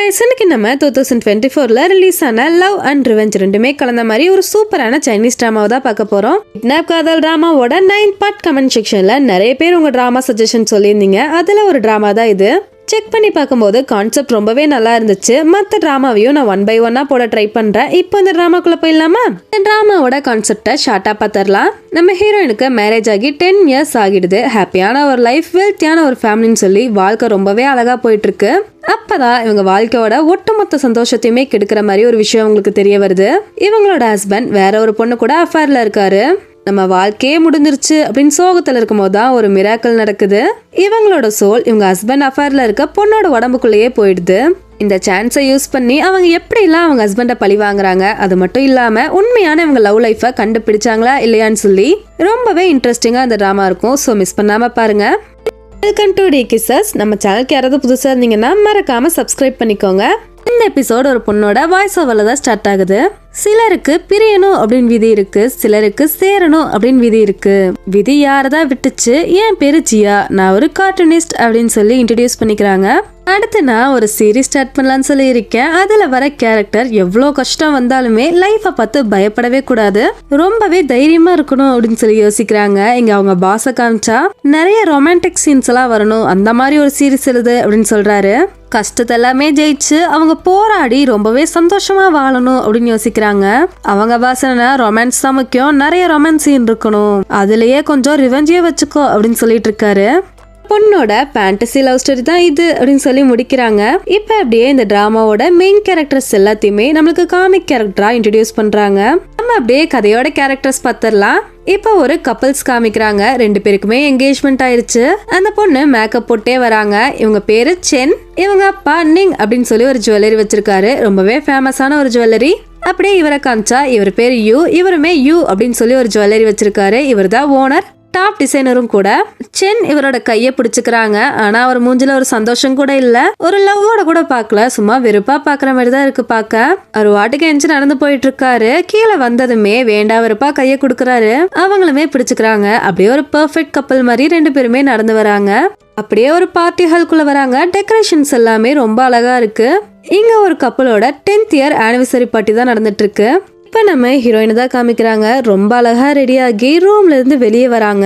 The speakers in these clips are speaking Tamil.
இன்னைக்கு நம்ம 2024ல ரிலீஸ் ஆன லவ் அண்ட் ரிவெஞ்ச் ரெண்டுமே கலந்த மாதிரி ஒரு சூப்பரான சைனீஸ் டிராமாவை தான் பார்க்க போறோம். கிட்னாப் காதல் டிராமாவோட 9 பார்ட் கமெண்ட் செக்ஷன்ல நிறைய பேர் உங்க டிராமா சஜஷன் சொல்லியிருந்தீங்க. அதுல ஒரு டிராமா தான் இது. செக் பண்ணி பார்க்கும்போது கான்செப்ட் ரொம்பவே நல்லா இருந்துச்சு. மற்ற டிராமாவையும் நான் 1 by 1 போட ட்ரை பண்றேன். இப்போ இந்த டிராமாக்குள்ள போயிடலாமா? இந்த டிராமாவோட கான்செப்டை ஷார்ட்டா பார்த்துடலாம். நம்ம ஹீரோயினுக்கு மேரேஜ் ஆகி 10 இயர்ஸ் ஆகிடுது. ஹாப்பியான ஒரு லைஃப், வெல்த்தியான ஒரு ஃபேமிலின்னு சொல்லி வாழ்க்கை ரொம்பவே அழகா போயிட்டு இருக்கு. அப்பதான் இவங்க வாழ்க்கையோட ஒட்டுமொத்த சந்தோஷத்தையுமே கெடுக்கிற மாதிரி ஒரு விஷயம் உங்களுக்கு தெரிய வருது. இவங்களோட ஹஸ்பண்ட் வேற ஒரு பொண்ணு கூட அஃபேர்ல இருக்காரு. நம்ம வாழ்க்கையே முடிஞ்சிருச்சு அப்படின்னு சோகத்துல இருக்கும் போதுதான் ஒரு மிராக்கல் நடக்குது. இவங்களோட சோல் இவங்க ஹஸ்பண்ட் அஃபேர்ல இருக்க பொண்ணோட உடம்புக்குள்ளேயே போயிடுது. இந்த சான்ஸை யூஸ் பண்ணி அவங்க எப்படிலாம் அவங்க ஹஸ்பண்டை பழி வாங்குறாங்க, அது மட்டும் இல்லாம உண்மையான இவங்க லவ் லைஃபை கண்டுபிடிச்சாங்களா இல்லையான்னு சொல்லி ரொம்பவே இன்ட்ரெஸ்டிங்கா இந்த டிராமா இருக்கும். ஸோ மிஸ் பண்ணாம பாருங்க. வெல்கம் டு டி கிசஸ். நம்ம சேனலுக்கு யாராவது புதுசா இருந்தீங்கன்னா மறக்காம சப்ஸ்கிரைப் பண்ணிக்கோங்க. இந்த எபிசோட் ஒரு பொண்ணோட வாய்ஸ் ஓவர்ல தான் ஸ்டார்ட் ஆகுது. சிலருக்கு பிரியணும் அப்படின்னு விதி இருக்கு, சிலருக்கு சேரணும் அப்படின்னு விதி இருக்கு. விதி யாரதான் விட்டுச்சு, என் பேரு ஜியா, நான் ஒரு கார்ட்டூனிஸ்ட் அப்படின்னு சொல்லி இன்ட்ரடியூஸ் பண்ணிக்கிறாங்க. அடுத்து நான் ஒரு சீரீஸ் ஸ்டார்ட் பண்ணலான்னு சொல்லி இருக்கேன். அதுல வர கேரக்டர் எவ்வளோ கஷ்டம் வந்தாலுமே லைஃபை பார்த்து பயப்படவே கூடாது, ரொம்பவே தைரியமா இருக்கணும் அப்படின்னு சொல்லி யோசிக்கிறாங்க. இங்க அவங்க பாஸை காமிச்சா நிறைய ரொமான்டிக் சீன்ஸ் எல்லாம் வரணும், அந்த மாதிரி ஒரு சீரீஸ் எழுது அப்படின்னு சொல்றாரு. கஷ்டத்தை எல்லாமே ஜெயிச்சு அவங்க போராடி ரொம்பவே சந்தோஷமா வாழணும் அப்படின்னு யோசிக்கிறாங்க. அவங்க பாசனா ரொமான்ஸ் தான் முக்கியம், நிறைய ரொமான்ஸ் சீன் இருக்கணும், அதுலயே கொஞ்சம் ரிவெஞ்சே வச்சுக்கோ அப்படின்னு சொல்லிட்டு இருக்காரு. பொண்ணோட ஃபேண்டசி லவ் ஸ்டோரி தான் இது அப்படின்னு சொல்லி முடிக்கிறாங்க. இப்ப அப்படியே இந்த டிராமாவோட மெயின் கேரக்டர்ஸ் எல்லாத்தையுமே நம்மளுக்கு காமிக் கேரக்டரா இன்ட்ரடியூஸ் பண்றாங்க. நம்ம அப்படியே கதையோட கேரக்டர்ஸ் பார்த்துடலாம். இப்ப ஒரு கப்பல்ஸ் காமிக்கிறாங்க. 2 பேருக்குமே என்கேஜ்மெண்ட் ஆயிருச்சு. அந்த பொண்ணு மேக்கப் போட்டே வராங்க. இவங்க பேரு சென், இவங்க அப்பா நிங் அப்படின்னு சொல்லி ஒரு ஜுவல்லரி வச்சிருக்காரு, ரொம்பவே ஃபேமஸான ஒரு ஜுவல்லரி. அப்படியே இவரை காமிச்சா இவர் பேரு யூ, இவருமே யூ அப்படின்னு சொல்லி ஒரு ஜுவல்லரி வச்சிருக்காரு. இவர் தான் ஓனர், டாப் டிசைனரும் கூட. சென் இவரோட கையை பிடிச்சுக்கிறாங்க. ஆனா அவர் மூஞ்சில ஒரு சந்தோஷம் கூட இல்ல, ஒரு லவ்வோட கூட பாக்கல, சும்மா வெறுப்பா பாக்குற மாதிரி தான் இருக்கு பார்க்க. அவர் வாட்டுக்கு எஞ்சி நடந்து போயிட்டு இருக்காரு. கீழே வந்ததுமே வேண்டா வெறுப்பா கையை கொடுக்கறாரு. அவங்களுமே பிடிச்சுக்கிறாங்க. அப்படியே ஒரு பெர்ஃபெக்ட் கப்பல் மாதிரி 2 பேருமே நடந்து வராங்க. அப்படியே ஒரு பார்ட்டி ஹால்குள்ள வராங்க. டெக்கரேஷன்ஸ் எல்லாமே ரொம்ப அழகா இருக்கு. இங்க ஒரு கப்பலோட 10th இயர் ஆனிவர்சரி பார்ட்டி தான் நடந்துட்டு இருக்கு. இப்ப நம்ம ஹீரோயின் தான் காமிக்கிறாங்க. ரொம்ப அழகா ரெடி ஆகி ரூம்ல இருந்து வெளியே வராங்க.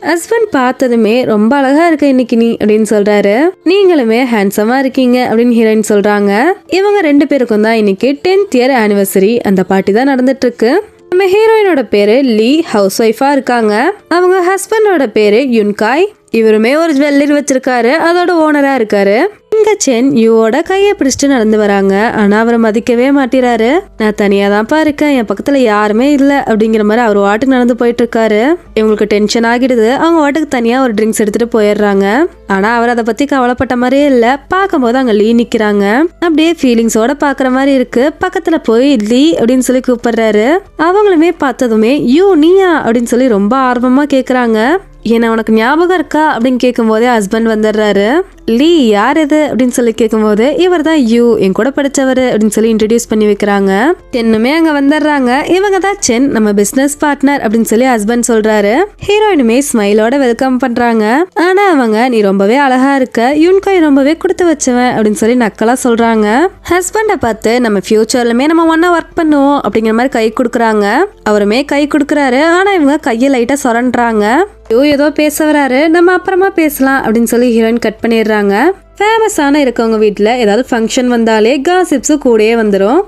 ஹஸ்பண்ட் பார்த்ததுமே ரொம்ப அழகா இருக்க இன்னைக்கு நீ அப்படின்னு சொல்றாரு. நீங்களுமே ஹேண்ட்ஸமா இருக்கீங்க அப்படின்னு ஹீரோயின் சொல்றாங்க. இவங்க 2 பேருக்கும் தான் இன்னைக்கு 10th இயர் ஆனிவர்சரி. அந்த பார்ட்டி தான் நடந்துட்டு இருக்கு. நம்ம ஹீரோயினோட பேரு லீ, ஹவுஸ் ஒய்ஃபா இருக்காங்க. அவங்க ஹஸ்பண்டோட பேரு யுன்காய், இவருமே ஒரு ஜுவல்லரி வச்சிருக்காரு, அதோட ஓனரா இருக்காரு. இங்க சென் யூவோட கையை பிடிச்சிட்டு நடந்து வராங்க. ஆனா அவரை மதிக்கவே மாட்டிறாரு. நான் தனியா தான்ப்பா இருக்கேன், என் பக்கத்துல யாருமே இல்ல அப்படிங்கிற மாதிரி அவர் வாட்டுக்கு நடந்து போயிட்டு இருக்காரு. இவங்களுக்கு டென்ஷன் ஆகிடுது. அவங்க வாட்டுக்கு தனியா ஒரு ட்ரிங்க்ஸ் எடுத்துட்டு போயிடுறாங்க. ஆனா அவர் அதை பத்தி கவலைப்பட்ட மாதிரியே இல்ல. பார்க்கும்போது அங்க லீ நிக்கிறாங்க. அப்படியே ஃபீலிங்ஸோட பாக்குற மாதிரி இருக்கு. பக்கத்துல போய் லீ அப்படின்னு சொல்லி கூப்பிடுறாரு. அவங்களுமே பார்த்ததுமே யூ நீயா அப்படின்னு சொல்லி ரொம்ப ஆர்வமா கேக்குறாங்க. ஏன்னா உனக்கு ஞாபகம் இருக்கா அப்படின்னு கேட்கும் போதே ஹஸ்பண்ட் வந்துடுறாரு. லீ யார் இது அப்படின்னு சொல்லி கேட்கும் போது இவர் தான் யூ, என் கூட படிச்சவர் அப்படின்னு சொல்லி இன்ட்ரடியூஸ் பண்ணி வைக்கிறாங்க. சென்னுமே அங்க வந்துடுறாங்க. இவங்க தான் சென், நம்ம பிசினஸ் பார்ட்னர் அப்படின்னு சொல்லி ஹஸ்பண்ட் சொல்றாரு. ஹீரோயினுமே ஸ்மைலோட வெல்கம் பண்றாங்க. ஆனா அவங்க நீ ரொம்பவே அழகா இருக்க, யுன்காய் ரொம்பவே கொடுத்து வச்சவன் அப்படின்னு சொல்லி நக்கலா சொல்றாங்க. ஹஸ்பண்டை பார்த்து நம்ம ஃபியூச்சர்லுமே நம்ம ஒன்னா ஒர்க் பண்ணுவோம் அப்படிங்கிற மாதிரி கை கொடுக்குறாங்க. அவருமே கை கொடுக்குறாரு. ஆனா இவங்க கையை லைட்டா சொரண்டாங்க. ஏதோ பேச வராரு, நம்ம அப்புறமா பேசலாம் அப்படின்னு சொல்லி ஹீரோயின் கட் பண்ணிடுறாங்க. ஃபேமஸான இருக்கவங்க வீட்டுல ஏதாவது ஃபங்க்ஷன் வந்தாலே காசிப்ஸ் கூடயே வந்துடும்.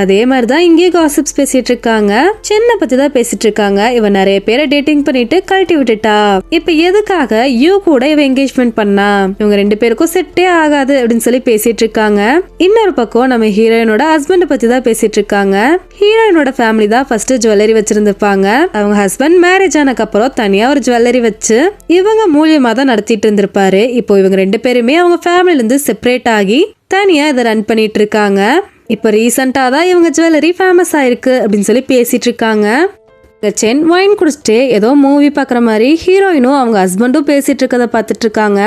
அதே மாதிரிதான் இங்கே காசிப்ஸ் பேசிட்டு இருக்காங்க. சென்னை பத்தி தான் பேசிட்டு இருக்காங்க. இவன் நிறைய பேரை டேட்டிங் பண்ணிட்டு கழட்டி விட்டுட்டா. இப்ப எதுக்காக யூ கூட இவ என்கேஜ்மெண்ட் பண்ணா, இவங்க 2 பேருக்கும் செட்டே ஆகாது அப்படின்னு சொல்லி பேசிட்டு இருக்காங்க. இன்னொரு பக்கம் நம்ம ஹீரோயினோட ஹஸ்பண்ட் பத்தி தான் பேசிட்டு இருக்காங்க. ஹீரோயினோட ஃபேமிலி தான் ஃபர்ஸ்ட் ஜுவல்லரி வச்சிருந்திருப்பாங்க. அவங்க ஹஸ்பண்ட் மேரேஜ் ஆனக்கு அப்புறம் தனியா ஒரு ஜுவல்லரி வச்சு இவங்க மூலியமா தான் நடத்திட்டு இருந்திருப்பாரு. இப்போ இவங்க 2 பேருமே அவங்க ஃபேமிலில இருந்து செப்பரேட் ஆகி தனியா இதை ரன் பண்ணிட்டு இருக்காங்க. இப்ப ரீசெண்டா தான் இவங்க ஜுவல்லரி ஃபேமஸ் ஆயிருக்கு அப்படின்னு சொல்லி பேசிட்டு இருக்காங்க. சென் வைன் குடிச்சிட்டு ஏதோ மூவி பாக்குற மாதிரி ஹீரோயினும் அவங்க ஹஸ்பண்டும் பேசிட்டு இருக்கதை பார்த்துட்டு இருக்காங்க.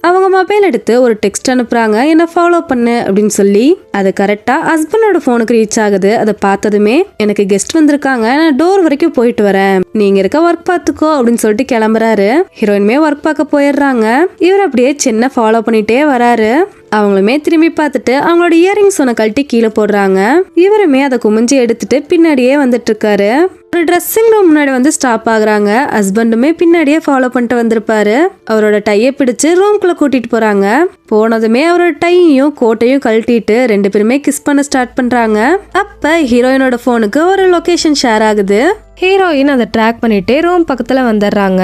அவங்க மொபைல் எடுத்து ஒரு டெக்ஸ்ட் அனுப்புறாங்க, என்ன ஃபாலோ பண்ணு அப்படின்னு சொல்லி. அது கரெக்டா ஹஸ்பண்டோட போனுக்கு ரீச் ஆகுது. அதை பார்த்ததுமே எனக்கு கெஸ்ட் வந்திருக்காங்க, நான் டோர் வரைக்கும் போயிட்டு வரேன், நீங்க இருக்க ஒர்க் பார்த்துக்கோ அப்படின்னு சொல்லிட்டு கிளம்புறாரு. ஹீரோயினுமே ஒர்க் பார்க்க போயிடுறாங்க. இவர் அப்படியே சின்ன ஃபாலோ பண்ணிட்டே வராரு. அவங்களுமே திரும்பி பார்த்துட்டு அவங்களோட இயரிங்ஸ் ஒன்று கழட்டி கீழே போடுறாங்க. இவருமே அதை குமிஞ்சி எடுத்துட்டு பின்னாடியே வந்துட்டு இருக்காரு. ஒரு ட்ரெஸ்ஸிங் ரூம் முன்னாடி வந்து ஸ்டாப் ஆகுறாங்க. ஹஸ்பண்டுமே பின்னாடியே ஃபாலோ பண்ணிட்டு வந்திருப்பாரு. அவரோட டையை பிடிச்சு ரூம்குள்ள கூட்டிட்டு போறாங்க. போனதுமே அவரோட டையையும் கோட்டையும் கழட்டிட்டு 2 பேருமே கிஸ் பண்ண ஸ்டார்ட் பண்றாங்க. அப்ப ஹீரோயினோட போனுக்கு ஒரு லொகேஷன் ஷேர் ஆகுது. ஹீரோயின் அதை ட்ராக் பண்ணிட்டு ரூம் பக்கத்துல வந்துடுறாங்க.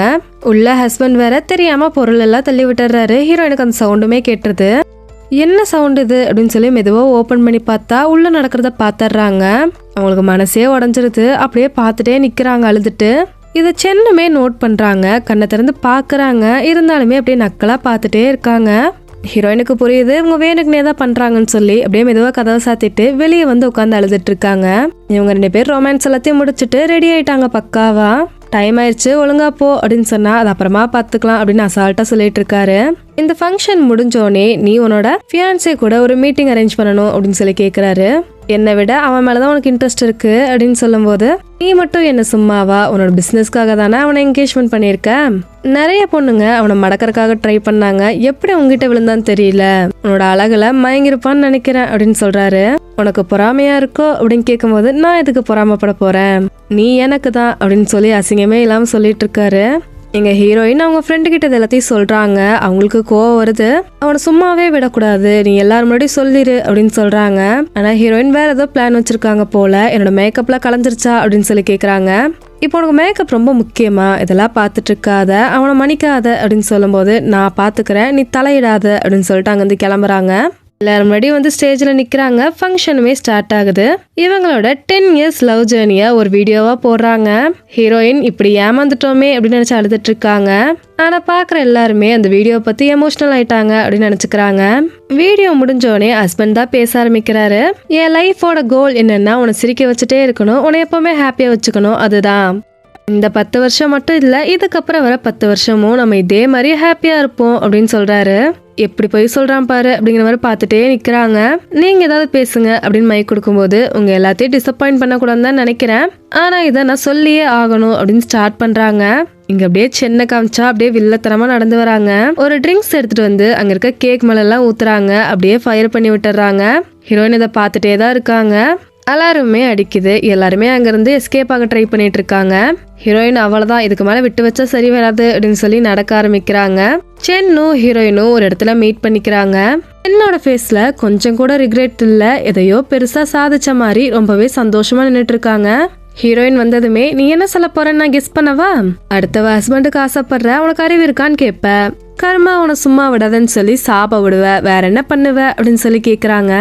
உள்ள ஹஸ்பண்ட் வேற தெரியாம பொருள் எல்லாம் தள்ளி விட்டுறாரு. ஹீரோயினுக்கு அந்த சவுண்டுமே கேட்டுருது. என்ன சவுண்ட் இது அப்படின்னு சொல்லி மெதுவாக ஓப்பன் பண்ணி பார்த்தா உள்ள நடக்கிறத பார்த்துடுறாங்க. அவங்களுக்கு மனசே உடஞ்சிருது. அப்படியே பார்த்துட்டே நிற்கிறாங்க அழுதுட்டு. இதை சென்னுமே நோட் பண்ணுறாங்க. கண்ணை திறந்து பார்க்குறாங்க. இருந்தாலுமே அப்படியே நக்கலாக பார்த்துட்டே இருக்காங்க. ஹீரோயினுக்கு புரியுது இவங்க வேணுக்குனே தான் பண்றாங்கன்னு சொல்லி அப்படியே மெதுவாக கதவை சாத்திட்டு வெளியே வந்து உட்காந்து அழுதுட்டு இருக்காங்க. இவங்க 2 பேர் ரொமான்ஸ் எல்லாத்தையும் முடிச்சுட்டு ரெடி ஆயிட்டாங்க பக்காவா. டைம் ஆயிடுச்சு ஒழுங்கா போ அப்படின்னு சொன்னா அது அப்புறமா பாத்துக்கலாம் அப்படின்னு அசால்ட்டா சொல்லிட்டு இருக்காரு. இந்த ஃபங்க்ஷன் முடிஞ்சோடனே நீ உன்னோட ஃபியான்சே கூட ஒரு மீட்டிங் அரேஞ்ச் பண்ணணும் அப்படின்னு சொல்லி கேட்குறாரு. என்னை விட அவன் மேலதான் உனக்கு இன்ட்ரெஸ்ட் இருக்கு அப்படின்னு சொல்லும் போது நீ மட்டும் என்ன சும்மாவா, உன்னோட பிசினஸ்க்காக தானே அவனை என்கேஜ்மெண்ட் பண்ணியிருக்க. நிறைய பொண்ணுங்க அவனை மடக்கறக்காக ட்ரை பண்ணாங்க. எப்படி உங்ககிட்ட விழுந்தான்னு தெரியல. உன்னோட அழகுல மயங்கிருப்பான்னு நினைக்கிறேன் அப்படின்னு சொல்றாரு. உனக்கு பொறாமையா இருக்கோ அப்படின்னு கேட்கும் போது நான் எதுக்கு பொறாமப்பட போறேன், நீ எனக்கு தான் அப்படின்னு சொல்லி அசிங்கமே இல்லாம சொல்லிட்டு இருக்காரு. எங்க ஹீரோயின் அவங்க ஃப்ரெண்டு கிட்ட எல்லாத்தையும் சொல்றாங்க. அவங்களுக்கு கோவம் வருது. அவனை சும்மாவே விடக்கூடாது, நீ எல்லாரும் முன்னாடி சொல்லிரு அப்படின்னு சொல்றாங்க. ஆனா ஹீரோயின் வேற ஏதோ பிளான் வச்சிருக்காங்க போல. என்னோட மேக்கப்லாம் கலைஞ்சிருச்சா அப்படின்னு சொல்லி கேக்குறாங்க. இப்போ உனக்கு மேக்கப் ரொம்ப முக்கியமா, இதெல்லாம் பார்த்துட்டு இருக்காத, அவனை மன்னிக்காத அப்படின்னு சொல்லும் போது நான் பாத்துக்கிறேன், நீ தலையிடாத அப்படின்னு சொல்லிட்டு அங்க வந்து கிளம்புறாங்க. எல்லாரும் முன்னாடி வந்து ஸ்டேஜ்ல நிக்கிறாங்க. ஃபங்க்ஷனுமே ஸ்டார்ட் ஆகுது. இவங்களோட 10 இயர்ஸ் லவ் ஜேர்னியா ஒரு வீடியோவா போடுறாங்க. ஹீரோயின் இப்படி ஏமாந்துட்டோமே அப்படின்னு நினைச்சு அழுதுட்டு இருக்காங்க. ஆனா பாக்குற எல்லாருமே அந்த வீடியோ பத்தி எமோஷனல் ஆயிட்டாங்க அப்படின்னு நினைச்சுக்கிறாங்க. வீடியோ முடிஞ்சோடனே ஹஸ்பண்ட் தான் பேச ஆரம்பிக்கிறாரு. என் லைஃபோட கோல் என்னன்னா உன்னை சிரிக்க வச்சுட்டே இருக்கணும், உன்னை எப்பவுமே ஹாப்பியா வச்சுக்கணும், அதுதான். இந்த 10 வருஷம் மட்டும் இல்ல, இதுக்கப்புறம் வர 10 வருஷமும் நம்ம இதே மாதிரி ஹாப்பியா இருப்போம் அப்படின்னு சொல்றாரு. எப்படி போய் சொல்றான் பாரு அப்படிங்கிற மாதிரி பார்த்துட்டே நிக்கிறாங்க. நீங்க ஏதாவது பேசுங்க அப்படின்னு மைக் கொடுக்கும்போது உங்க எல்லாத்தையும் டிசப்பாயிண்ட் பண்ணக்கூடாதுன்னு தான் நினைக்கிறேன், ஆனா இதை நான் சொல்லியே ஆகணும் அப்படின்னு ஸ்டார்ட் பண்றாங்க. இங்க அப்படியே சென்னை காமிச்சா அப்படியே வில்லத்தனமா நடந்து வராங்க. ஒரு ட்ரிங்க்ஸ் எடுத்துட்டு வந்து அங்க இருக்க கேக் மேல எல்லாம் ஊத்துறாங்க. அப்படியே ஃபயர் பண்ணி விட்டுறாங்க. ஹீரோயின் இதை பார்த்துட்டே தான் இருக்காங்க. அலாரமே அடிக்குது. எல்லாருமே அங்கிருந்து எஸ்கேப் ஆக ட்ரை பண்ணிட்டு இருக்காங்க. ஹீரோயின் அவ்வளவுதான், இதுக்கு மேல விட்டு வச்சா சரி வராது அப்படின்னு சொல்லி நடக்க ஆரம்பிக்கிறாங்க. சென்னும் ஹீரோயினும் ஒரு இடத்துல மீட் பண்ணிக்கிறாங்க. என்னோட ஃபேஸ்ல கொஞ்சம் கூட ரிக்ரெட் இல்ல, எதையோ பெருசா சாதிச்ச மாதிரி ரொம்பவே சந்தோஷமா நின்னுட்டு இருக்காங்க. ஹீரோயின் வந்ததுமே நீ என்ன சொல்ல போறன்னு நான் கெஸ் பண்ணவா, அடுத்த ஹஸ்பண்டுக்கு ஆசைப்படுற, உனக்கு அறிவு இருக்கான்னு கேட்ப, கர்மா உன சும்மா விடாதன்னு சொல்லி சாப விடுவ, வேற என்ன பண்ணுவ அப்படின்னு சொல்லி கேக்குறாங்க.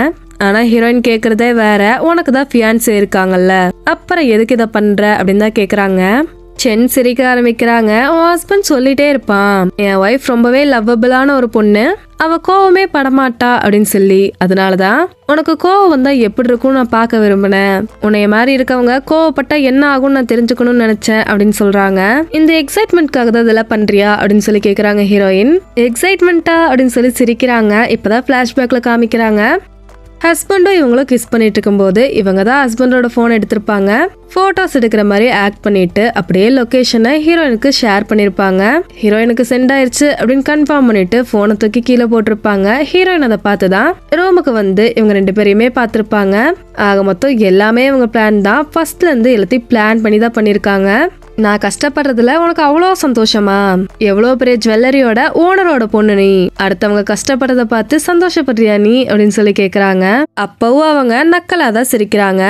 ஆனா ஹீரோயின் கேக்குறதே வேற. உனக்கு தான் ஃபியான்சே இருக்காங்கல்ல, அப்புறம் எதுக்கு இதை பண்ற அப்படின்னு தான் கேக்குறாங்க. சென் சிரிக்க ஆரம்பிக்கிறாங்க. உன் ஹஸ்பண்ட் சொல்லிட்டே இருப்பான் என் ஒய்ஃப் ரொம்பவே லவ்வபிளான ஒரு பொண்ணு, அவ கோவமே படமாட்டா அப்படின்னு சொல்லி, அதனாலதான் உனக்கு கோவம் வந்தா எப்படி இருக்கும் நான் பார்க்க விரும்பினேன், உன்னைய மாதிரி இருக்கவங்க கோவப்பட்டா என்ன ஆகும் நான் தெரிஞ்சுக்கணும்னு நினைச்சேன் அப்படின்னு சொல்றாங்க. இந்த எக்ஸைட்மெண்ட்காக தான் இதெல்லாம் பண்றியா அப்படின்னு சொல்லி கேக்குறாங்க ஹீரோயின். எக்ஸைட்மெண்டா அப்படின்னு சொல்லி சிரிக்கிறாங்க. இப்பதான் பிளாஷ்பேக்ல காமிக்கிறாங்க. ஹஸ்பண்டும் இவங்களும் கிஸ் பண்ணிட்டு இருக்கும்போது இவங்க தான் ஹஸ்பண்டோட போன் எடுத்திருப்பாங்க. போட்டோஸ் எடுக்கிற மாதிரி ஆக்ட் பண்ணிட்டு அப்படியே லொகேஷனை ஹீரோயினுக்கு ஷேர் பண்ணிருப்பாங்க. ஹீரோயினுக்கு சென்ட் ஆயிருச்சு அப்படின்னு கன்ஃபார்ம் பண்ணிட்டு போனை தூக்கி கீழே போட்டிருப்பாங்க. ஹீரோயின் அதை பார்த்துதான் ரூமுக்கு வந்து இவங்க 2 பேரையுமே பார்த்திருப்பாங்க. ஆக மொத்தம் எல்லாமே இவங்க பிளான் தான். ஃபர்ஸ்ட்ல இருந்து எல்லாத்தையும் பிளான் பண்ணி தான் பண்ணிருக்காங்க. நான் கஷ்டப்படுறதுல உனக்கு அவ்வளோ சந்தோஷமா, எவ்வளோ பெரிய ஜுவல்லரியோட ஓனரோட பொண்ணு நீ, அடுத்தவங்க கஷ்டப்படுறத பார்த்து சந்தோஷப்படுறியா நீ அப்படின்னு சொல்லி கேக்குறாங்க. அப்பவும் அவங்க நக்கலாதான் சிரிக்கிறாங்க.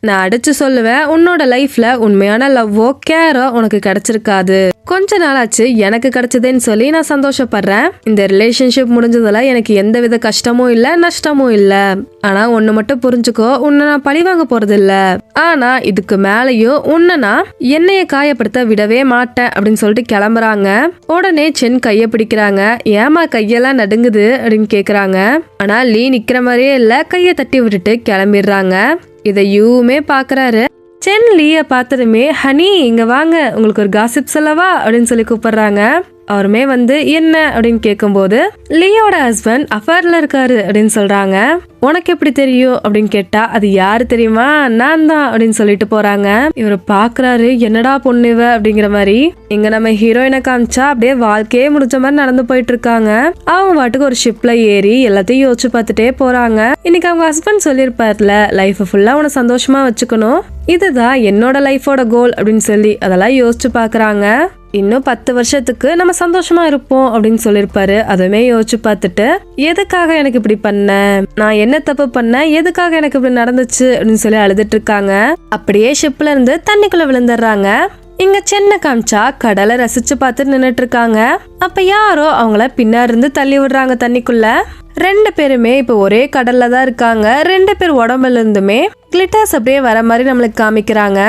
நான் அடிச்சு சொல்லுவேன், உன்னோட லைஃப்ல உண்மையான லவ்வோ கேரோ உனக்கு கிடைச்சிருக்காது, கொஞ்ச நாளாச்சு எனக்கு கிடைச்சதுன்னு சொல்லி நான் சந்தோஷப்படுறேன். இந்த ரிலேஷன்ஷிப் முடிஞ்சதுல எனக்கு எந்த வித கஷ்டமும் இல்ல நஷ்டமும் இல்ல. ஆனா ஒண்ணு மட்டும் புரிஞ்சுக்கோ, உன்னை நான் பழி வாங்க போறது இல்ல, ஆனா இதுக்கு மேலயும் உன்னை நான் என்னைய காயப்படுத்த விடவே மாட்டேன் அப்படின்னு சொல்லிட்டு கிளம்புறாங்க. உடனே சென் கைய பிடிக்கிறாங்க. ஏமா கையெல்லாம் நடுங்குது அப்படின்னு கேக்குறாங்க. ஆனா லீ நிக்கிற மாதிரியே இல்ல, கைய தட்டி விட்டுட்டு கிளம்பிடுறாங்க. இதை யூமே பாக்குறாரு. சென் லீய பார்த்ததுமே ஹனி இங்க வாங்க, உங்களுக்கு ஒரு காசிப் சொல்லவா அப்படின்னு சொல்லி கூப்பிடுறாங்க. அவருமே என்ன அப்படின்னு கேட்கும்போது லியோட ஹஸ்பண்ட் அஃபேர்ல இருக்காரு அப்படின்னு சொல்றாங்க. உனக்கு எப்படி தெரியும் அப்படின்னு கேட்டா அது யாரு தெரியுமா, நான் தான் அப்படின்னு சொல்லிட்டு போறாங்க. இவரு பாக்குறாரு, என்னடா பொண்ணுவ அப்படிங்கிற மாதிரி. இங்க நம்ம ஹீரோயினை காமிச்சா அப்படியே வாழ்க்கையே முடிஞ்ச மாதிரி நடந்து போயிட்டு இருக்காங்க. அவங்க பாட்டுக்கு ஒரு ஷிப்ல ஏறி எல்லாத்தையும் யோசிச்சு பார்த்துட்டே போறாங்க. இன்னைக்கு அவங்க ஹஸ்பண்ட் சொல்லியிருப்பார்ல, லைஃப் ஃபுல்லா உன சந்தோஷமா வச்சுக்கணும், இதுதான் என்னோட லைஃபோட கோல் அப்படின்னு சொல்லி அதெல்லாம் யோசிச்சு பாக்குறாங்க. இன்னும் 10 வருஷத்துக்கு நம்ம சந்தோஷமா இருப்போம் அப்படின்னு சொல்லிருப்பாரு. அதுவுமே யோசிச்சு பார்த்துட்டு எதுக்காக எனக்கு இப்படி பண்ண, நான் என்ன தப்பு பண்ண, எதுக்காக எனக்கு இப்படி நடந்துச்சு அப்படின்னு சொல்லி அழுதுட்டு இருக்காங்க. அப்படியே ஷிப்ல இருந்து தண்ணிக்குள்ள விழுந்துடுறாங்க. இங்க சென்னை காமிச்சா கடலை ரசிச்சு பார்த்துட்டு நின்னுட்டு இருக்காங்க. அப்ப யாரோ அவங்கள பின்னாடி இருந்து தள்ளி விடுறாங்க தண்ணிக்குள்ள. 2 பேருமே இப்ப ஒரே கடல்ல தான் இருக்காங்க. 2 பேர் உடம்புல இருந்துமே கிளிட்டர்ஸ் அப்படியே வர மாதிரி நம்மளுக்கு காமிக்கிறாங்க.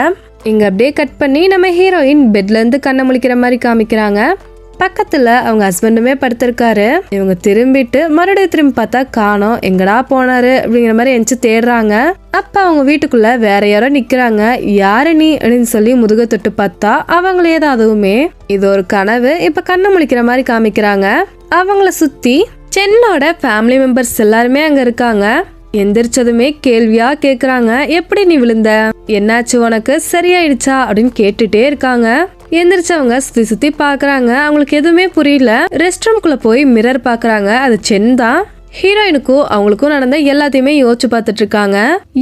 இங்க அப்படியே கட் பண்ணி நம்ம ஹீரோயின் பெட்ல இருந்து கண்ணை முழிக்கிற மாதிரி காமிக்கிறாங்க. பக்கத்துல அவங்க ஹஸ்பண்டுமே படுத்திருக்காரு. இவங்க திரும்பிட்டு மறுபடியும் திரும்பி பார்த்தா காணோம், எங்கடா போனாரு அப்படிங்கிற மாதிரி எஞ்சி தேடுறாங்க. அப்ப அவங்க வீட்டுக்குள்ள வேற யாரோ நிக்கிறாங்க. யாரு நீ அப்படின்னு சொல்லி முதுக தொட்டு பார்த்தா அவங்களே தான். அதுவுமே இது ஒரு கனவு. இப்ப கண்ணை முழிக்கிற மாதிரி காமிக்கிறாங்க. அவங்கள சுத்தி சென்னோட ஃபேமிலி மெம்பர்ஸ் எல்லாருமே அங்க இருக்காங்க. எந்திரிச்சதுமே கேள்வியா கேக்குறாங்க, எப்படி நீ விழுந்த, என்னாச்சு உனக்கு, சரியாயிடுச்சா அப்படின்னு கேட்டுட்டே இருக்காங்க. எந்திரிச்சவங்க சுத்தி சுத்தி பாக்குறாங்க. அவங்களுக்கு எதுவுமே புரியல. ரெஸ்ட் ரூம்குள்ள போய் மிரர் பாக்குறாங்க. அது சென் தான். ஹீரோயினுக்கும் அவங்களுக்கும் நடந்த எல்லாத்தையுமே யோசிச்சு பார்த்துட்டு இருக்காங்க.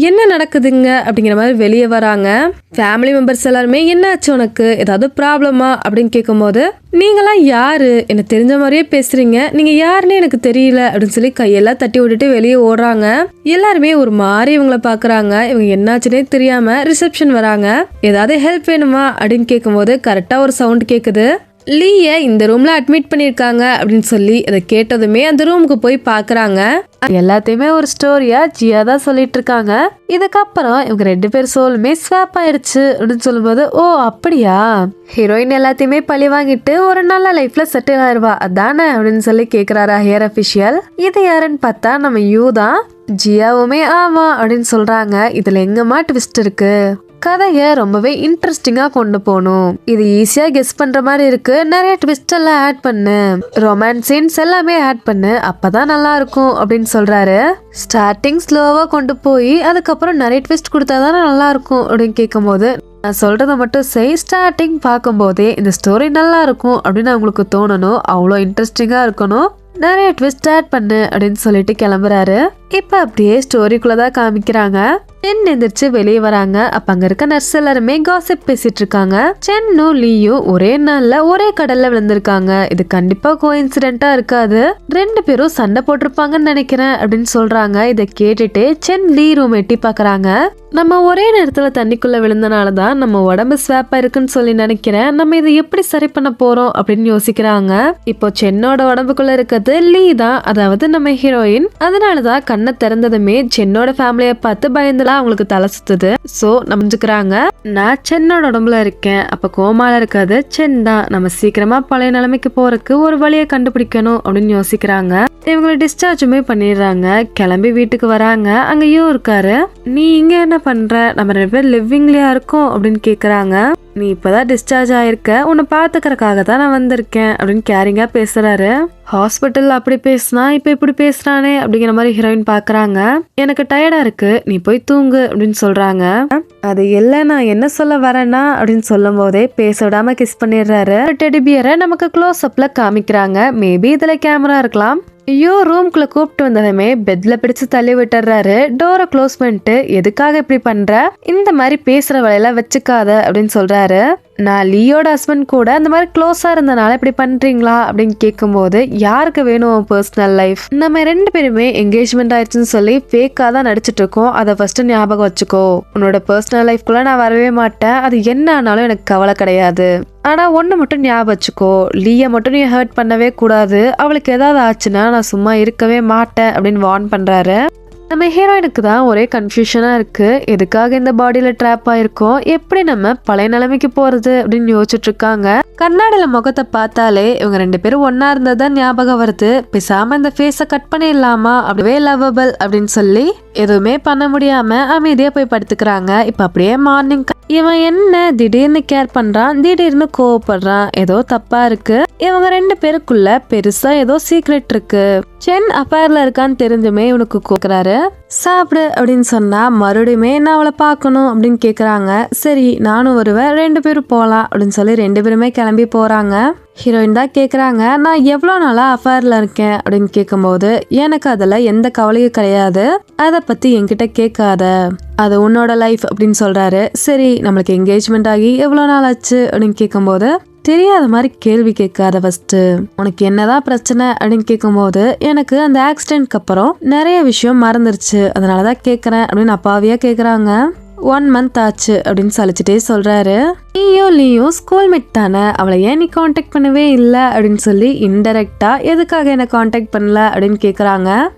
என்ன நடக்குதுங்க அப்படிங்கிற மாதிரி வெளியே வராங்க. ஃபேமிலி மெம்பர்ஸ் எல்லாருமே என்னாச்சு உனக்கு, ஏதாவது ப்ராப்ளமா அப்படின்னு கேட்கும்போது நீங்களாம் யாரு, எனக்கு தெரிஞ்ச மாதிரியே பேசுறீங்க, நீங்க யாருன்னு எனக்கு தெரியல அப்படின்னு சொல்லி கையெல்லாம் தட்டி விட்டுட்டு வெளியே ஓடுறாங்க. எல்லாருமே ஒரு மாதிரி இவங்கள பாக்குறாங்க. இவங்க என்னாச்சுன்னே தெரியாம ரிசப்ஷன் வராங்க. ஏதாவது ஹெல்ப் வேணுமா அப்படின்னு கேட்கும்போது கரெக்டா ஒரு சவுண்ட் கேக்குது. லீய இந்த ரூம்ல அட்மிட் பண்ணிருக்காங்க அப்படின்னு சொல்லி அதை கேட்டதுமே அந்த ரூமுக்கு போய் பாக்குறாங்க. எல்லாத்தையுமே ஒரு ஸ்டோரியா ஜியா தான் சொல்லிட்டு இருக்காங்க. இதுக்கப்புறம் இவங்க 2 பேர் சோலுமே ஸ்வாப் ஆயிடுச்சு அப்படின்னு சொல்லும்போது, ஓ அப்படியா, ஹீரோயின் எல்லாத்தையுமே பழி வாங்கிட்டு ஒரு நல்ல லைஃப்ல செட்டில் ஆயிருவா அதானே அப்படின்னு சொல்லி கேக்குறாரா ஹியர் அபிஷியல். இது யாருன்னு பார்த்தா நம்ம யூ தான். ஜியாவுமே ஆமா அப்படின்னு சொல்றாங்க. இதுல எங்கம்மா ட்விஸ்ட் இருக்கு, கதையை ரொம்பவே இன்ட்ரெஸ்டிங்கா கொண்டு போகணும், இது ஈஸியா கெஸ் பண்ற மாதிரி இருக்கு, நிறைய ட்விஸ்ட் எல்லாம் ஆட் பண்ணு, ரொமான்ஸ் சீன்ஸ் எல்லாமே ஆட் பண்ணு, அப்பதான் நல்லா இருக்கும் அப்படின்னு சொல்றாரு. ஸ்டார்டிங் ஸ்லோவா கொண்டு போய் அதுக்கப்புறம் நிறைய ட்விஸ்ட் கொடுத்தாதானே நல்லா இருக்கும் அப்படின்னு கேட்கும் போது, நான் சொல்றதை மட்டும் செய், ஸ்டார்டிங் பார்க்கும்போதே இந்த ஸ்டோரி நல்லா இருக்கும் அப்படின்னு அவங்களுக்கு தோணணும், அவ்வளோ இன்ட்ரெஸ்டிங்கா இருக்கணும், நிறைய ட்விஸ்ட் ஆட் பண்ணு அப்படின்னு சொல்லிட்டு கிளம்புறாரு. இப்ப அப்படியே ஸ்டோரிக்குள்ளதான் காமிக்கிறாங்க. சென் எந்திரிச்சு வெளியே வராங்க. அப்ப அங்க இருக்க நர்ஸ் எல்லாருமே காசிப் பேசிட்டு இருக்காங்க. சென்னும் லீயும் ஒரே நாள்ல ஒரே கடல்ல விழுந்திருக்காங்க. இது கண்டிப்பா கோஇன்சிடென்ட்டா இருக்காது, 2 பேரும் சண்டை போட்டிருப்பாங்கன்னு நினைக்கிறேன் அப்படின்னு சொல்றாங்க. இதை கேட்டுட்டு சென் லீ ரூம் எட்டி பாக்குறாங்க. நம்ம ஒரே நேரத்துல தண்ணிக்குள்ள விழுந்தனாலதான் நம்ம உடம்பு ஸ்வாப்பா இருக்குன்னு சொல்லி நினைக்கிறேன், நம்ம இதை எப்படி சரி பண்ண போறோம் அப்படின்னு யோசிக்கிறாங்க. இப்போ சென்னோட உடம்புக்குள்ள இருக்கிறது லீ தான், அதாவது நம்ம ஹீரோயின். அதனாலதான் கண்ணை திறந்ததுமே சென்னோட ஃபேமிலியை பார்த்து பயந்துலாம் அவங்களுக்கு தலை சுத்துது. சோ நம்பிச்சுக்கிறாங்க, நான் சென்னோட உடம்புல இருக்கேன், அப்ப கோமால இருக்காது சென் தான், நம்ம சீக்கிரமா பழைய நிலைமைக்கு போறதுக்கு ஒரு வழியை கண்டுபிடிக்கணும் அப்படின்னு யோசிக்கிறாங்க. இவங்களை டிஸ்சார்ஜுமே பண்ணிடுறாங்க. கிளம்பி வீட்டுக்கு வராங்க. அங்கேயும் இருக்காரு. நீ இங்க என்ன பண்ற, நம்ம 2 பேர் லிவிங்லயா இருக்கோம் அப்படின்னு கேக்குறாங்க. நீ இப்பதான் டிஸ்சார்ஜ் ஆயிருக்க, உன்னை பாத்துக்கறதுக்காக தான் நான் வந்திருக்கேன் அப்படின்னு கேரிங்கா பேசுறாரு. ஹாஸ்பிட்டல் அப்படி பேசினா இப்ப இப்படி பேசுறானே அப்படிங்கிற மாதிரி ஹீரோயின் பாக்குறாங்க. எனக்கு டயர்டா இருக்கு, நீ போய் தூங்கு அப்படின்னு சொல்றாங்க. அது இல்ல, நான் என்ன சொல்ல வரேன்னா அப்படின்னு சொல்லும் போதே பேச விடாம கிஸ் பண்ணிடுறாரு. டெடி பியரை நமக்கு க்ளோஸ் அப்ல காமிக்கிறாங்க. மேபி இதுல கேமரா இருக்கலாம். ஐயோ, ரூம்குள்ள கூப்பிட்டு வந்ததுமே பெட்ல பிடிச்சு தள்ளி விட்டுறாரு. டோரை க்ளோஸ் பண்ணிட்டு, எதுக்காக இப்படி பண்ற, இந்த மாதிரி பேசுற வேலையெல்லாம் வச்சுக்காத அப்படின்னு சொல்றாரு. நான் லீயோட ஹஸ்பண்ட் கூட அந்த மாதிரி க்ளோஸா இருந்தனால இப்படி பண்றீங்களா அப்படின்னு கேட்கும்போது, யாருக்கு வேணும் பர்சனல் லைஃப், நம்ம 2 பேருமே என்கேஜ்மெண்ட் ஆயிடுச்சுன்னு சொல்லி ஃபேக்கா தான் நடிச்சிட்டு இருக்கோம், அதை ஃபர்ஸ்ட் ஞாபகம் வச்சுக்கோ, உன்னோட பர்சனல் லைஃப்குள்ள நான் வரவே மாட்டேன், அது என்ன ஆனாலும் எனக்கு கவலை கிடையாது, ஆனா ஒண்ணு மட்டும் ஞாபகம் வச்சுக்கோ, லீய மட்டும் நீ ஹர்ட் பண்ணவே கூடாது, அவளுக்கு ஏதாவது ஆச்சுன்னா நான் சும்மா இருக்கவே மாட்டேன் அப்படின்னு வார்ன் பண்றாரு. நம்ம ஹீரோயினுக்கு தான் ஒரே கன்ஃபியூஷனா இருக்கு. எதுக்காக இந்த பாடியில ட்ராப் ஆயிருக்கோம், எப்படி நம்ம பழைய நிலைமைக்கு போறது அப்படின்னு யோசிச்சுட்டு இருக்காங்க. கண்ணாடியில முகத்தை பார்த்தாலே இவங்க 2 பேரும் ஒன்னா இருந்ததான் ஞாபகம் வருது. பேசாம இந்த ஃபேஸ கட் பண்ணிடலாமா, அப்படியே லவ்வபிள் அப்படின்னு சொல்லி எதுவுமே பண்ண முடியாம அமைதியா போய் படுத்துக்கிறாங்க. இப்ப அப்படியே மார்னிங் இவன் என்ன திடீர்னு கேர் பண்றான், திடீர்னு கோவப்படுறான், ஏதோ தப்பா இருக்கு. இவங்க 2 பேருக்குள்ள பெருசா ஏதோ சீக்ரெட் இருக்கு. சென் அஃபேர்ல இருக்கான்னு தெரிஞ்சுமே இவனுக்கு கோக்குறாரு. சாப்பிடு அப்படின்னு சொன்னா மறுபடியுமே நான் அவளை பார்க்கணும் அப்படின்னு கேக்குறாங்க. சரி நானும் வருவேன், 2 பேரும் போலாம் அப்படின்னு சொல்லி 2 பேருமே கிளம்பி போறாங்க. ஹீரோயின் தான் கேக்குறாங்க, நான் எவ்வளோ நாளா அஃபேர்ல இருக்கேன் அப்படின்னு கேட்கும்போது எனக்கு அதுல எந்த கவலையும் கிடையாது, அதை பத்தி என்கிட்ட கேட்காத, அது உன்னோட லைஃப் அப்படின்னு சொல்றாரு. சரி நம்மளுக்கு என்கேஜ்மெண்ட் ஆகி எவ்வளோ நாள் ஆச்சு அப்படின்னு கேட்கும்போது தெரியாத மாதிரி கேள்வி கேட்காத, ஃபர்ஸ்ட் உனக்கு என்னதான் பிரச்சனை அப்படின்னு கேட்கும்போது எனக்கு அந்த ஆக்சிடென்ட்க்கு அப்புறம் நிறைய விஷயம் மறந்துருச்சு, அதனாலதான் கேட்கறேன் அப்படின்னு அப்பாவியா கேக்குறாங்க. 1 month ஆச்சு அப்படின்னு சலிச்சுட்டே சொல்றாரு. நீயும் ஸ்கூல்மேட் தானே, அவளை ஏன் நீ காண்டாக்ட் பண்ணவே இல்லை அப்படின்னு சொல்லி இன்டெரக்டா எதுக்காக என்ன காண்டாக்ட் பண்ணல அப்படின்னு கேக்குறாங்க.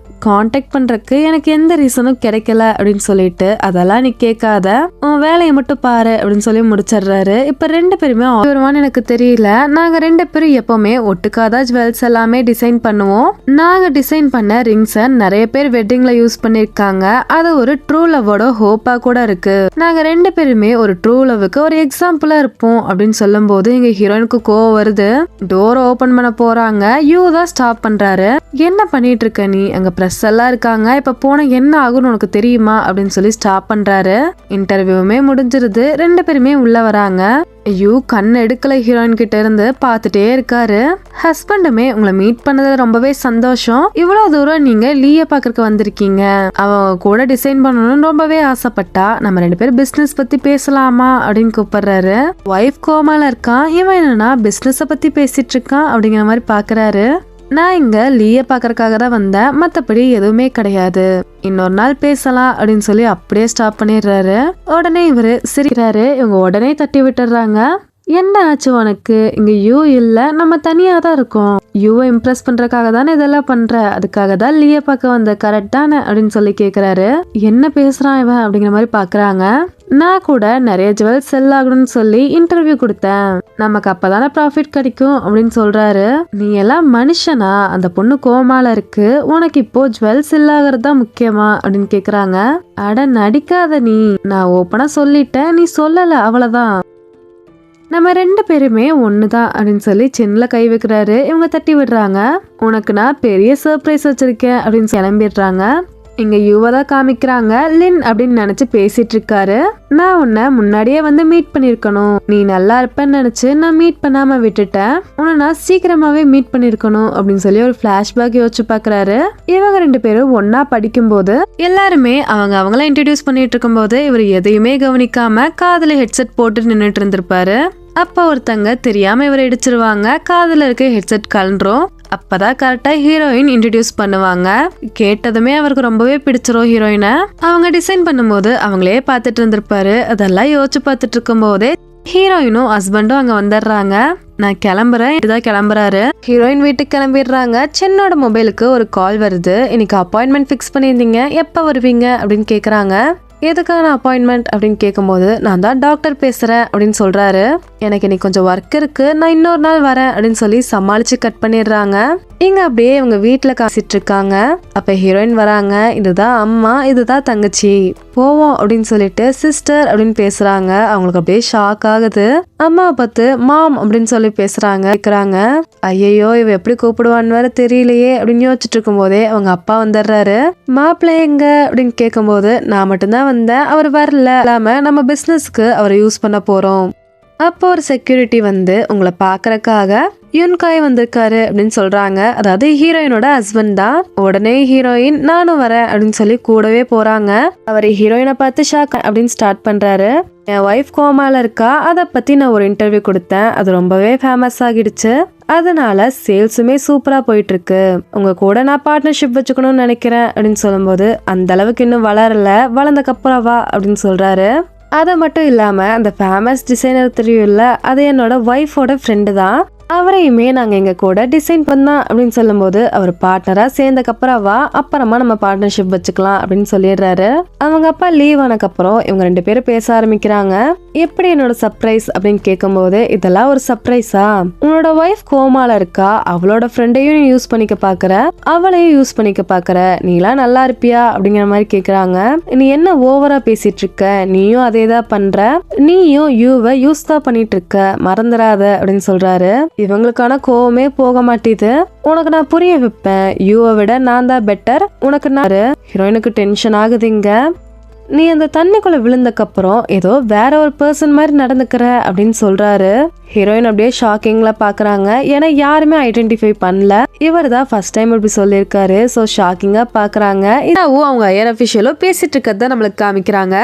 காண்டாக்ட் பண்றதுக்கு எனக்கு எந்த ரீசனும் கிடைக்கல அப்படின்னு சொல்லிட்டு அதெல்லாம் நீ கேட்காத, உன் வேலையை மட்டும் பாரு அப்படின்னு சொல்லி முடிச்சிடுறாரு. இப்ப 2 பேருமே வருவான்னு எனக்கு தெரியல, நாங்க 2 பேரும் எப்பவுமே ஒட்டுக்காதான் ஜுவல்ஸ் எல்லாமே டிசைன் பண்ணுவோம். நாங்க டிசைன் பண்ண ரிங்ஸை நிறைய பேர் வெட்டிங்ல யூஸ் பண்ணிருக்காங்க, அது ஒரு ட்ரூ லவ்வோட ஹோப்பா கூட இருக்கு. நாங்க 2 பேருமே ஒரு ட்ரூ லவ்வுக்கு ஒரு எக்ஸாம்பிளா இருப்போம் அப்படின்னு சொல்லும் போது எங்க ஹீரோயினுக்கு கோவம் வருது. டோர் ஓபன் பண்ண போறாங்க, யூ தான் ஸ்டாப் பண்றாரு. என்ன பண்ணிட்டு இருக்க நீ, அங்க பிரஸ் எல்லாம் இருக்காங்க, இப்ப போன என்ன ஆகும்னு உனக்கு தெரியுமா அப்படின்னு சொல்லி ஸ்டாப் பண்றாரு. இன்டர்வியூமே முடிஞ்சிருது. 2 பேருமே உள்ள வராங்க. ஐயோ கண் எடுக்கல ஹீரோயின் கிட்ட இருந்து பாத்துட்டே இருக்காரு. ஹஸ்பண்டுமே உங்களை மீட் பண்ணது ரொம்பவே சந்தோஷம், இவ்வளவு தூரம் நீங்க லீய பாக்குறதுக்கு வந்திருக்கீங்க, அவன் கூட டிசைன் பண்ணணும்னு ரொம்பவே ஆசைப்பட்டா, நம்ம 2 பேரும் பிசினஸ் பத்தி பேசலாமா அப்படின்னு கூப்பிடுறாரு. ஒய்ஃப் கோமால இருக்கான், இவன் என்னன்னா பிசினஸ் பத்தி பேசிட்டு இருக்கான் அப்படிங்கிற மாதிரி பாக்குறாரு. நான் இங்க லீய பாக்குறதுக்காக தான் வந்தேன், மத்தபடி எதுவுமே கிடையாது, இன்னொரு நாள் பேசலாம் அப்படின்னு சொல்லி அப்படியே ஸ்டாப் பண்ணிடுறாரு. உடனே இவரு சிரிக்கிறாரு. இவங்க உடனே தட்டி விட்டுறாங்க. என்ன ஆச்சு உனக்கு, இங்க யூ இல்ல, நம்ம தனியா தான் இருக்கோம், யூவை இம்ப்ரெஸ் பண்றதுக்காக தானே இதெல்லாம் பண்ற, அதுக்காக தான் லீய பார்க்க வந்த கரெக்டான அப்படின்னு சொல்லி கேக்குறாரு. என்ன பேசுறான் இவன் அப்படிங்கிற மாதிரி பாக்குறாங்க. நான் கூட நிறைய ஜுவல்ஸ் செல் ஆகணும்னு சொல்லி இன்டர்வியூ கொடுத்தேன், நமக்கு அப்பதானே ப்ராஃபிட் கிடைக்கும் அப்படின்னு சொல்றாரு. நீ எல்லாம் மனுஷனா, அந்த பொண்ணு கோமால இருக்கு, உனக்கு இப்போ ஜுவல்ஸ் செல் ஆகிறது தான் முக்கியமா அப்படின்னு கேக்குறாங்க. அட நடிக்காத நீ, நான் ஓப்பனா சொல்லிட்டேன், நீ சொல்லல அவ்வளவுதான், நம்ம 2 பேருமே ஒண்ணுதான் அப்படின்னு சொல்லி சென்ல கை வைக்கிறாரு. இவங்க தட்டி விடுறாங்க. உனக்கு நான் பெரிய சர்ப்ரைஸ் வச்சிருக்கேன் அப்படின்னு கிளம்பிடுறாங்க. இங்க யுவதான் காமிக்கிறாங்க. லின் அப்படின்னு நினைச்சு பேசிட்டு இருக்காரு. நான் உன்னை முன்னாடியே வந்து மீட் பண்ணிருக்கணும், நீ நல்லா இருப்பேன்னு நினைச்சு நான் மீட் பண்ணாம விட்டுட்டேன், உன்னை நான் சீக்கிரமாவே மீட் பண்ணிருக்கணும் அப்படின்னு சொல்லி ஒரு பிளாஷ்பேக் யோசிச்சு பாக்குறாரு. இவங்க 2 பேரும் ஒன்னா படிக்கும் போது எல்லாருமே அவங்கள இன்ட்ரடியூஸ் பண்ணிட்டு இருக்கும் போது இவர் எதையுமே கவனிக்காம காதுல ஹெட்செட் போட்டு நின்னுட்டு இருந்திருப்பாரு. அப்ப ஒருத்தங்க தெரியாம இவரை இடிச்சிருவாங்க, காதுல இருக்க ஹெட்செட் கலண்டுரும். அப்பதான் கரெக்டா ஹீரோயின் இன்ட்ரடியூஸ் பண்ணுவாங்க. கேட்டதுமே அவருக்கு ரொம்பவே பிடிச்சிரும் ஹீரோயினை. அவங்க டிசைன் பண்ணும்போது அவங்களே பாத்துட்டு இருந்திருப்பாரு. அதெல்லாம் யோசிச்சு பாத்துட்டு இருக்கும் போதே ஹீரோயினும் ஹஸ்பண்டும் அங்க வந்துடுறாங்க. நான் கிளம்புறேன், இதுதான் கிளம்புறாரு. ஹீரோயின் வீட்டுக்கு கிளம்பிடுறாங்க. சென்னோட மொபைலுக்கு ஒரு கால் வருது. இன்னைக்கு அப்பாயின்மெண்ட் ஃபிக்ஸ் பண்ணியிருந்தீங்க, எப்ப வருவீங்க அப்படின்னு கேக்குறாங்க. எதுக்கான அப்பாயின்மெண்ட் அப்படின்னு கேட்கும்போது நான் தான் டாக்டர் பேசுறேன் அப்படின்னு சொல்றாரு. எனக்கு இன்னைக்கு கொஞ்சம் ஒர்க் இருக்கு, நான் இன்னொரு நாள் வரேன் அப்படின்னு சொல்லி சமாளிச்சு கட் பண்ணிடுறாங்க. இங்க அப்படியே இவங்க வீட்டுல காசிட்டு இருக்காங்க. அப்ப ஹீரோயின் வராங்க. இதுதான் அம்மா, இதுதான் தங்கச்சி, போவோம் அப்படின்னு சொல்லிட்டு சிஸ்டர் அப்படின்னு பேசுறாங்க. அவங்களுக்கு அப்படியே ஷாக் ஆகுது. அம்மாவை பார்த்து மாம் அப்படின்னு சொல்லி பேசுறாங்க. கேக்குறாங்க, ஐயோ இவ எப்படி கூப்பிடுவான்னு வேற தெரியலையே அப்படின்னு யோசிச்சுட்டு இருக்கும் போதே அவங்க அப்பா வந்துடுறாரு. மாப்பிள்ளை எங்க அப்படின்னு கேட்கும்போது நான் மட்டும்தான் வந்தேன், அவர் வரல, இல்லாம நம்ம பிசினஸ்க்கு அவரை யூஸ் பண்ண போறோம். அப்போ ஒரு செக்யூரிட்டி வந்து உங்களை பாக்குறதுக்காக யுன்காய் வந்திருக்காரு அப்படின்னு சொல்றாங்க. அதாவது ஹீரோயினோட ஹஸ்பண்ட் தான். உடனே ஹீரோயின் நானும் வரேன் அப்படின்னு சொல்லி கூடவே போறாங்க. அவர் ஹீரோயினை பார்த்து ஷாக் அப்படின்னு ஸ்டார்ட் பண்றாரு. என் ஒய்ஃப் கோமால இருக்கா, அதை பத்தி நான் ஒரு இன்டர்வியூ கொடுத்தேன், அது ரொம்பவே ஃபேமஸ் ஆகிடுச்சு, அதனால சேல்ஸுமே சூப்பரா போயிட்டு இருக்கு, உங்க கூட நான் பார்ட்னர்ஷிப் வச்சுக்கணும்னு நினைக்கிறேன் அப்படின்னு சொல்லும்போது அந்த அளவுக்கு இன்னும் வளரல, வளர்ந்தக்கப்புறம் வா அப்படின்னு சொல்றாரு. அதை மட்டும் இல்லாம அந்த ஃபேமஸ் டிசைனர் தெரியும்ல, அது என்னோட ஒய்ஃபோட ஃப்ரெண்டு தான், அவரையுமே நாங்க எங்க கூட டிசைன் பண்ணா அப்படின்னு சொல்லும் போது அவர் பார்ட்னரா சேர்ந்தக்கப்புறம் அப்புறமா நம்ம பார்ட்னர்ஷிப் வச்சுக்கலாம் அப்படின்னு சொல்லிடுறாரு. அவங்க அப்பா லீவ் ஆனக்கப்புறம் இவங்க 2 பேரும் பேச ஆரம்பிக்கிறாங்க. எப்படி என்னோட சர்ப்ரைஸ் அப்படின்னு கேட்கும் போது, இதெல்லாம் ஒரு சர்ப்ரைஸா? உன்னோட ஒய்ஃப் கோமால இருக்கா, அவளோட ஃப்ரெண்டையும் நீ யூஸ் பண்ணிக்க பாக்குற, அவளையும் யூஸ் பண்ணிக்க பாக்குற, நீலாம் நல்லா இருப்பியா அப்படிங்கிற மாதிரி கேக்குறாங்க. நீ என்ன ஓவரா பேசிட்டு இருக்க, நீயும் அதேதான் பண்ற, நீயும் யூவை யூஸ் தான் பண்ணிட்டு இருக்க, மறந்துடாத அப்படின்னு சொல்றாரு. இவங்களுக்கான கோவமே போக மாட்டேது. உனக்கு நான் புரிய வைப்பேன், யூவை விட நான் தான் பெட்டர், உனக்கு நான். ஹீரோயினுக்கு டென்ஷன் ஆகுதுங்க. நீ அந்த தண்ணிக்குள்ள விழுந்தக்கப்புறம் ஏதோ வேற ஒரு பர்சன் மாதிரி நடந்துக்கிற அப்படின்னு சொல்றாரு. ஹீரோயின் அப்படியே ஷாக்கிங்ல பாக்குறாங்க. ஏன்னா யாருமே ஐடென்டிஃபை பண்ணல. இவர் தான் ஃபர்ஸ்ட் டைம் இப்படி சொல்லியிருக்காரு. ஸோ ஷாக்கிங்கா பாக்குறாங்க. இதாவும் அவங்க ஹையர் அஃபிஷியலும் பேசிட்டு இருக்கிறத நம்மளுக்கு காமிக்கிறாங்க.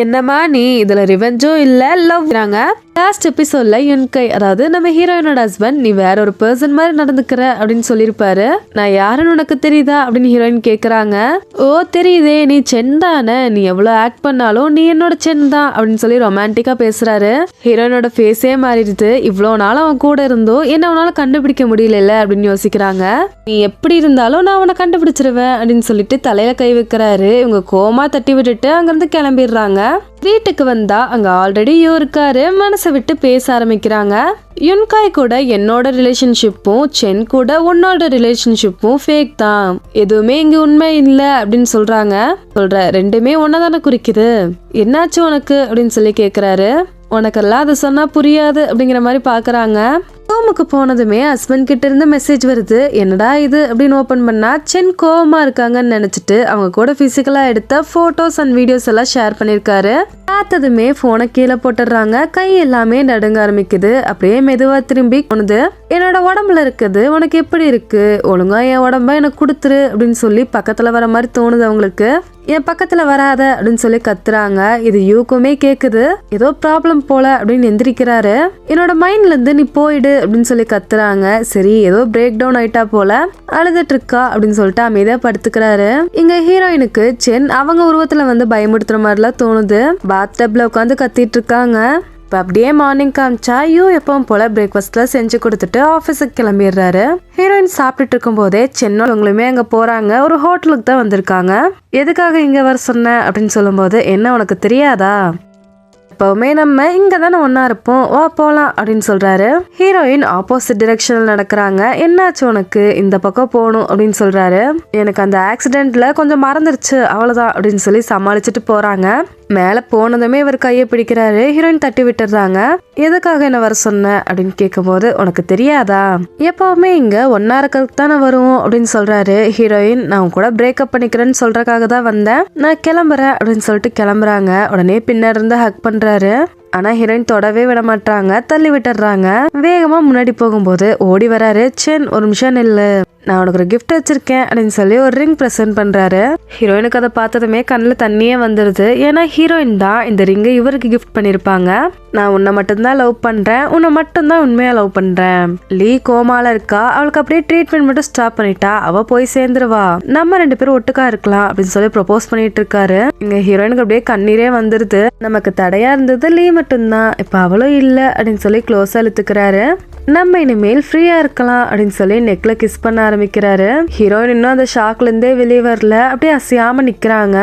என்னமா நீ இதுல ரிவெஞ்சும் இல்ல லவ்றாங்க. லாஸ்ட் எபிசோட்ல யுன்கை, அதாவது நம்ம ஹீரோயினோட ஹஸ்பண்ட், நீ வேற ஒரு பர்சன் மாதிரி நடந்துக்கிற அப்படின்னு சொல்லிருப்பாரு. நான் யாருன்னு உனக்கு தெரியுதா அப்படின்னு ஹீரோயின் கேக்குறாங்க. ஓ தெரியுதே, நீ சென் தானே, நீ எவ்வளவு ஆக்ட் பண்ணாலும் நீ என்னோட சென் தான் அப்படின்னு சொல்லி ரொமான்டிக்கா பேசுறாரு. ஹீரோயினோட ஃபேஸே மாறிடுது. இவ்வளவு நாள் அவன் கூட இருந்தோம், என்ன அவனால கண்டுபிடிக்க முடியல அப்படின்னு யோசிக்கிறாங்க. நீ எப்படி இருந்தாலும் நான் அவனை கண்டுபிடிச்சிருவேன் அப்படின்னு சொல்லிட்டு தலையில கை வைக்கிறாரு. இவங்க கோமா தட்டி விட்டுட்டு அங்கிருந்து கிளம்பிடுறாங்க. வீட்டுக்கு வந்தா அங்க ஆல்ரெடி யூ இருக்காரு. மனசை விட்டு பேச ஆரம்பிக்கிறாங்க. யுன்காய் கூட என்னோட ரிலேஷன்ஷிப்பும் சென் கூட உன்னோட ரிலேஷன்ஷிப்பும் ஃபேக் தான், எதுவுமே இங்க உண்மை இல்லை அப்படின்னு சொல்றாங்க. ரெண்டுமே ஒன்னதானே குறிக்குது, என்னாச்சு உனக்கு அப்படின்னு சொல்லி கேக்குறாரு. உனக்கெல்லாம் அது சொன்னா புரியாது அப்படிங்கிற மாதிரி பாக்குறாங்க. ரூமுக்கு போனதுமே ஹஸ்பண்ட் கிட்ட இருந்து மெசேஜ் வருது. என்னடா இது அப்படின்னு ஓபன் பண்ணா சென் கோவமா இருக்காங்கன்னு நினைச்சிட்டு அவங்க கூட பிசிக்கலா எடுத்த போட்டோஸ் அண்ட் வீடியோஸ் எல்லாம் ஷேர் பண்ணிருக்காரு. பார்த்ததுமே போனை கீழே போட்டுடுறாங்க. கை எல்லாமே நடுங்க ஆரம்பிக்குது. அப்படியே மெதுவா திரும்பி போனது. என்னோட உடம்புல இருக்குது, உனக்கு எப்படி இருக்கு, ஒழுங்கா என் உடம்ப எனக்கு கொடுத்துரு அப்படின்னு சொல்லி பக்கத்துல வர மாதிரி தோணுது அவங்களுக்கு. என் பக்கத்துல வராத அப்படின்னு சொல்லி கத்துறாங்க. இது யூக்குமே கேக்குது. ஏதோ ப்ராப்ளம் போல அப்படின்னு எந்திரிக்கிறாரு. என்னோட மைண்ட்ல இருந்து நீ போயிடு அப்படின்னு சொல்லி கத்துறாங்க. சரி ஏதோ பிரேக் டவுன் ஆயிட்டா போல, அழுதுட்டு இருக்கா அப்படின்னு சொல்லிட்டு அமைதியா படுத்துக்கிறாரு. இங்க ஹீரோயினுக்கு சென் அவங்க உருவத்துல வந்து பயமுடுத்துற மாதிரிலாம் தோணுது. பாத்டப்ல உட்காந்து கத்திட்டு இருக்காங்க. அப்படியே மார்னிங் காமிச்சா யூ எப்பவும் போல பிரேக்ஃபாஸ்ட்ல செஞ்சு கொடுத்துட்டு ஆஃபீஸுக்கு கிளம்பிடுறாரு. ஹீரோயின் சாப்பிட்டுட்டு இருக்கும் போதே சென்னவங்களுமே அங்க போறாங்க. ஒரு ஹோட்டலுக்கு தான் வந்திருக்காங்க. எதுக்காக இங்க வர சொன்ன அப்படின்னு சொல்லும் போது, என்ன உனக்கு தெரியாதா, எப்பவுமே நம்ம இங்க தானே ஒன்னா இருப்போம், வா போலாம் அப்படின்னு சொல்றாரு. ஹீரோயின் ஆப்போசிட் டிரெக்ஷன்ல நடக்கிறாங்க. என்னாச்சு உனக்கு, இந்த பக்கம் போகணும் அப்படின்னு சொல்றாரு. எனக்கு அந்த ஆக்சிடென்ட்ல கொஞ்சம் மறந்துருச்சு அவ்வளவுதான் அப்படின்னு சொல்லி சமாளிச்சுட்டு போறாங்க. மேல போனதுமே இவர் கையை பிடிக்கிறாரு. ஹீரோயின் தட்டி விட்டுறாங்க. எதுக்காக என்ன வர சொன்ன அப்படின்னு கேட்கும் போது, உனக்கு தெரியாதா, எப்பவுமே இங்க ஒன்னா இருக்கிறதுக்கு தானே வருவோம் அப்படின்னு சொல்றாரு. ஹீரோயின், நான் கூட பிரேக்கப் பண்ணிக்கிறேன்னு சொல்றதுக்காக தான் வந்தேன், நான் கிளம்புறேன் அப்படின்னு சொல்லிட்டு கிளம்புறாங்க. உடனே பின்னர் இருந்து ஹக் பண்றாரு. ஆனா ஹீரோயின் தொடவே விட மாட்டாங்க, தள்ளி விட்டுறாங்க. வேகமா முன்னாடி போகும்போது ஓடி வராரு. சென், ஒரு நிமிஷம் நில்லு, நான் உனக்கு ஒரு கிஃப்ட் வச்சிருக்கேன் அப்படின்னு சொல்லி ஒரு ரிங் பிரசன்ட் பண்றாரு. ஹீரோயினுக்கு அதை பார்த்ததுமே கண்ணுல தண்ணியே வந்துருது. ஏன்னா ஹீரோயின் தான் இந்த ரிங்கை இவருக்கு கிஃப்ட் பண்ணிருப்பாங்க. நான் உன்னை மட்டும்தான் லவ் பண்றேன், உன்னை மட்டும்தான் உண்மையா லவ் பண்றேன். லீ கோமால இருக்கா, அவளுக்கு அப்படியே ட்ரீட்மெண்ட் மட்டும் ஸ்டாப் பண்ணிட்டா அவ போய் சேர்ந்துருவா, நம்ம 2 பேரும் ஒட்டுக்கா இருக்கலாம் அப்படின்னு சொல்லி ப்ரொபோஸ் பண்ணிட்டு இருக்காரு. இங்க ஹீரோயினுக்கு அப்படியே கண்ணீரே வந்துருது. நமக்கு தடையா இருந்தது லீ மட்டும்தான், இப்ப அவளும் இல்ல அப்படின்னு சொல்லி க்ளோஸா இழுத்துக்கிறாரு. நம்ம இனிமேல் ஃப்ரீயா இருக்கலாம் அப்படின்னு சொல்லி நெக்ல கிஸ் பண்ண ஆரம்பிக்கிறாரு. ஹீரோயின் இன்னும் அந்த ஷாக்ல இருந்தே வெளியே வரல, அப்படியே அசையாம நிக்கிறாங்க.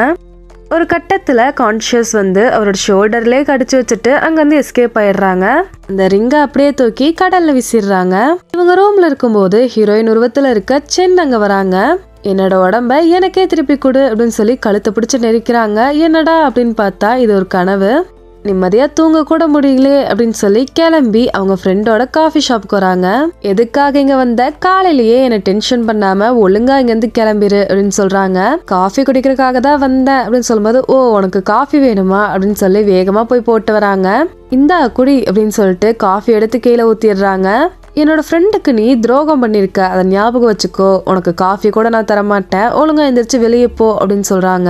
ஒரு கட்டத்துல கான்ஷியஸ் வந்து அவரோட ஷோல்டர்லயே கடிச்சு வச்சுட்டு அங்க வந்து எஸ்கேப் ஆயிடுறாங்க. அந்த ரிங்க அப்படியே தூக்கி கடல்ல விசிடுறாங்க. இவங்க ரூம்ல இருக்கும்போது ஹீரோயின் உருவத்துல இருக்க சென் அங்க வராங்க. என்னோட உடம்ப எனக்கே திருப்பி கொடு அப்படின்னு சொல்லி கழுத்தை பிடிச்சு நெரிக்கிறாங்க. என்னடா அப்படின்னு பார்த்தா இது ஒரு கனவு. நிம்மதியா தூங்க கூட முடியல அப்படின்னு சொல்லி கிளம்பி அவங்க ஃப்ரெண்டோட காஃபி ஷாப்க்கு வராங்க. எதுக்காக இங்க வந்த, காலையிலேயே என்ன டென்ஷன் பண்ணாம ஒழுங்கா இங்க இருந்து கிளம்பிரு அப்படின்னு சொல்றாங்க. காஃபி குடிக்கிறதுக்காக தான் வந்தேன் அப்படின்னு சொல்லும்போது, ஓ உனக்கு காஃபி வேணுமா அப்படின்னு சொல்லி வேகமா போய் போட்டு வராங்க. இந்தா குடி அப்படின்னு சொல்லிட்டு காஃபி எடுத்து கீழே ஊத்திடுறாங்க. என்னோட ஃப்ரெண்டுக்கு நீ துரோகம் பண்ணிருக்க, அதை ஞாபகம் வச்சுக்கோ, உனக்கு காஃபி கூட நான் தரமாட்டேன், ஒழுங்கா எந்திரிச்சு வெளியே போ அப்படின்னு சொல்றாங்க.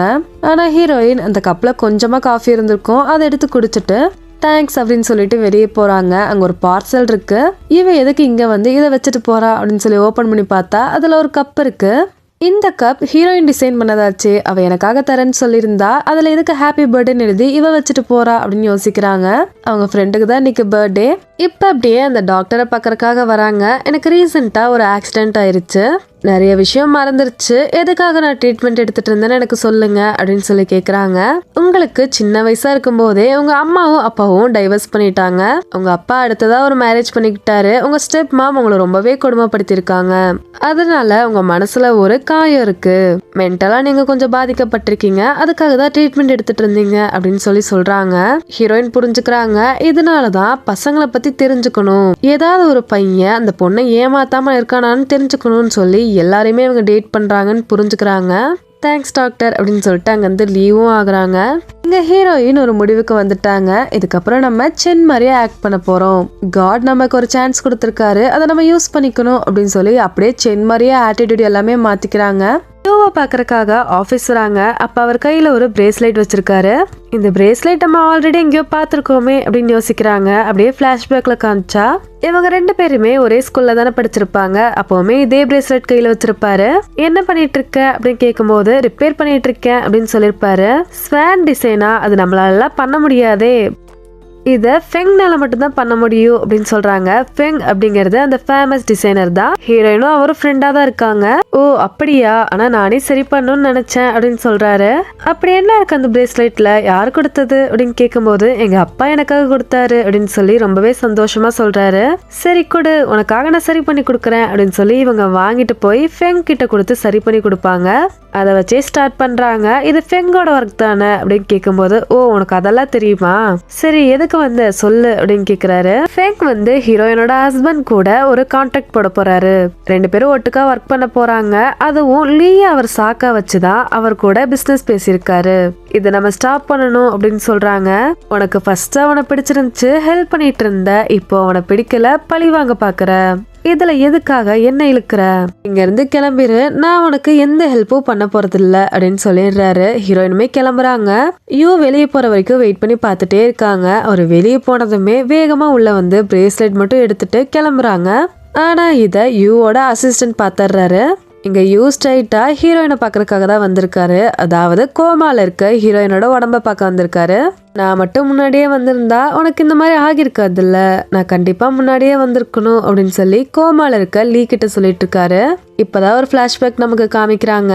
ஆனா ஹீரோயின் அந்த கப்ல கொஞ்சமா காஃபி இருந்திருக்கும், அதை எடுத்து குடிச்சிட்டு தேங்க்ஸ் அப்படின்னு சொல்லிட்டு வெளியே போறாங்க. அங்க ஒரு பார்சல் இருக்கு. இவ எதுக்கு இங்க வந்து இதை வச்சுட்டு போறா அப்படின்னு சொல்லி ஓபன் பண்ணி பார்த்தா அதுல ஒரு கப் இருக்கு. இந்த கப் ஹீரோயின் டிசைன் பண்ணதாச்சு, அவ எனக்காக தரேன்னு சொல்லியிருந்தா அதுல எதுக்கு ஹாப்பி பர்த்டேன்னு எழுதி இவ வச்சுட்டு போறா அப்படின்னு யோசிக்கிறாங்க. அவங்க ஃப்ரெண்டுக்கு தான் இன்னைக்கு பர்த்டே. இப்ப அப்படியே அந்த டாக்டரை பார்க்கறதுக்காக வராங்க. எனக்கு ரீசெண்டா ஒரு ஆக்சிடென்ட் ஆயிருச்சு, நிறைய விஷயம் மறந்துருச்சு, எதுக்காக நான் ட்ரீட்மெண்ட் எடுத்துட்டு இருந்தேன்னு எனக்கு சொல்லுங்க அப்படின்னு சொல்லி கேக்குறாங்க. உங்களுக்கு சின்ன வயசா இருக்கும் போதே உங்க அம்மாவும் அப்பாவும் டைவர்ஸ் பண்ணிட்டாங்க. உங்க அப்பா அடுத்ததா ஒரு மேரேஜ் பண்ணிக்கிட்டாரு. உங்க ஸ்டெப் மாம் உங்களை ரொம்பவே கொடுமைப்படுத்திருக்காங்க. அதனால உங்க மனசுல ஒரு காயம் இருக்கு, மென்டலா நீங்க கொஞ்சம் பாதிக்கப்பட்டிருக்கீங்க, அதுக்காக தான் ட்ரீட்மெண்ட் எடுத்துட்டு இருந்தீங்க அப்படின்னு சொல்லி சொல்றாங்க. ஹீரோயின் புரிஞ்சுக்கிறாங்க. இதனாலதான் பசங்களை பத்தி தெரிஞ்சுக்கணும், ஏதாவது ஒரு பையன் அந்த பொண்ணை ஏமாத்தாம இருக்கானான்னு தெரிஞ்சுக்கணும்னு சொல்லி எல்லாரையுமே அவங்க டேட் பண்றாங்கன்னு புரிஞ்சுக்கிறாங்க. தேங்க்ஸ் டாக்டர் அப்படின்னு சொல்லிட்டு அங்கிருந்து லீவும் ஆகுறாங்க. இங்க ஹீரோயின் ஒரு முடிவுக்கு வந்துட்டாங்க. இதுக்கப்புறம் நம்ம சென் மாதிரியே ஆக்ட் பண்ண போறோம். காட் நமக்கு ஒரு சான்ஸ் கொடுத்திருக்காரு, அதை நம்ம யூஸ் பண்ணிக்கணும் அப்படின்னு சொல்லி அப்படியே சென் மாதிரியே ஆட்டிடியூட் எல்லாமே மாத்திக்கிறாங்க. யூவை பாக்குறதுக்காக ஆபீஸ் வராங்க. அப்ப அவர் கையில ஒரு பிரேஸ்லெட் வச்சிருக்காரு. இந்த பிரேஸ்லெட் நம்ம ஆல்ரெடி எங்கேயோ பாத்துருக்கோமே அப்படின்னு யோசிக்கிறாங்க. அப்படியே பிளாஷ்பேக்ல காமிச்சா இவங்க 2 பேருமே ஒரே ஸ்கூல்ல தானே படிச்சிருப்பாங்க. அப்பவுமே இதே பிரேஸ்லெட் கையில வச்சிருப்பாரு. என்ன பண்ணிட்டு இருக்க அப்படின்னு கேட்கும்போது ரிப்பேர் பண்ணிட்டு இருக்கேன் அப்படின்னு சொல்லிருப்பாரு. ஸ்வான் டிசைனா, அது நம்மளால பண்ண முடியாதே, இதை ஃபெங்னால மட்டும்தான் பண்ண முடியும் அப்படின்னு சொல்றாங்க. ஃபெங் அப்படிங்கறது அந்த ஃபேமஸ் டிசைனர் தான். ஹீரோயினும் அவரும் ஃப்ரெண்டா தான் இருக்காங்க. ஓ அப்படியா, ஆனா நானே சரி பண்ணணும்னு நினைச்சேன் அப்படின்னு சொல்றாரு. அப்படி என்ன இருக்கு அந்த பிரேஸ்லெட்ல, யாரு கொடுத்தது அப்படின்னு கேட்கும்போது எங்க அப்பா எனக்காக கொடுத்தாரு அப்படின்னு சொல்லி ரொம்பவே சந்தோஷமா சொல்றாரு. சரி கொடு, உனக்காக நான் சரி பண்ணி கொடுக்குறேன் அப்படின்னு சொல்லி இவங்க வாங்கிட்டு போய் ஃபெங் கிட்ட கொடுத்து சரி பண்ணி கொடுப்பாங்க. அதை வச்சே ஸ்டார்ட் பண்றாங்க. இது ஃபெங்கோட ஒர்க் தானே அப்படின்னு கேட்கும்போது ஓ உனக்கு அதெல்லாம் தெரியுமா, சரி எதுக்கு வந்து சொல்லு அப்படின்னு கேக்குறாரு. ஃபெங் வந்து ஹீரோயினோட ஹஸ்பண்ட் கூட ஒரு கான்ட்ராக்ட் போட போறாரு. 2 பேரும் ஒட்டுக்கா ஒர்க் பண்ண போறாங்க. அதுவும் லீ அவர் சாக்கா வச்சுதான் அவர் கூட பிசினஸ் பேசியிருக்காரு. இதை நம்ம ஸ்டாப் பண்ணணும் அப்படின்னு சொல்றாங்க. உனக்கு ஃபர்ஸ்ட் அவனை பிடிச்சிருந்துச்சு, ஹெல்ப் பண்ணிட்டு இருந்த, இப்போ அவனை பிடிக்கல, பழி வாங்க பாக்குற, இதுல எதுக்காக என்ன இழுக்கிற, இங்க இருந்து கிளம்பிரு, நான் உனக்கு எந்த ஹெல்ப்பும் பண்ண போறது இல்ல அப்படின்னு சொல்லிடுறாரு. ஹீரோயினுமே கிளம்புறாங்க. யூ வெளியே போற வரைக்கும் வெயிட் பண்ணி பார்த்துட்டே இருக்காங்க. அவர் வெளியே போனதுமே வேகமா உள்ள வந்து பிரேஸ்லெட் மட்டும் எடுத்துட்டு கிளம்புறாங்க. ஆனா இத யூவோட அசிஸ்டன்ட் பாத்துறாரு. இங்க யூ ஸ்ட்ரைட்டா ஹீரோயினை பாக்குறதுக்காக தான் வந்திருக்காரு. அதாவது கோமால இருக்க ஹீரோயினோட உடம்ப பார்க்க வந்திருக்காரு. நான் மட்டும் முன்னாடியே வந்திருந்தா உனக்கு இந்த மாதிரி ஆகிருக்காது இல்ல, நான் கண்டிப்பா முன்னாடியே வந்திருக்கணும் அப்படின்னு சொல்லி கோமால இருக்க லீ கிட்ட சொல்லிட்டு இருக்காரு. இப்பதான் ஒரு பிளாஷ்பேக் நமக்கு காமிக்கிறாங்க.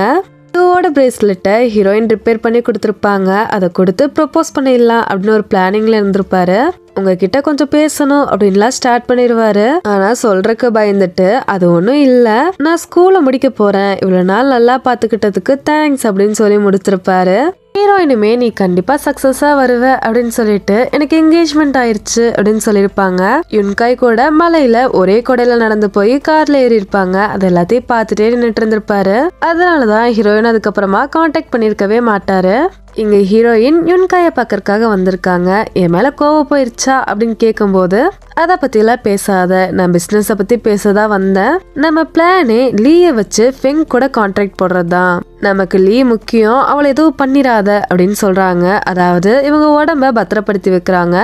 யூவோட பிரேஸ்லெட்டை ஹீரோயின் ரிப்பேர் பண்ணி கொடுத்துருப்பாங்க. அதை கொடுத்து ப்ரொபோஸ் பண்ணிடலாம் அப்படின்னு ஒரு பிளானிங்ல இருந்திருப்பாரு. உங்ககிட்ட கொஞ்சம் பேசணும் அப்படின்லாம் ஸ்டார்ட் பண்ணிடுவாரு. ஆனா சொல்றதுக்கு பயந்துட்டு அது ஒன்றும் இல்ல, நான் ஸ்கூலை முடிக்க போறேன், இவ்வளவு நாள் நல்லா பாத்துக்கிட்டதுக்கு தேங்க்ஸ் அப்படின்னு சொல்லி முடிச்சிருப்பாரு. ஹீரோயினுமே நீ கண்டிப்பா சக்சஸா வருவ அப்படின்னு சொல்லிட்டு எனக்கு என்கேஜ்மெண்ட் ஆயிருச்சு அப்படின்னு சொல்லிருப்பாங்க. யுன்காய் கூட மலையில ஒரே கொடையில நடந்து போய் கார்ல ஏறி இருப்பாங்க. அது எல்லாத்தையும் பார்த்துட்டே நின்றுட்டு இருந்திருப்பாரு. அதனாலதான் ஹீரோயின் அதுக்கப்புறமா கான்டாக்ட் பண்ணிருக்கவே மாட்டாரு. இங்க ஹீரோயின் யுன்காய பாக்கறதுக்காக வந்திருக்காங்க. என் மேல கோவம் போயிருச்சா அப்படின்னு கேட்கும்போது அதை பத்தி எல்லாம் பேசாத, நான் பிசினஸ பத்தி பேசதான் வந்தேன். நம்ம பிளானே லீய வச்சு ஃபெங் கூட கான்ட்ராக்ட் போடுறதுதான், நமக்கு லீ முக்கியம், அவளை எதுவும் பண்ணிராத அப்படின்னு சொல்றாங்க. அதாவது இவங்க உடம்ப பத்திரப்படுத்தி வைக்கிறாங்க.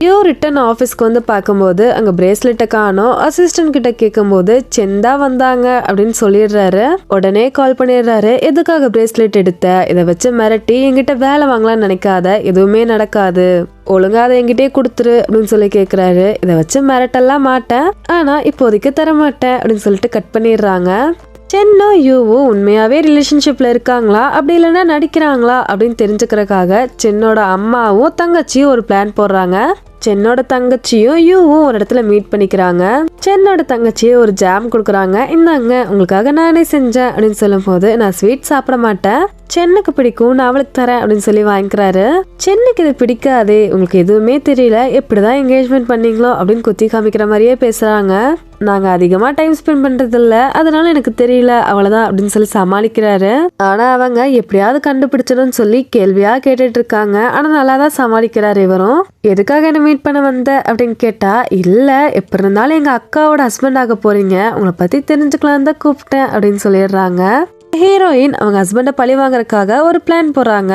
யூ ரிட்டன் ஆஃபீஸ்க்கு வந்து பார்க்கும்போது அங்கே பிரேஸ்லெட்டை காணோம். அசிஸ்டன்ட் கிட்ட கேட்கும்போது செந்தா வந்தாங்க அப்படின்னு சொல்லிடுறாரு. உடனே கால் பண்ணிடுறாரு. எதுக்காக பிரேஸ்லெட் எடுத்த, இதை வச்சு மிரட்டி என்கிட்ட வேலை வாங்கலாம்னு நினைக்காத, எதுவுமே நடக்காது, ஒழுங்கா அதை என்கிட்டே கொடுத்துரு அப்படின்னு சொல்லி கேட்குறாரு. இதை வச்சு மிரட்டெல்லாம் மாட்டேன், ஆனால் இப்போதைக்கு தர மாட்டேன் அப்படின்னு சொல்லிட்டு கட் பண்ணிடுறாங்க. சென்னும் யூவும் உண்மையாவே ரிலேஷன்ஷிப்ல இருக்காங்களா அப்படி இல்லைன்னா நடிக்கிறாங்களா அப்படின்னு தெரிஞ்சுக்கிறதுக்காக சென்னோட அம்மாவும் தங்கச்சியும் ஒரு பிளான் போடுறாங்க. சென்னோட தங்கச்சியும் யூவும் ஒரு இடத்துல மீட் பண்ணிக்கிறாங்க. சென்னோட தங்கச்சியை ஒரு ஜாம் கொடுக்குறாங்க. இந்தாங்க உங்களுக்காக நானே செஞ்சேன் அப்படின்னு சொல்லும் போது நான் ஸ்வீட் சாப்பிட மாட்டேன், சென்னுக்கு பிடிக்கும், நான் அவளுக்கு தரேன் அப்படின்னு சொல்லி வாங்கிக்கிறாரு. சென்னுக்கு இது பிடிக்காதே, உங்களுக்கு எதுவுமே தெரியல, எப்படிதான் என்கேஜ்மெண்ட் பண்ணீங்களோ அப்படின்னு குத்தி காமிக்கிற மாதிரியே பேசுறாங்க. நாங்க அதிகமா டைம் ஸ்பெண்ட் பண்றது இல்ல, அதனால எனக்கு தெரியல அவ்வளவுதான் அப்படின்னு சொல்லி சமாளிக்கிறாரு. ஆனா அவங்க எப்படியாவது கண்டுபிடிச்சிடும் சொல்லி கேள்வியா கேட்டுட்டு இருக்காங்க. ஆனா நல்லாதான் சமாளிக்கிறாரு இவரும். எதுக்காக என்ன மீட் பண்ண வந்த அப்படின்னு கேட்டா, இல்ல எப்படி இருந்தாலும் எங்க அக்காவோட ஹஸ்பண்ட் ஆக போறீங்க, உங்களை பத்தி தெரிஞ்சுக்கலாம் தான் கூப்பிட்டேன் அப்படின்னு சொல்லிடுறாங்க. ஹீரோயின் அவங்க ஹஸ்பண்டை பழி வாங்குறதுக்காக ஒரு பிளான் போடுறாங்க.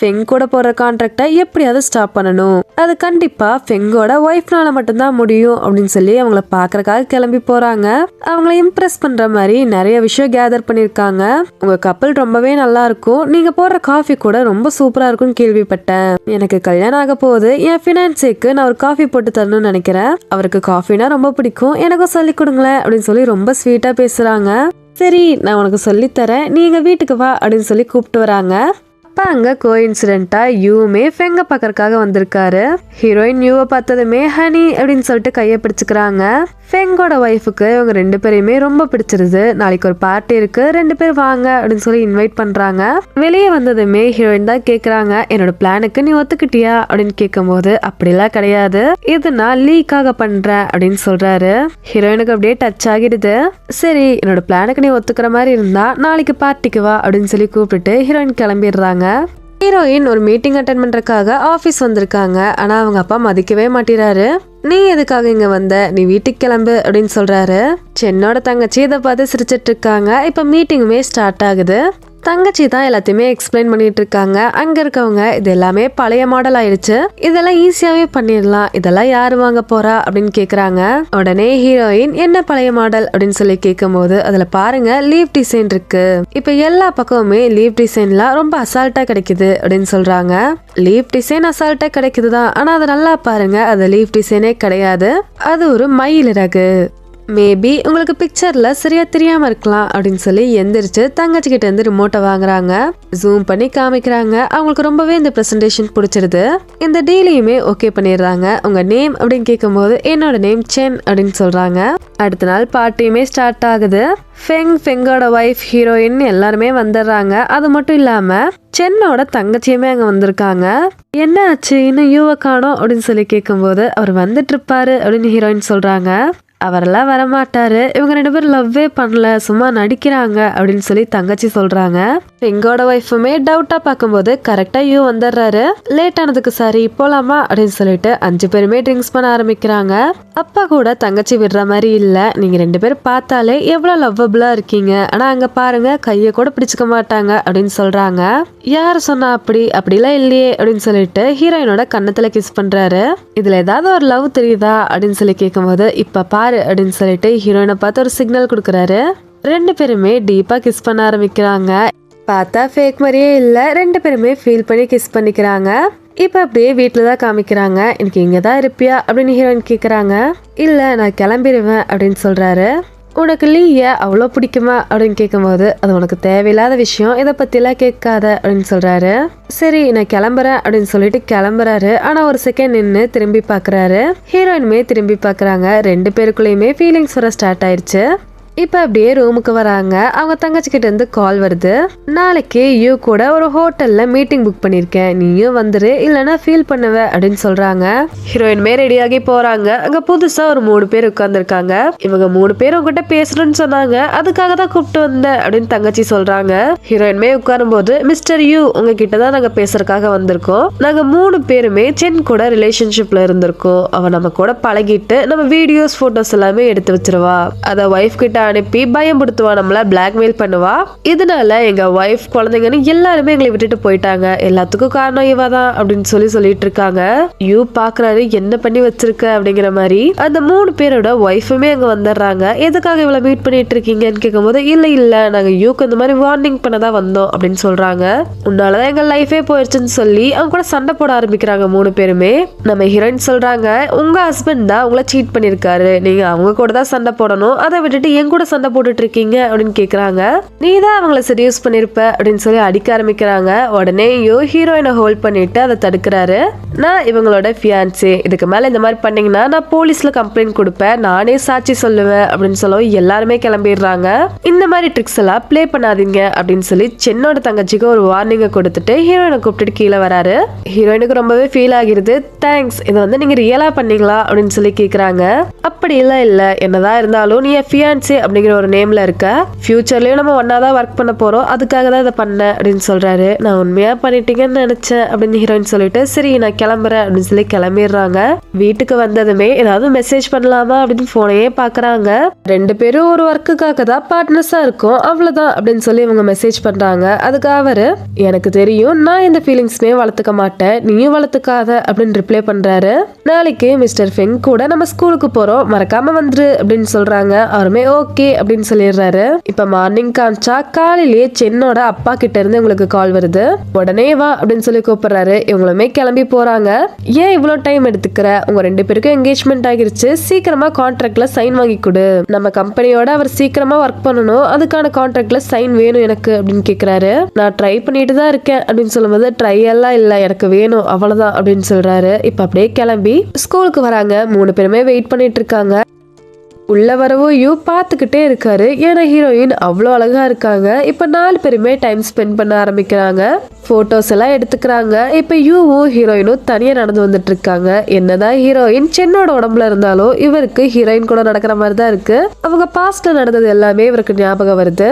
ஃபெங் கூட போற கான்ட்ராக்டை எப்படியாவது ஸ்டாப் பண்ணணும். அது கண்டிப்பா ஃபெங்கோட ஒய்ஃப்னால மட்டும்தான் முடியும் அப்படின்னு சொல்லி அவங்கள பாக்குறதுக்காக கிளம்பி போறாங்க. அவங்கள இம்ப்ரெஸ் பண்ற மாதிரி நிறைய விஷயம் கேதர் பண்ணிருக்காங்க. உங்க கப்பல் ரொம்பவே நல்லா இருக்கும், நீங்க போடுற காஃபி கூட ரொம்ப சூப்பரா இருக்கும்னு கேள்விப்பட்டேன். எனக்கு கல்யாணம் ஆக போகுது, என் ஃபினான்ஸுக்கு நான் ஒரு காஃபி போட்டு தரணும்னு நினைக்கிறேன். அவருக்கு காஃபினா ரொம்ப பிடிக்கும், எனக்கும் சொல்லி கொடுங்களேன் அப்படின்னு சொல்லி ரொம்ப ஸ்வீட்டா பேசுறாங்க. சரி நான் உனக்கு சொல்லித்தரேன், நீ எங்க வீட்டுக்கு வா அப்படின்னு சொல்லி கூப்பிட்டு வராங்க. அப்ப அங்க கோஇன்சிடென்ட்டா யூமே ஃபெங்க பாக்கறதுக்காக வந்திருக்காரு. ஹீரோயின் யூவை பார்த்ததுமே ஹனி அப்படின்னு சொல்லிட்டு கையை பிடிச்சுக்கிறாங்க. ஃபெங்கோட ஒய்ஃபுக்கு இவங்க 2 பேரையுமே ரொம்ப பிடிச்சிருது. நாளைக்கு ஒரு பார்ட்டி இருக்கு, 2 பேர் வாங்க அப்படின்னு சொல்லி இன்வைட் பண்றாங்க. வெளியே வந்ததுமே ஹீரோயின் தான் கேக்குறாங்க, என்னோட பிளானுக்கு நீ ஒத்துக்கிட்டியா அப்படின்னு கேட்கும் போது அப்படிலாம் கிடையாது, இது நான் லீக்காக பண்றேன் அப்படின்னு சொல்றாரு. ஹீரோயினுக்கு அப்படியே டச் ஆகிடுது. சரி என்னோட பிளானுக்கு நீ ஒத்துக்கிற மாதிரி இருந்தா நாளைக்கு பார்ட்டிக்கு வா அப்படின்னு சொல்லி கூப்பிட்டு ஹீரோயின் கிளம்பிடுறாங்க. ஹீரோயின் ஒரு மீட்டிங் அட்டென்ட் பண்றதுக்காக ஆபீஸ் வந்திருக்காங்க. ஆனா அவங்க அப்பா மதிக்கவே மாட்டேறாரு. நீ எதுக்காக இங்க வந்த, நீ வீட்டுக்கு கிளம்பு அப்படின்னு சொல்றாரு. சென்னோட தங்கச்சி இதை பார்த்து சிரிச்சிட்டு இருக்காங்க. இப்ப மீட்டிங்குமே ஸ்டார்ட் ஆகுது. தங்கச்சி தான் எல்லாத்தையுமே எக்ஸ்பிளைன் பண்ணிட்டு இருக்காங்க. அங்க இருக்கவங்க இது எல்லாமே பழைய மாடல் ஆயிடுச்சு, இதெல்லாம் ஈஸியாவே பண்ணிடலாம், இதெல்லாம் யாரு வாங்க போறா அப்படின்னு கேக்குறாங்க. உடனே ஹீரோயின் என்ன பழைய மாடல் அப்படின்னு சொல்லி கேட்கும் போது அதுல பாருங்க லீவ் டிசைன் இருக்கு, இப்ப எல்லா பக்கமுமே லீவ் டிசைன்லாம் ரொம்ப அசால்ட்டா கிடைக்குது அப்படின்னு சொல்றாங்க. லீவ் டிசைன் அசால்ட்டா கிடைக்குதுதான், ஆனா அதை நல்லா பாருங்க, அது லீவ் டிசைனே கிடையாது, அது ஒரு மயில் இறகு. மேபி உங்களுக்கு பிக்சர்ல சரியா தெரியாம இருக்கலாம் அப்படின்னு சொல்லி எந்திரிச்சு தங்கச்சி கிட்ட இருந்து ரிமோட்டை வாங்குறாங்க. ஜூம் பண்ணி காமிக்கிறாங்க. அவங்களுக்கு ரொம்பவே இந்த பிரசன்டேஷன் பிடிச்சிருது. இந்த டீலையுமே ஓகே பண்ணிடுறாங்க. உங்க நேம் அப்படின்னு கேட்கும் போது என்னோட நேம் சென் அப்படின்னு சொல்றாங்க. அடுத்த நாள் பார்ட்டியுமே ஸ்டார்ட் ஆகுது. ஃபெங்கோட ஒய்ஃப் ஹீரோயின் எல்லாருமே வந்துடுறாங்க. அது மட்டும் இல்லாம சென்னோட தங்கச்சியுமே அங்க வந்திருக்காங்க. என்ன ஆச்சு இன்னும் யூவை காணோம் அப்படின்னு சொல்லி கேட்கும் போது அவர் வந்துட்டு இருப்பாரு அப்படின்னு ஹீரோயின் சொல்றாங்க. அவரெல்லாம் வரமாட்டாரு, இவங்க 2 பேரும் லவ்வே பண்ணல, சும்மா நடிக்கிறாங்க அப்படின்னு சொல்லி தங்கச்சி சொல்றாங்க. எங்கோட ஒய்ஃபுமே டவுட்டா பார்க்கும்போது கரெக்டா யூ வந்துடுறாரு. லேட் ஆனதுக்கு சாரி போலாமா அப்படின்னு சொல்லிட்டு 5 பேருமே ட்ரிங்க்ஸ் பண்ண ஆரம்பிக்கிறாங்க. அப்பா கூட தங்கச்சி விடுற மாதிரி இல்ல, நீங்க 2 பேரும் பார்த்தாலே எவ்வளவு லவ்வபிளா இருக்கீங்க, ஆனா அங்க பாருங்க கைய கூட பிடிச்சுக்க மாட்டாங்க அப்படின்னு சொல்றாங்க. யாரு சொன்னா அப்படிலாம் இல்லையே அப்படின்னு சொல்லிட்டு ஹீரோயினோட கன்னத்துல கிஸ் பண்றாரு. இதுல ஏதாவது ஒரு லவ் தெரியுதா அப்படின்னு சொல்லி கேட்கும் போது இப்ப பாரு அப்படின்னு சொல்லிட்டு ஹீரோயினை பார்த்து ஒரு சிக்னல் கொடுக்கறாரு. 2 பேருமே டீப்பா கிஸ் பண்ண ஆரம்பிக்கிறாங்க. பார்த்தா ஃபேக் மாதிரியே இல்ல, 2 பேருமே ஃபீல் பண்ணி கிஸ் பண்ணிக்கிறாங்க. இப்ப அப்படியே வீட்டுல தான் காமிக்கிறாங்க. எனக்கு இங்கதான் இருப்பியா அப்படின்னு ஹீரோயின் கேக்குறாங்க. இல்ல நான் கிளம்பிடுவேன் அப்படின்னு சொல்றாரு. உனக்கு லீய அவ்வளோ பிடிக்குமா அப்படின்னு கேட்கும் போது அது உனக்கு தேவையில்லாத விஷயம், இதை பத்திலாம் கேட்காத அப்படின்னு சொல்றாரு. சரி நான் கிளம்புறேன் அப்படின்னு சொல்லிட்டு கிளம்புறாரு. ஆனா ஒரு செகண்ட் நின்று திரும்பி பாக்குறாரு. ஹீரோயினுமே திரும்பி பாக்குறாங்க. 2 பேருக்குள்ளயுமே ஃபீலிங்ஸ் வர ஸ்டார்ட் ஆயிடுச்சு. இப்ப அப்படியே ரூமுக்கு வராங்க. அவங்க தங்கச்சி கிட்ட இருந்து கால் வருது. நாளைக்கு யூ கூட ஒரு ஹோட்டல்ல மீட்டிங் புக் பண்ணிருக்கேன், நீயும் வந்துரு, இல்லனா ஃபீல் பண்ணுவ அப்படின்னு சொல்றாங்க. ஹீரோயின்மே ரெடியாகி போறாங்க. அங்க புதுசா ஒரு 3 பேர் உட்கார்ந்துருக்காங்க. இவங்க 3 பேர் உங்ககிட்ட பேசணும்னு சொன்னாங்க, அதுக்காக தான் கூப்பிட்டு வந்தேன் அப்படின்னு தங்கச்சி சொல்றாங்க. ஹீரோயின்மே உட்காரும் போது மிஸ்டர் யூ உங்ககிட்ட தான் நாங்க பேசுறதுக்காக வந்திருக்கோம். நாங்க 3 பேருமே சென் கூட ரிலேஷன்ஷிப்ல இருந்திருக்கோம். அவ நம்ம கூட பழகிட்டு நம்ம வீடியோஸ் போட்டோஸ் எல்லாமே எடுத்து வச்சிருவா, அத ஒய்ஃப் கிட்ட அனுப்பி பயம்படுத்துவா, நம்மள பிளாக்மெயில் பண்ணுவா. இதனால எங்க ஒய்ஃப் குழந்தைங்கன்னு எல்லாருமே எங்களை விட்டுட்டு போயிட்டாங்க, எல்லாத்துக்கும் காரணம் இவ தான் அப்படின்னு சொல்லிட்டு இருக்காங்க. யூ பாக்குறாரு என்ன பண்ணி வச்சிருக்க அப்படிங்கிற மாதிரி. அந்த 3 பேரோட ஒய்ஃபுமே அங்க வந்துடுறாங்க. எதுக்காக இவ்வளவு மீட் பண்ணிட்டு இருக்கீங்கன்னு கேட்கும் போது இல்ல நாங்க யூக்கு இந்த மாதிரி வார்னிங் பண்ணதான் வந்தோம் அப்படின்னு சொல்றாங்க. உன்னாலதான் எங்க லைஃபே போயிடுச்சுன்னு சொல்லி அவங்க கூட சண்டை போட ஆரம்பிக்கிறாங்க 3 பேருமே. நம்ம ஹீரோயின் சொல்றாங்க, உங்க ஹஸ்பண்ட் தான் உங்களை சீட் பண்ணிருக்காரு, நீங்க அவங்க கூட தான் சண்டை போடணும், அதை விட்டுட்டு என் கூட சண்டை போட்டுட்டு இருக்கீங்க அப்படின்னு கேக்குறாங்க. நீ தான் அவங்களை செடியூஸ் பண்ணிருப்ப அப்படின்னு சொல்லி அடிக்க ஆரம்பிக்கிறாங்க. உடனே ஹீரோயினை ஹோல்ட் பண்ணிட்டு அதை தடுக்கிறாரு. நான் இவங்களோட ஃபியான்சே, இதுக்கு மேல இந்த மாதிரி பண்ணீங்கன்னா நான் போலீஸ்ல கம்ப்ளைண்ட் கொடுப்பேன், நானே சாட்சி சொல்லுவேன் அப்படின்னு சொல்லவும் எல்லாருமே கிளம்பிடுறாங்க. இந்த மாதிரி ட்ரிக்ஸ் எல்லாம் பிளே பண்ணாதீங்க அப்படின்னு சொல்லி சென்னோட தங்கச்சிக்கு ஒரு வார்னிங்கை கொடுத்துட்டு ஹீரோயினை கூப்பிட்டு கீழே வராரு. ஹீரோயினுக்கு ரொம்பவே ஃபீல் ஆகிருது. தேங்க்ஸ், இதை வந்து நீங்க ரியலா பண்ணீங்களா அப்படின்னு சொல்லி கேக்குறாங்க. அப்படி இல்ல என்னதான் இருந்தாலும் நீ ஃபியான்சே அப்படிங்கிற ஒரு நேம்ல இருக்க. ஃபியூச்சர்லயும் நம்ம ஒன்னாதான் ஒர்க் பண்ண போறோம், அதுக்காக தான் இதை பண்ண அப்படின்னு சொல்றாரு. நான் உண்மையா பண்ணிட்டீங்கன்னு நினைச்சேன் அப்படின்னு ஹீரோயின் சொல்லிட்டு சரி நான் கிளம்புறேன் அப்படின்னு சொல்லி கிளம்பிடுறாங்க. வீட்டுக்கு வந்ததுமே ஏதாவது மெசேஜ் பண்ணலாமா அப்படின்னு போனையே பாக்குறாங்க. 2 பேரும் ஒரு ஒர்க்குக்காக தான் பார்ட்னர்ஸா இருக்கும், அவ்வளவுதான் அப்படின்னு சொல்லி இவங்க மெசேஜ் பண்றாங்க. அதுக்கு அவரு எனக்கு தெரியும், நான் இந்த ஃபீலிங்ஸ்மே வளர்த்துக்க மாட்டேன், நீயும் வளர்த்துக்காத அப்படின்னு ரிப்ளை பண்றாரு. நாளைக்கு மிஸ்டர் ஃபெங் கூட நம்ம ஸ்கூலுக்கு போறோம், மறக்காம வந்துரு அப்படின்னு சொல்றாங்க. அவருமே ஓகே அப்படின்னு சொல்லிடுறாரு. இப்ப மார்னிங் காமிச்சா காலையிலேயே சென்னோட அப்பா கிட்ட இருந்து உங்களுக்கு கால் வருது. உடனே வா அப்படின்னு சொல்லி கூப்பிடுறாரு. இவங்களுமே கிளம்பி போறாங்க. ஏன் இவ்வளவு டைம் எடுத்துக்கிற, உங்க 2 பேருக்கும் என்கேஜ்மெண்ட் ஆகிருச்சு, சீக்கிரமா கான்ட்ராக்ட்ல சைன் வாங்கி கொடு, நம்ம கம்பெனியோட அவர் சீக்கிரமா ஒர்க் பண்ணணும், அதுக்கான கான்ட்ராக்ட்ல சைன் வேணும் எனக்கு அப்படின்னு கேக்குறாரு. நான் ட்ரை பண்ணிட்டு தான் இருக்கேன் அப்படின்னு சொல்லும்போது ட்ரை எல்லாம் இல்ல, எனக்கு வேணும் அவ்வளவுதான் அப்படின்னு சொல்றாரு. இப்ப அப்படியே கிளம்பி ஸ்கூலுக்கு வராங்க. 3 பேருமே வெயிட் பண்ணிட்டு இருக்காங்க. உள்ள வரவும் யூ பார்த்துக்கிட்டே இருக்காரு. ஏன்னா ஹீரோயின் அவ்வளோ அழகா இருக்காங்க. இப்ப 4 பேருமே டைம் ஸ்பெண்ட் பண்ண ஆரம்பிக்கிறாங்க. போட்டோஸ் எல்லாம் எடுத்துக்கிறாங்க. இப்ப யூவும் ஹீரோயினும் தனியா நடந்து வந்துட்டு இருக்காங்க. என்னதான் ஹீரோயின் சென்னோட உடம்புல இருந்தாலும் இவருக்கு ஹீரோயின் கூட நடக்கிற மாதிரி தான் இருக்கு. அவங்க பாஸ்ட்ல நடந்தது எல்லாமே இவருக்கு ஞாபகம் வருது.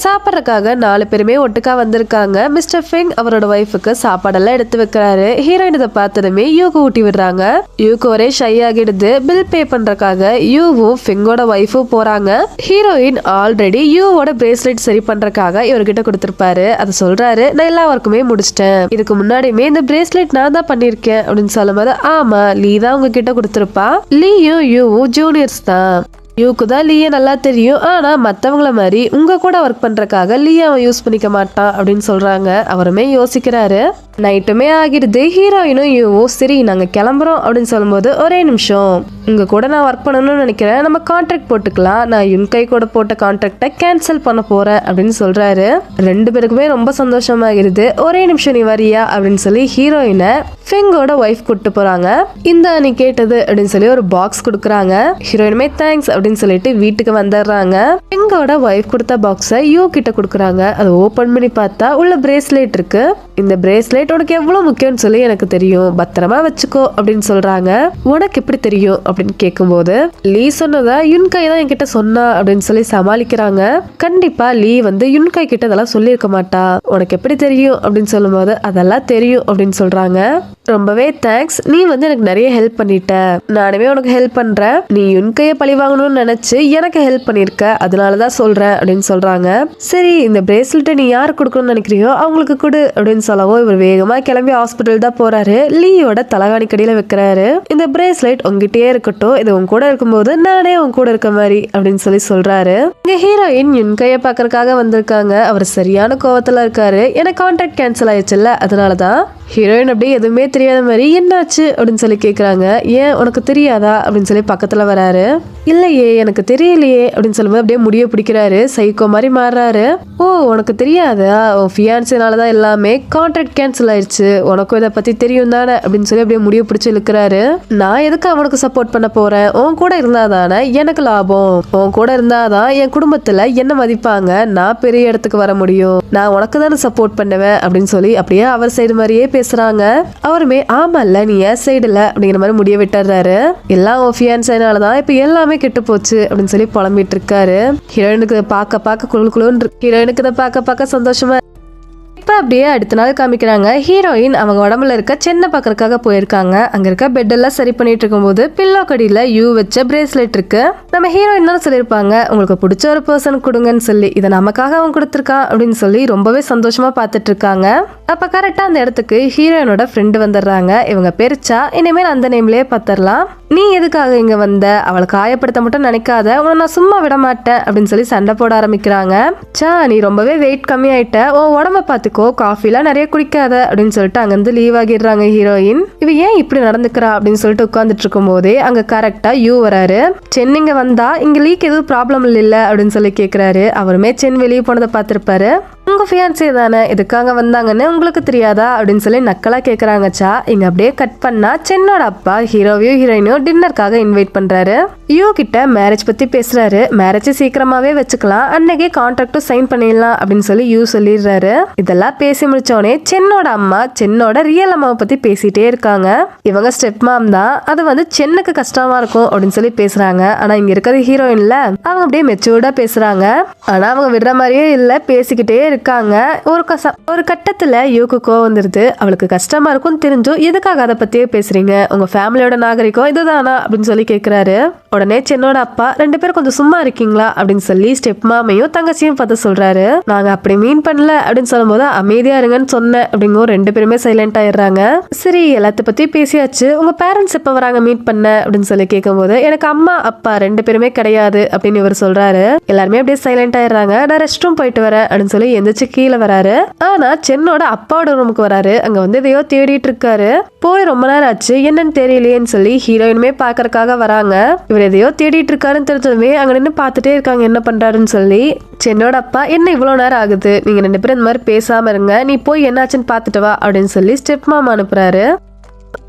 சாப்பிட்றதுக்காக 4 பேருமே ஒட்டுக்கா வந்திருக்காங்க. மிஸ்டர் ஃபெங் அவரோட ஒய்ஃபுக்கு சாப்பாடெல்லாம் எடுத்து வைக்கிறாரு. ஹீரோயின் இதை பார்த்ததுமே யூக்கு ஊட்டி விடுறாங்க. யூக்கு ஒரே ஷை ஆகிடுது. பில் பே பண்றதுக்காக யூவும் ஃபெங்கோட ஒய்ஃபும் போறாங்க. ஹீரோயின் ஆல்ரெடி யூவோட பிரேஸ்லெட் சரி பண்றதுக்காக இவர்கிட்ட கொடுத்திருப்பாரு. அதை சொல்றாரு, நான் எல்லா ஒர்க்குமே முடிச்சிட்டேன், இதுக்கு முன்னாடியுமே இந்த பிரேஸ்லெட் நான் தான் பண்ணிருக்கேன் அப்படின்னு சொல்லும்போது ஆமா லீ தான் உங்ககிட்ட கொடுத்திருப்பா, லீயும் யூவும் ஜூனியர்ஸ் தான், யூக்கு தான் லீய நல்லா தெரியும், ஆனா மத்தவங்கள மாதிரி உங்க கூட ஒர்க் பண்றதுக்காக லீ அவன் யூஸ் பண்ணிக்க மாட்டான் அப்படின்னு சொல்றாங்க. அவருமே யோசிக்கிறாரு. நைட்டுமே ஆகிடுது. ஹீரோயினும் யூவும் சரி நாங்க கிளம்புறோம் அப்படின்னு சொல்லும்போது ஒரே நிமிஷம், உங்க கூட நான் ஒர்க் பண்ணணும்னு நினைக்கிறேன், நம்ம கான்ட்ராக்ட் போட்டுக்கலாம், நான் யுன்கை கூட போட்ட கான்ட்ராக்டை கேன்சல் பண்ண போறேன் அப்படின்னு சொல்றாரு. 2 பேருக்குமே ரொம்ப சந்தோஷமாகிடுது. ஒரே நிமிஷம் நீ வரியா அப்படின்னு சொல்லி ஹீரோயினை ஃபெங்கோட ஒய்ஃப் கூட்டு போறாங்க. இந்த நீ கேட்டது அப்படின்னு சொல்லி ஒரு பாக்ஸ் கொடுக்குறாங்க. ஹீரோயினுமே தேங்க்ஸ் அப்படின்னு சொல்லிட்டு வீட்டுக்கு வந்துடுறாங்க. ஃபெங்கோட ஒய்ஃப் கொடுத்த பாக்ஸை யூ கிட்ட கொடுக்குறாங்க. அதை ஓபன் பண்ணி பார்த்தா உள்ள பிரேஸ்லெட் இருக்கு. இந்த பிரேஸ்லெட் உனக்கு எவ்வளவு முக்கியம்னு சொல்லி எனக்கு தெரியும், பத்திரமா வச்சுக்கோ அப்படின்னு சொல்றாங்க. உனக்கு எப்படி தெரியும் அப்படின்னு கேட்கும்போது லீ சொன்னதா யுன்கை தான் என்கிட்ட சொன்னா அப்படின்னு சொல்லி சமாளிக்கிறாங்க. கண்டிப்பா லீ வந்து யுன்கை கிட்ட அதெல்லாம் சொல்லியிருக்க மாட்டா, உனக்கு எப்படி தெரியும் அப்படின்னு சொல்லும்போது அதெல்லாம் தெரியும் அப்படின்னு சொல்றாங்க. ரொம்பவே தேங்க்ஸ், நீ வந்து எனக்கு நிறைய ஹெல்ப் பண்ணிட்ட, நானுமே உனக்கு ஹெல்ப் பண்றேன், நீ யுன்கைய பழி வாங்கணும்னு நினைச்சு எனக்கு ஹெல்ப் பண்ணிருக்க, அதனாலதான் சொல்றேன் அப்படின்னு சொல்றாங்க. சரி இந்த பிரேஸ்லெட்டை நீ யாருக்கு கொடுக்கணும்னு நினைக்கிறியோ அவங்களுக்கு கொடு அப்படின்னு சொல்லவும் இவர் வேகமா கிளம்பி ஹாஸ்பிட்டல் தான் போறாரு. லீயோட தலகாணி கடியில வைக்கிறாரு. இந்த பிரேஸ்லெட் உங்ககிட்டயே இருக்கட்டும், இது உன் கூட இருக்கும்போது நானே உன் கூட இருக்க மாதிரி அப்படின்னு சொல்லி சொல்றாரு. இங்க ஹீரோயின் யுன்கைய பாக்குறதுக்காக வந்திருக்காங்க. அவர் சரியான கோவத்துல இருக்காரு. எனக்கு கான்ட்ராக்ட் கேன்சல் ஆயிடுச்சுல்ல, அதனாலதான். ஹீரோயின் அப்படியே எதுவுமே தெரியாத மாதிரி என்னாச்சு அப்படின்னு சொல்லி கேக்குறாங்க. ஏன் உனக்கு தெரியாதா அப்படின்னு சொல்லி பக்கத்துல வராரு. இல்லையே எனக்கு தெரியலையே அப்படின்னு சொல்லும்போது அப்படியே முடிய பிடிக்கிறாரு. சைக்கோ மாதிரி மாறுறாரு. ஓ உனக்கு தெரியாதா, உன் ஃபியான்சினாலதான் எல்லாமே, கான்ட்ராக்ட் கேன்சல் ஆயிடுச்சு, உனக்கும் இதை பத்தி தெரியும் தானே அப்படின்னு சொல்லி அப்படியே முடிய பிடிச்சி இழுக்கிறாரு. நான் எதுக்கு அவனுக்கு சப்போர்ட் பண்ண போறேன், உன் கூட இருந்தாதானே எனக்கு லாபம், உன் கூட இருந்தாதான் என் குடும்பத்துல என்ன மதிப்பாங்க, நான் பெரிய இடத்துக்கு வர முடியும், நான் உனக்கு தானே சப்போர்ட் பண்ணுவேன் அப்படின்னு சொல்லி அப்படியே அவர் சைடு மாதிரியே பேசுறாங்க. அவருமே ஆமா இல்ல நீ ஏன் சைடுல அப்படிங்கிற மாதிரி முடிய விட்டுறாரு. எல்லாம் உன் ஃபியான்சினாலதான் இப்ப எல்லாமே கெட்டு போச்சு அப்படின்னு சொல்லி புலம்பிட்டு இருக்காரு. ஹீரோயினுக்கு பார்க்க குழுன்னு ஹீரோயினுக்கு இதை பார்க்க சந்தோஷமா. இப்ப அப்படியே அடுத்த நாள் காமிக்கிறாங்க. ஹீரோயின் அவங்க உடம்புல இருக்க சென்னை பாக்குறதுக்காக போயிருக்காங்க. அங்க இருக்க பெட் எல்லாம் சரி பண்ணிட்டு இருக்கும்போது பில்லோ கடியில யூ வச்ச பிரேஸ்லெட் இருக்கு. நம்ம ஹீரோயின் தான் சொல்லியிருப்பாங்க உங்களுக்கு பிடிச்ச ஒரு பர்சன் கொடுங்கன்னு சொல்லி, இதை நமக்காக அவன் கொடுத்துருக்கான் அப்படின்னு சொல்லி ரொம்பவே சந்தோஷமா பாத்துட்டு இருக்காங்க. அப்ப கரெக்டா அந்த இடத்துக்கு ஹீரோயினோட ஃப்ரெண்டு வந்துடுறாங்க. இவங்க பெருச்சா, இனிமேல் அந்த நேம்லயே பாத்திரலாம். நீ எதுக்காக இங்க வந்த, அவளை காயப்படுத்த மட்டும் நினைக்காத, உன்னை நான் சும்மா விட மாட்டேன் அப்படின்னு சொல்லி சண்டை போட ஆரம்பிக்கிறாங்க. சா நீ ரொம்பவே வெயிட் கம்மி ஆயிட்ட, உன் உடம்ப பாத்துக்கோ, காஃபிலாம் நிறைய குடிக்காத அப்படின்னு சொல்லிட்டு அங்கிருந்து லீவ் ஆகிடுறாங்க ஹீரோயின். இவ ஏன் இப்படி நடந்துக்கிறா அப்படின்னு சொல்லிட்டு உட்கார்ந்துட்டு இருக்கும் போதே அங்க கரெக்டா யூ வராரு. சென் இங்க வந்தா இங்க லீக் எதுவும் ப்ராப்ளம் இல்ல அப்படின்னு சொல்லி கேக்குறாரு. அவருமே சென் வெளியே போனதை பார்த்திருப்பாரு. உங்க ஃபியான்சே தானே, இதுக்காக வந்தாங்கன்னு உங்களுக்கு தெரியாதா அப்படின்னு சொல்லி நக்கலா கேக்குறாங்கச்சா. இங்க அப்படியே கட் பண்ணா சென்னோட அப்பா ஹீரோவையும் ஹீரோயினையும் டின்னருக்காக இன்வைட் பண்றாரு. யூ கிட்ட மேரேஜ் பத்தி பேசுறாரு. மேரேஜ் சீக்கிரமாவே வச்சுக்கலாம், அன்னைக்கே கான்ட்ராக்டும் சைன் பண்ணிடலாம் அப்படின்னு சொல்லி யூ சொல்லிடுறாரு. இதெல்லாம் பேசி முடிச்சோடனே சென்னோட அம்மா சென்னோட ரியல் அம்மாவை பத்தி பேசிட்டே இருக்காங்க. இவங்க ஸ்டெப் மாம் தான், அது வந்து சென்னுக்கு கஷ்டமா இருக்கும் அப்படின்னு சொல்லி பேசுறாங்க. ஆனா இங்க இருக்கிறது ஹீரோயின்ல, அவங்க அப்படியே மெச்சூர்டா பேசுறாங்க. ஆனா அவங்க விடுற மாதிரியே இல்ல, பேசிக்கிட்டே இருக்காங்க. ஒரு கட்டத்துல யூக்கு கோவம் வந்துருது. அவளுக்கு கஷ்டமா இருக்கும் தெரிஞ்சும் எதுக்காக அதை பத்தியே பேசுறீங்க, உங்க ஃபேமிலியோட நாகரிகம் இதுதானா அப்படின்னு சொல்லி கேக்குறாரு. உடனே சென்னோட அப்பா 2 பேரும் கொஞ்சம் சும்மா இருக்கீங்களா அப்படின்னு சொல்லி ஸ்டெப் மாமையும் தங்கச்சியும் பார்த்து சொல்றாரு. நாங்க அப்படி மீன் பண்ணல அப்படின்னு சொல்லும் போது அமைதியா இருங்கன்னு சொன்னேன் அப்படிங்கும் 2 பேருமே சைலண்ட் ஆயிடுறாங்க. சரி எல்லாத்த பத்தி பேசியாச்சு, உங்க பேரண்ட்ஸ் எப்ப வராங்க மீட் பண்ண அப்படின்னு சொல்லி கேட்கும் போது எனக்கு அம்மா அப்பா 2 பேருமே கிடையாது அப்படின்னு இவர் சொல்றாரு. எல்லாருமே அப்படியே சைலண்ட் ஆயிடுறாங்க. நான் ரெஸ்ட் ரூம் போயிட்டு வரேன் அப்படின்னு சொல்லி எந்திரிச்சு கீழே வராரு. ஆனா சென்னோட அப்பாவோட ரூமுக்கு வராரு. அங்க வந்து எதையோ தேடிட்டு இருக்காரு. போய் ரொம்ப நேரம் ஆச்சு, என்னன்னு தெரியலையேன்னு சொல்லி ஹீரோயினுமே பாக்கறதுக்காக வராங்க. இவர் எதையோ தேடிட்டு இருக்காருன்னு தெரிஞ்சதுமே அங்க நின்று பார்த்துட்டே இருக்காங்க என்ன பண்றாருன்னு சொல்லி. சென்னோட அப்பா என்ன இவ்வளவு நேரம் ஆகுது, நீங்க 2 பேரும் இந்த மாதிரி பேசாம இருங்க, நீ போய் என்னாச்சுன்னு பாத்துட்டு வா அப்படின்னு சொல்லி ஸ்டெப் மாமா அனுப்புறாரு.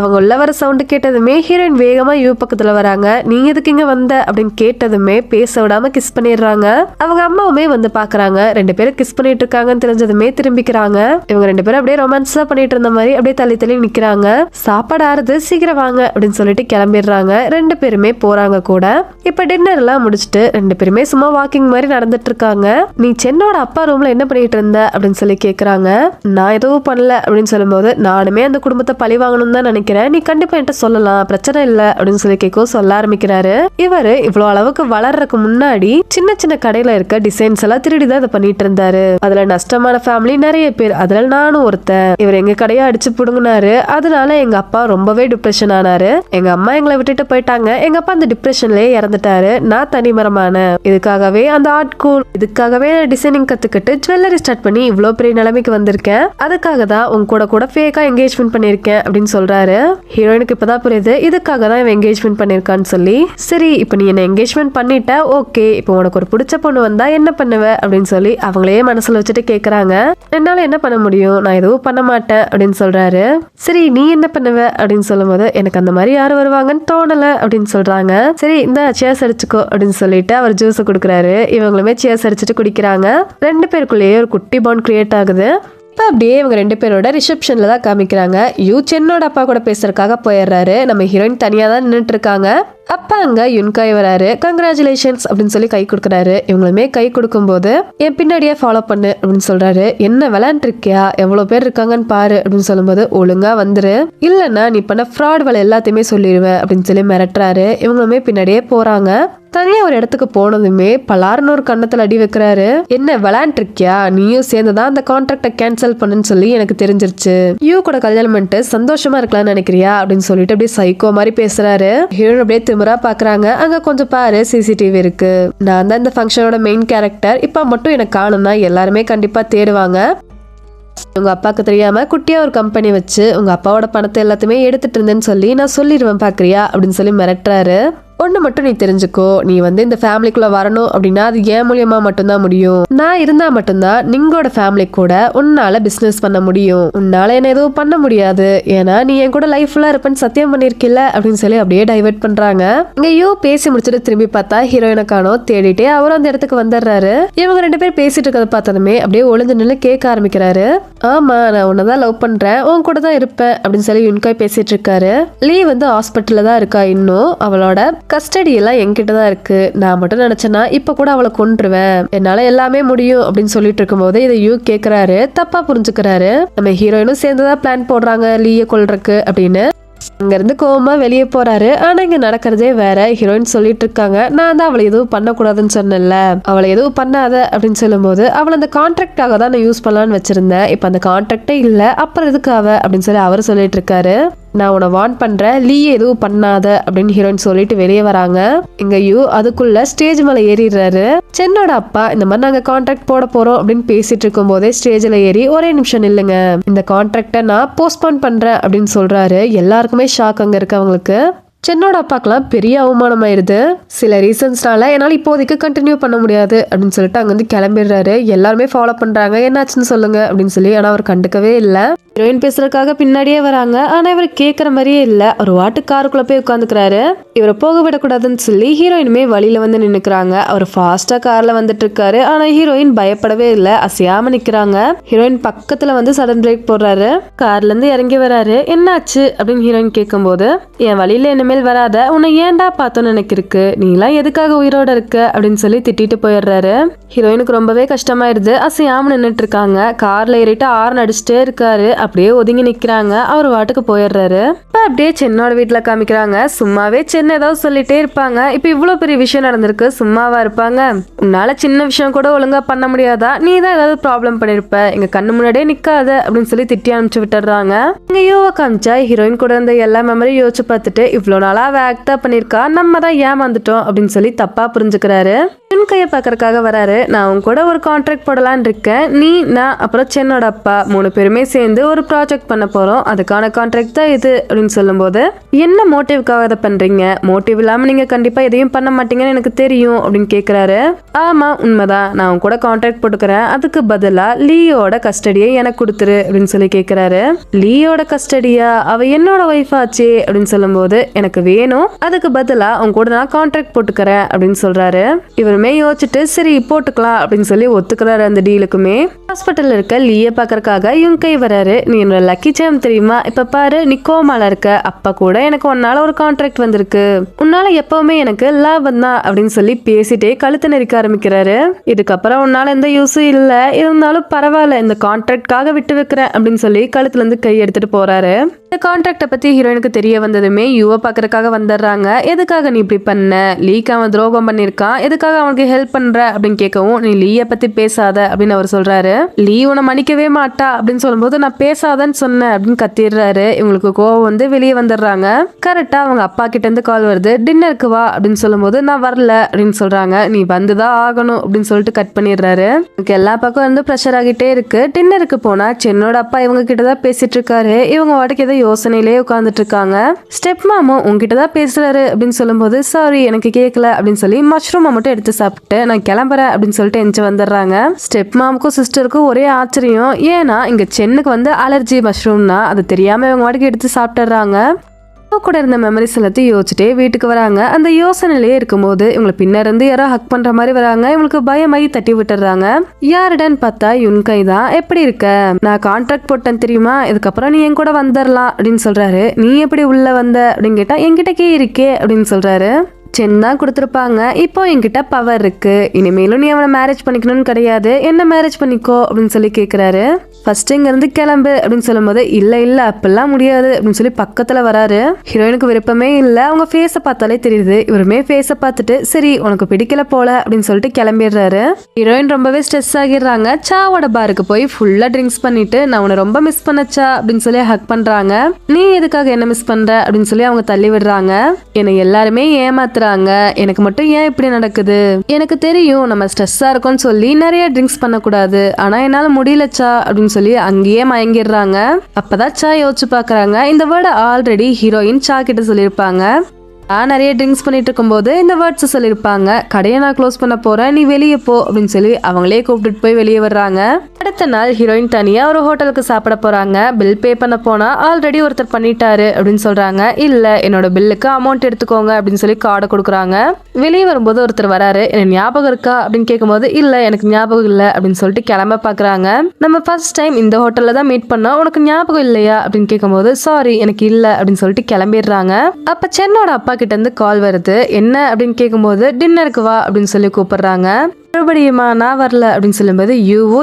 அவங்க உள்ள வர சவுண்டு கேட்டதுமே ஹீரோயின் வேகமா யூ பக்கத்துல வராங்க. நீங்க எதுக்கு இங்க வந்த அப்படின்னு கேட்டதுமே பேச விடாம கிஸ் பண்ணிடுறாங்க. அவங்க அம்மாவுமே வந்து பாக்குறாங்க. 2 பேரும் கிஸ் பண்ணிட்டு இருக்காங்கன்னு தெரிஞ்சதுமே திரும்பிக்கிறாங்க. இவங்க 2 பேரும் அப்படியே ரொமான்ஸ் தான் பண்ணிட்டு இருந்த மாதிரி அப்படியே தள்ளி தள்ளி நிக்கிறாங்க. சாப்பாடு ஆறுது, சீக்கிரம் வாங்க அப்படின்னு சொல்லிட்டு கிளம்பிடுறாங்க. 2 பேருமே போறாங்க கூட. இப்ப டின்னர் எல்லாம் முடிச்சுட்டு 2 பேருமே சும்மா வாக்கிங் மாதிரி நடந்துட்டு இருக்காங்க. நீ சென்னோட அப்பா ரூம்ல என்ன பண்ணிட்டு இருந்த அப்படின்னு சொல்லி கேக்குறாங்க. நான் எதுவும் பண்ணல அப்படின்னு சொல்லும் போது நானுமே அந்த குடும்பத்தை பழி வாங்கணும் தான் நினைக்கிறேன், நீ கண்டிப்பா என்கிட்ட சொல்லலாம், பிரச்சனை இல்ல அப்படின்னு சொல்லி கேட்க சொல்ல ஆரம்பிக்கிறாரு. இவரு இவ்வளவு அளவுக்கு வளர்றதுக்கு முன்னாடி சின்ன சின்ன கடையில இருக்க டிசைன்ஸ் எல்லாம் திருடி தான் இதை பண்ணிட்டு இருந்தாரு. அதுல நஷ்டமான ஃபேமிலி நிறைய பேர், அதுல நானும் ஒருத்தன். இவர் எங்க கடையை அடிச்சு புடுங்கினாரு. அதனால எங்க அப்பா ரொம்பவே டிப்ரெஷன் ஆனாரு. எங்க அம்மா எங்களை விட்டுட்டு போயிட்டாங்க. எங்க அப்பா அந்த டிப்ரெஷன்லயே இறந்துட்டாரு. நான் தனிமரமான இதுக்காகவே அந்த ஆர்ட் ஸ்கூல், இதுக்காகவே டிசைனிங் கத்துக்கிட்டு ஜுவல்லரி ஸ்டார்ட் பண்ணி இவ்வளவு பெரிய நிலைமைக்கு வந்திருக்கேன். அதுக்காக தான் உங்க கூட ஃபேக்கா என்கேஜ்மெண்ட் பண்ணிருக்கேன் அப்படின்னு சொல்றாரு. ஹீரோயினுக்கு இப்பதான் புரியுது இதுக்காக தான் இவன் என்கேஜ்மெண்ட் பண்ணிருக்கான்னு சொல்லி. சரி இப்போ நீ என்ன என்கேஜ்மெண்ட் பண்ணிட்ட, ஓகே இப்போ உனக்கு ஒரு பிடிச்ச பொண்ணு வந்தா என்ன பண்ணுவ அப்படின்னு சொல்லி அவங்களே மனசுல வச்சுட்டு கேக்குறாங்க. என்னால என்ன பண்ண முடியும், நான் எதுவும் பண்ண மாட்டேன் அப்படின்னு சொல்றாரு. சரி நீ என்ன பண்ணுவ அப்படின்னு சொல்லும் போது எனக்கு அந்த மாதிரி யாரும் வருவாங்கன்னு தோணல அப்படின்னு சொல்றாங்க. சரி இந்த சேர்ஸ் அடிச்சுக்கோ அப்படின்னு சொல்லிட்டு அவர் ஜூஸ் குடுக்குறாரு. இவங்களுமே சேர்ஸ் அடிச்சுட்டு குடிக்கிறாங்க. 2 பேருக்குள்ளேயே ஒரு குட்டி பாண்ட் கிரியேட் ஆகுது. இப்போ அப்படியே இவங்க 2 பேரோட ரிசப்ஷன்ல தான் காமிக்கிறாங்க. யூ சென்னோட அப்பா கூட பேசுறதுக்காக போயிடுறாரு. நம்ம ஹீரோயின் தனியா தான் நின்றுட்டு இருக்காங்க. அப்பா அங்க யுன்காய் வராரு. கங்க்ராச்சுலேஷன்ஸ் அப்படின்னு சொல்லி கை கொடுக்குறாரு. இவங்களுமே கை கொடுக்கும் போது என் பின்னாடியே ஃபாலோ பண்ணு அப்படின்னு சொல்றாரு. என்ன விளையாண்டு இருக்கியா, எவ்வளவு பேர் இருக்காங்கன்னு பாரு அப்படின்னு சொல்லும்போது ஒழுங்கா வந்துரு, இல்லன்னா நீ பண்ண ஃப்ராட் வேலை எல்லாத்தையுமே சொல்லிடுவேன் அப்படின்னு சொல்லி மிரட்டுறாரு. இவங்களுமே பின்னாடியே போறாங்க. தனியா ஒரு இடத்துக்கு போனதுமே பலார்னு ஒரு கண்ணத்துல அடி வைக்கிறாரு. என்ன விளையாண்டு இருக்கியா, நீயும் சேர்ந்துதான் அந்த கான்ட்ராக்ட கேன்சல் பண்ணுன்னு சொல்லி எனக்கு தெரிஞ்சிருச்சு. யூ கூட கல்யாணம் பண்ணிட்டு சந்தோஷமா இருக்கலாம்னு நினைக்கிறியா அப்படின்னு சொல்லிட்டு அப்படியே சைக்கோ மாதிரி பேசுறாரு. ஹீரோயின் அப்படியே திமிரா பாக்குறாங்க. அங்க கொஞ்சம் பாரு சிசிடிவி இருக்கு, நான் தான் இந்த ஃபங்க்ஷனோட மெயின் கேரக்டர், இப்ப மட்டும் எனக்கு காணும்னா எல்லாருமே கண்டிப்பா தேடுவாங்க. உங்க அப்பாவுக்கு தெரியாம குட்டியா ஒரு கம்பெனி வச்சு உங்க அப்பாவோட பணத்தை எல்லாத்தையுமே எடுத்துட்டு இருந்தேன்னு சொல்லி நான் சொல்லிடுவேன் பாக்குறியா அப்படின்னு சொல்லி மிரட்டுறாரு. ஒண்ணு மட்டும் நீ தெரிஞ்சுக்கோ, நீ வந்து இந்த ஃபேமிலிக்குள்ள வரணும் அப்படின்னா அது ஏன் மூலியமா மட்டும்தான் முடியும். நான் இருந்தா மட்டும்தான் நீங்களோட ஃபேமிலி கூட உன்னால பிசினஸ் பண்ண முடியும். உன்னால என்ன எதுவும் பண்ண முடியாது, ஏன்னா நீ என் கூட லைஃப் ஃபுல்லா இருப்பேன்னு சத்தியம் பண்ணிருக்கில்ல அப்படின்னு சொல்லி அப்படியே டைவர்ட் பண்றாங்க. இங்கேயோ பேசி முடிச்சுட்டு திரும்பி பார்த்தா ஹீரோயினை காணோம். தேடிட்டே அவரும் அந்த இடத்துக்கு வந்துடுறாரு. இவங்க 2 பேர் பேசிட்டு இருக்கிறத பார்த்ததுமே அப்படியே ஒளிஞ்சு நின்று கேட்க ஆரம்பிக்கிறாரு. ஆமா நான் உன்னதான் லவ் பண்றேன், உன் கூட தான் இருப்பேன் அப்படின்னு சொல்லி யுன்காய் பேசிட்டு இருக்காரு. லீ வந்து ஹாஸ்பிட்டல்ல தான் இருக்கா, இன்னும் அவளோட கஸ்டடி எல்லாம் என்கிட்ட தான் இருக்கு. நான் மட்டும் நினைச்சேன்னா இப்ப கூட அவளை கொன்றுவேன், என்னால எல்லாமே முடியும் அப்படின்னு சொல்லிட்டு இருக்கும் போது இதை யூ கேக்குறாரு. தப்பா புரிஞ்சுக்கிறாரு. நம்ம ஹீரோயினும் சேர்ந்துதான் பிளான் போடுறாங்க லீய கொல்றதுக்கு அப்படின்னு. அங்க இருந்து கோவமா வெளியே போறாரு. ஆனா இங்க நடக்கிறதே வேற. ஹீரோயின் சொல்லிட்டு இருக்காங்க, நான் தான் அவளை எதுவும் பண்ணக்கூடாதுன்னு சொன்னேன்ல, அவளை எதுவும் பண்ணாத அப்படின்னு சொல்லும் போது அவளை அந்த கான்ட்ராக்டாக தான் நான் யூஸ் பண்ணலான்னு வச்சிருந்தேன், இப்ப அந்த கான்ட்ராக்டே இல்ல, அப்புறம் எதுக்கு அவ அப்படின்னு சொல்லி அவர் சொல்லிட்டு இருக்காரு. நான் உன்னை வார்ன் பண்றேன், லீயே எதுவும் பண்ணாத அப்படின்னு ஹீரோயின் சொல்லிட்டு வெளியே வராங்க. இங்க யூ அதுக்குள்ள ஸ்டேஜ் மேல ஏறிடுறாரு. சென்னோட அப்பா இந்த மாதிரி நாங்க கான்ட்ராக்ட் போட போறோம் அப்படின்னு பேசிட்டு இருக்கும் போதே ஸ்டேஜ்ல ஏறி ஒரே நிமிஷம் இல்லைங்க, இந்த கான்ட்ராக்டை நான் போஸ்ட்போன் பண்றேன் அப்படின்னு சொல்றாரு. எல்லாருக்குமே ஷாக் அங்க இருக்கவங்களுக்கு. சென்னோட அப்பாக்கெல்லாம் பெரிய அவமானம் ஆயிடுது. சில ரீசன்ஸ்னால என்னால் இப்போதைக்கு கண்டினியூ பண்ண முடியாது அப்படின்னு சொல்லிட்டு அங்கேருந்து கிளம்பிடுறாரு. எல்லாருமே ஃபாலோ பண்ணுறாங்க, என்னாச்சுன்னு சொல்லுங்க அப்படின்னு சொல்லி. ஆனால் அவர் கண்டுக்கவே இல்லை. ஹீரோயின் பேசுறதுக்காக பின்னாடியே வராங்க. ஆனால் இவர் கேட்குற மாதிரியே இல்லை. ஒரு வாட்டு காருக்குள்ளே போய் உட்காந்துக்கிறாரு. இவரை போக விடக்கூடாதுன்னு சொல்லி ஹீரோயினுமே வழியில வந்து நின்னுக்கிறாங்க. அவர் ஃபாஸ்டா கார்ல வந்துட்டு இருக்காரு. ஆனா ஹீரோயின் பயப்படவே இல்லை, அசையாம நிக்கிறாங்க. ஹீரோயின் பக்கத்துல வந்து சடன் பிரேக் போடுறாரு. கார்ல இருந்து இறங்கி வராரு. என்னாச்சு அப்படின்னு ஹீரோயின் கேட்கும்போது, என் வழியில இனிமேல் வராத, உன்னை ஏன்டா பார்த்தோன்னு எனக்கு இருக்கு, நீலாம் எதுக்காக உயிரோட இருக்க அப்படின்னு சொல்லி திட்டிட்டு போயிடுறாரு. ஹீரோயினுக்கு ரொம்பவே கஷ்டமாயிருது. அசையாம நின்னுட்டு இருக்காங்க. கார்ல ஏறிட்டு ஆர்ன் அடிச்சுட்டே இருக்காரு. அப்படியே ஒதுங்கி நிக்கிறாங்க. அவர் வாட்டுக்கு போயிடுறாரு. இப்ப அப்படியே சென்னோட வீட்டுல காமிக்கிறாங்க. சும்மாவே சென்னை ஏதாவது சொல்லிட்டே இருப்பாங்க. இப்ப இவ்வளவு பெரிய விஷயம் நடந்திருக்கு, சும்மாவா இருப்பாங்க? உன்னால சின்ன விஷயம் கூட ஒழுங்கா பண்ண முடியாதா? நீ தான் ஏதாவது ப்ராப்ளம் பண்ணிருப்ப, எங்க கண்ணு முன்னாடியே நிக்காத அப்படின்னு சொல்லி திட்டி அனுப்பிச்சு விட்டுறாங்க. இங்க யோவா காமிச்சா ஹீரோயின் கூட இருந்த எல்லா மெமரியும் யோசிச்சு பார்த்துட்டு, இவ்வளவு நாளா அவ ஆக்டா பண்ணிருக்கா, நம்ம தான் ஏமாந்துட்டோம் அப்படின்னு சொல்லி தப்பா புரிஞ்சுக்கிறாரு. கையை பாக்கறதுக்காக வராரு. நான் உன் கூட ஒரு கான்ட்ராக்ட் போடலான்னு இருக்கேன். நீ, நான், அப்புறம் சென்னோட அப்பா 3 பேருமே சேர்ந்து ஒரு ப்ராஜெக்ட் பண்ண போறோம். அதுக்கான கான்ட்ராக்ட் தான் இது அப்படின்னு சொல்லும் போது, என்ன மோட்டிவ்காக அதை பண்றீங்க? மோட்டிவ் இல்லாம நீங்க கண்டிப்பா எதையும் பண்ண மாட்டீங்கன்னு எனக்கு தெரியும் அப்படின்னு கேக்குறாரு. ஆமா உண்மைதான், நான் உன் கூட கான்ட்ராக்ட் போட்டுக்கிறேன். அதுக்கு பதிலா லீயோட கஸ்டடியை எனக்கு கொடுத்துரு அப்படின்னு சொல்லி கேக்குறாரு. லீயோட கஸ்டடியா? அவ என்னோட ஒய்ஃப் ஆச்சே அப்படின்னு சொல்லும் போது, எனக்கு வேணும், அதுக்கு பதிலா உன் கூட நான் கான்ட்ராக்ட் போட்டுக்கிறேன் அப்படின்னு சொல்றாரு. இவருமே யோசிச்சுட்டு சரி போட்டுக்கலாம் அப்படின்னு சொல்லி ஒத்துக்கிறாரு அந்த டீலுக்குமே. ஹாஸ்பிட்டல்ல இருக்க லீய பாக்கறதுக்காக இவங்க கை வராரு. நீ என்னோட லக்கி சாம் தெரியுமா? இப்ப பாரு, நீ கோமால இருக்க. அப்ப கூட எனக்கு உன்னால ஒரு கான்ட்ராக்ட் வந்திருக்கு. உன்னால எப்பவுமே எனக்கு லாபம் தான் அப்படின்னு சொல்லி பேசிட்டே கழுத்து நெரிக்க ஆரம்பிக்கிறாரு. இதுக்கப்புறம் உன்னால எந்த யூஸும் இல்ல, இருந்தாலும் பரவாயில்ல, இந்த கான்ட்ராக்ட்காக விட்டு வைக்கிறேன் அப்படின்னு சொல்லி கழுத்துல இருந்து கை எடுத்துட்டு போறாரு. இந்த கான்ட்ராக்ட பத்தி ஹீரோயினுக்கு தெரிய வந்ததுமே யுவ பாக்குறதுக்காக வந்துடுறாங்க. எதுக்காக நீ இப்படி பண்ண? லீக்கு அவன் துரோகம் பண்ணிருக்கான், எதுக்காக அவனுக்கு ஹெல்ப் பண்ற அப்படின்னு கேட்கவும், நீ லீய பத்தி பேசாத அப்படின்னு அவர் சொல்றாரு. லீ உன்னை மன்னிக்கவே மாட்டா அப்படின்னு சொல்லும்போது, நான் பேசாதன்னு சொன்னேன் அப்படின்னு கத்திடுறாரு. இவங்களுக்கு கோவம் வந்து வெளியே வந்துடுறாங்க. கரெக்டா அவங்க அப்பா கிட்ட இருந்து கால் வருது. டின்னருக்கு வா அப்படின்னு சொல்லும்போது, நான் வரல அப்படின்னு சொல்றாங்க. நீ வந்துதான் ஆகணும் அப்படின்னு சொல்லிட்டு கட் பண்ணிடுறாரு. எல்லா பக்கம் வந்து ப்ரெஷர் ஆகிட்டே இருக்கு. டின்னருக்கு போனா சென்னோட அப்பா இவங்க கிட்டதான் பேசிட்டு இருக்காரு. இவங்க வாட்டுக்கு ஏதோ யோசனையிலே உட்கார்ந்துட்டு இருக்காங்க. ஸ்டெப் மாமும் உங்ககிட்ட தான் பேசுறாரு அப்படின்னு சொல்லும்போது, சாரி எனக்கு கேட்கல அப்படின்னு சொல்லி மஷ்ரூமை மட்டும் எடுத்து சாப்பிட்டு நான் கிளம்புறேன் அப்படின்னு சொல்லிட்டு எஞ்சி வந்துடுறாங்க. ஸ்டெப் மாமுக்கும் சிஸ்டருக்கும் ஒரே ஆச்சரியம். ஏன்னா இங்க சென்னுக்கு வந்து அலர்ஜி மஷ்ரூம்னா அது தெரியாம இவங்க வாட்டுக்கு எடுத்து சாப்பிட்டுறாங்க. கூட இருந்த மெமரிஸ் எல்லாத்தையும் யோசிச்சுட்டே வீட்டுக்கு வராங்க. அந்த யோசனையிலேயே இருக்கும்போது இவங்களை பின்ன இருந்து யாரோ ஹக் பண்ற மாதிரி வராங்க. இவங்களுக்கு பயமாயி தட்டி விட்டுறாங்க. யாருடன் பார்த்தா யுன்கை தான். எப்படி இருக்க? நான் கான்ட்ராக்ட் போட்டேன் தெரியுமா, இதுக்கப்புறம் நீ என் கூட வந்துடலாம் அப்படின்னு சொல்றாரு. நீ எப்படி உள்ள வந்த அப்படின்னு கேட்டா, என்கிட்ட கே இருக்கே அப்படின்னு சொல்றாரு. சென்னா கொடுத்துருப்பாங்க. இப்போ என்கிட்ட பவர் இருக்கு, இனிமேலும் நீ அவனை மேரேஜ் பண்ணிக்கணும்னு கிடையாது, என்ன மேரேஜ் பண்ணிக்கோ அப்படின்னு சொல்லி கேட்குறாரு. ஃபர்ஸ்ட் இங்க இருந்து கிளம்பு அப்படின்னு சொல்லும் போது, இல்ல இல்ல அப்பெல்லாம் முடியாது அப்படின்னு சொல்லி பக்கத்துல வராரு. ஹீரோயினுக்கு விருப்பமே இல்ல. அவங்க ஃபேஸை பார்த்தாலே தெரியுது. இவருமே ஃபேஸை பார்த்துட்டு சரி உனக்கு பிடிக்கல போல அப்படின்னு சொல்லிட்டு கிளம்பிடுறாரு. ஹீரோயின் ரொம்பவே ஸ்ட்ரெஸ் ஆகிடுறாங்க. சாவோட பாருக்கு போய் ஃபுல்லா ட்ரிங்க்ஸ் பண்ணிட்டு, நான் உன்னை ரொம்ப மிஸ் பண்ணச்சா அப்படின்னு சொல்லி ஹக் பண்றாங்க. நீ எதுக்காக என்ன மிஸ் பண்ற அப்படின்னு சொல்லி அவங்க தள்ளி விடுறாங்க. என்னை எல்லாருமே ஏமாத்துறாங்க, எனக்கு மட்டும் ஏன் இப்படி நடக்குது? எனக்கு தெரியும் நம்ம ஸ்ட்ரெஸ்ஸா இருக்கோம்னு சொல்லி நிறைய ட்ரிங்க்ஸ் பண்ணக்கூடாது, ஆனா என்னால முடியலச்சா அப்படின்னு சொல்லி அங்கேயே மயங்கிடுறாங்க. அப்பதான் சா யோசிச்சு பாக்குறாங்க. இந்த வேர்டை ஆல்ரெடி ஹீரோயின் சா கிட்ட சொல்லியிருப்பாங்க. நான் நிறைய ட்ரிங்க்ஸ் பண்ணிட்டு இருக்கும்போது இந்த வேர்ட்ஸ் சொல்லியிருப்பாங்க. கடையை நான் க்ளோஸ் பண்ண போறேன், நீ வெளியே போ அப்படின்னு சொல்லி அவங்களே கூப்பிட்டுட்டு போய் வெளியே வர்றாங்க. அடுத்த நாள் ஹீரோயின் தனியா ஒரு ஹோட்டலுக்கு சாப்பிட போறாங்க. பில் பே பண்ண போனா ஆல்ரெடி ஒருத்தர் பண்ணிட்டாரு அப்படின்னு சொல்றாங்க. இல்ல என்னோட பில்லுக்கு அமௌண்ட் எடுத்துக்கோங்க அப்படின்னு சொல்லி கார்டை கொடுக்குறாங்க. வெளியே வரும்போது ஒருத்தர் வராரு. எனக்கு ஞாபகம் இருக்கா அப்படின்னு கேட்கும்போது, இல்ல எனக்கு ஞாபகம் இல்லை அப்படின்னு சொல்லிட்டு கிளம்ப பாக்குறாங்க. நம்ம ஃபர்ஸ்ட் டைம் இந்த ஹோட்டல்ல தான் மீட் பண்ணோம், உனக்கு ஞாபகம் இல்லையா அப்படின்னு கேட்கும்போது, சாரி எனக்கு இல்ல அப்படின்னு சொல்லிட்டு கிளம்பிடுறாங்க. அப்ப சென்னோட அப்பா கிட்ட இருந்து கால் வருது. என்ன அப்படின்னு கேட்கும்போது, டின்னருக்கு வா அப்படின்னு சொல்லி கூப்பிடுறாங்க. மறுபடியுமா நான் வரல அப்படின்னு சொல்லும்போது,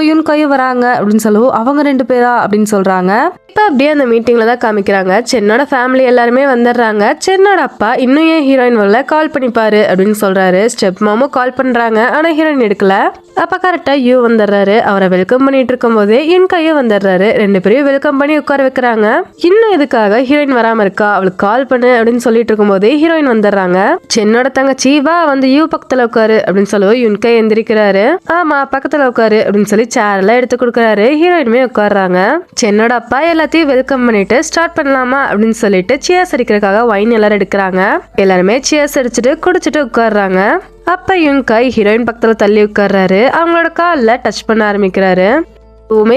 யுன்கையும் வராங்க அப்படின்னு சொல்லவும், அவங்க 2 பேரா அப்படின்னு சொல்றாங்க. இப்ப அப்படியே அந்த மீட்டிங்ல தான் காமிக்கிறாங்க. சென்னோட ஃபேமிலி எல்லாருமே வந்துடுறாங்க. சென்னோட அப்பா இன்னும் ஏன் ஹீரோயின் வரல, கால் பண்ணிப்பாரு அப்படின்னு சொல்றாரு. ஸ்டெப் மாமும் கால் பண்றாங்க, ஆனா ஹீரோயின் எடுக்கல. அப்ப கரெக்டா யூ வந்துடுறாரு. அவரை வெல்கம் பண்ணிட்டு இருக்கும் போதே யுன்கையும் வந்துடுறாரு. 2 பேரையும் வெல்கம் பண்ணி உட்கார வைக்கிறாங்க. இன்னும் எதுக்காக ஹீரோயின் வராம இருக்கா, அவளுக்கு கால் பண்ணு அப்படின்னு சொல்லிட்டு இருக்கும் போதே ஹீரோயின் வந்துடுறாங்க. சென்னோட தங்கச்சி வா வந்து யூ பக்கத்துல உட்காரு அப்படின்னு சொல்லுவோம். யுன்கை எந்திரிக்கிறாங்க. எந்திரிக்கிறாரு. ஆமா பக்கத்துல உட்காரு அப்படின்னு சொல்லி சேர் எல்லாம் எடுத்து கொடுக்கறாரு. ஹீரோயினுமே உட்காடுறாங்க. சென்னோட அப்பா எல்லாத்தையும் வெல்கம் பண்ணிட்டு ஸ்டார்ட் பண்ணலாமா அப்படின்னு சொல்லிட்டு சியர்ஸ் அடிக்கிறதுக்காக வைன் எல்லாரும் எடுக்கிறாங்க. எல்லாருமே சியர்ஸ் அடிச்சுட்டு குடிச்சிட்டு உட்காடுறாங்க. அப்ப யுன்கை ஹீரோயின் பக்கத்துல தள்ளி உட்கார்றாரு. அவங்களோட கால்ல டச் பண்ண ஆரம்பிக்கிறாரு.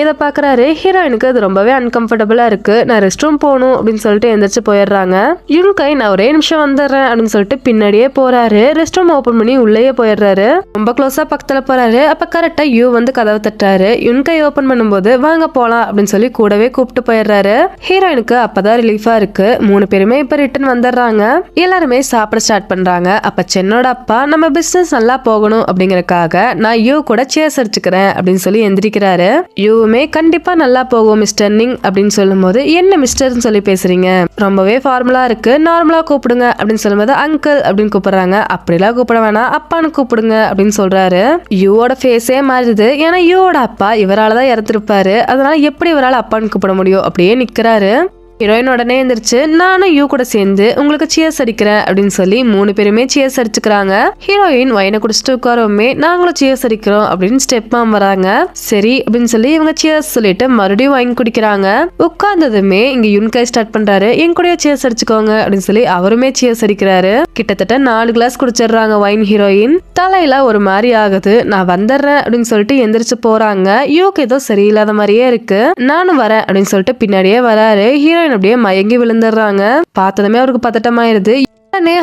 இதை பாக்குறாரு. ஹீரோயினுக்கு அது ரொம்பவே அன்கம்ஃபர்டபுளா இருக்கு. நான் ரெஸ்ட் ரூம் போகணும் அப்படின்னு சொல்லிட்டு எந்திரிச்சு போயிடுறாங்க. யுன்கை நான் ஒரே நிமிஷம் வந்துடுறேன் அப்படின்னு சொல்லிட்டு பின்னாடியே போறாரு. ரெஸ்ட் ரூம் ஓபன் பண்ணி உள்ளேயே போயிடுறாரு. ரொம்ப க்ளோஸா பக்கத்துல போறாரு. அப்ப கரெக்டா யூ வந்து கதவை தட்டுறாரு. யுன்கை ஓபன் பண்ணும்போது வாங்க போலாம் அப்படின்னு சொல்லி கூடவே கூப்பிட்டு போயிடுறாரு. ஹீரோயினுக்கு அப்பதான் ரிலீஃபா இருக்கு. 3 பேருமே இப்ப ரிட்டர்ன் வந்துடுறாங்க. எல்லாருமே சாப்பிட ஸ்டார்ட் பண்றாங்க. அப்ப சென்னோட அப்பா நம்ம பிசினஸ் நல்லா போகணும் அப்படிங்கறக்காக நான் யூ கூட சேர்ஸ் அடிச்சுக்கிறேன் அப்படின்னு சொல்லி எந்திரிக்கிறாரு. யூவுமே கண்டிப்பா நல்லா போகும் மிஸ்டர் நிங் அப்படின்னு சொல்லும் போது என்ன மிஸ்டர்னு சொல்லி பேசுறீங்க, ரொம்பவே ஃபார்முலா இருக்கு, நார்மலா கூப்பிடுங்க அப்படின்னு சொல்லும் போது அங்கிள் அப்படின்னு கூப்பிடுறாங்க. அப்படிலாம் கூப்பிட வேணாம் அப்பான்னு கூப்பிடுங்க அப்படின்னு சொல்றாரு. யூவோட ஃபேஸே மாறுது. ஏன்னா யூவோட அப்பா இவராலதான் இறந்துருப்பாரு. அதனால எப்படி இவரால் அப்பான்னு கூப்பிட முடியும், அப்படியே நிக்கிறாரு. ஹீரோயின் உடனே எந்திரிச்சு நானும் யூ கூட சேர்ந்து உங்களுக்கு சியர்ஸ் அடிக்கிறேன் அப்படின்னு சொல்லி 3 பேருமே சியர்ஸ் அடிச்சுக்கிறாங்க. ஹீரோயின் வைனை குடிச்சிட்டு உட்காரவுமே நாங்களும் சியர்ஸ் அடிக்கிறோம் அப்படின்னு ஸ்டெப் மாம் வராங்க. சரி அப்படின்னு சொல்லி இவங்க சியர்ஸ் சொல்லிட்டு மறுபடியும் வைன் குடிக்கிறாங்க. உட்கார்ந்ததுமே இங்க யுன்கை ஸ்டார்ட் பண்றாரு. என் கூட சியர்ஸ் அடிச்சுக்கோங்க அப்படின்னு சொல்லி அவருமே சியர்ஸ் அடிக்கிறாரு. கிட்டத்தட்ட 4 கிளாஸ் குடிச்சிடுறாங்க வைன். ஹீரோயின் தலையில ஒரு மாதிரி ஆகுது. நான் வந்துடுறேன் அப்படின்னு சொல்லிட்டு எந்திரிச்சு போறாங்க. யூக்கு ஏதோ சரியில்லாத மாதிரியே இருக்கு. நானும் வரேன் அப்படின்னு சொல்லிட்டு பின்னாடியே வராரு. ஹீரோயின் அப்படியே மயங்கி விழுந்துடுறாங்க. பார்த்ததுமே அவருக்கு பதட்டமாயிருது.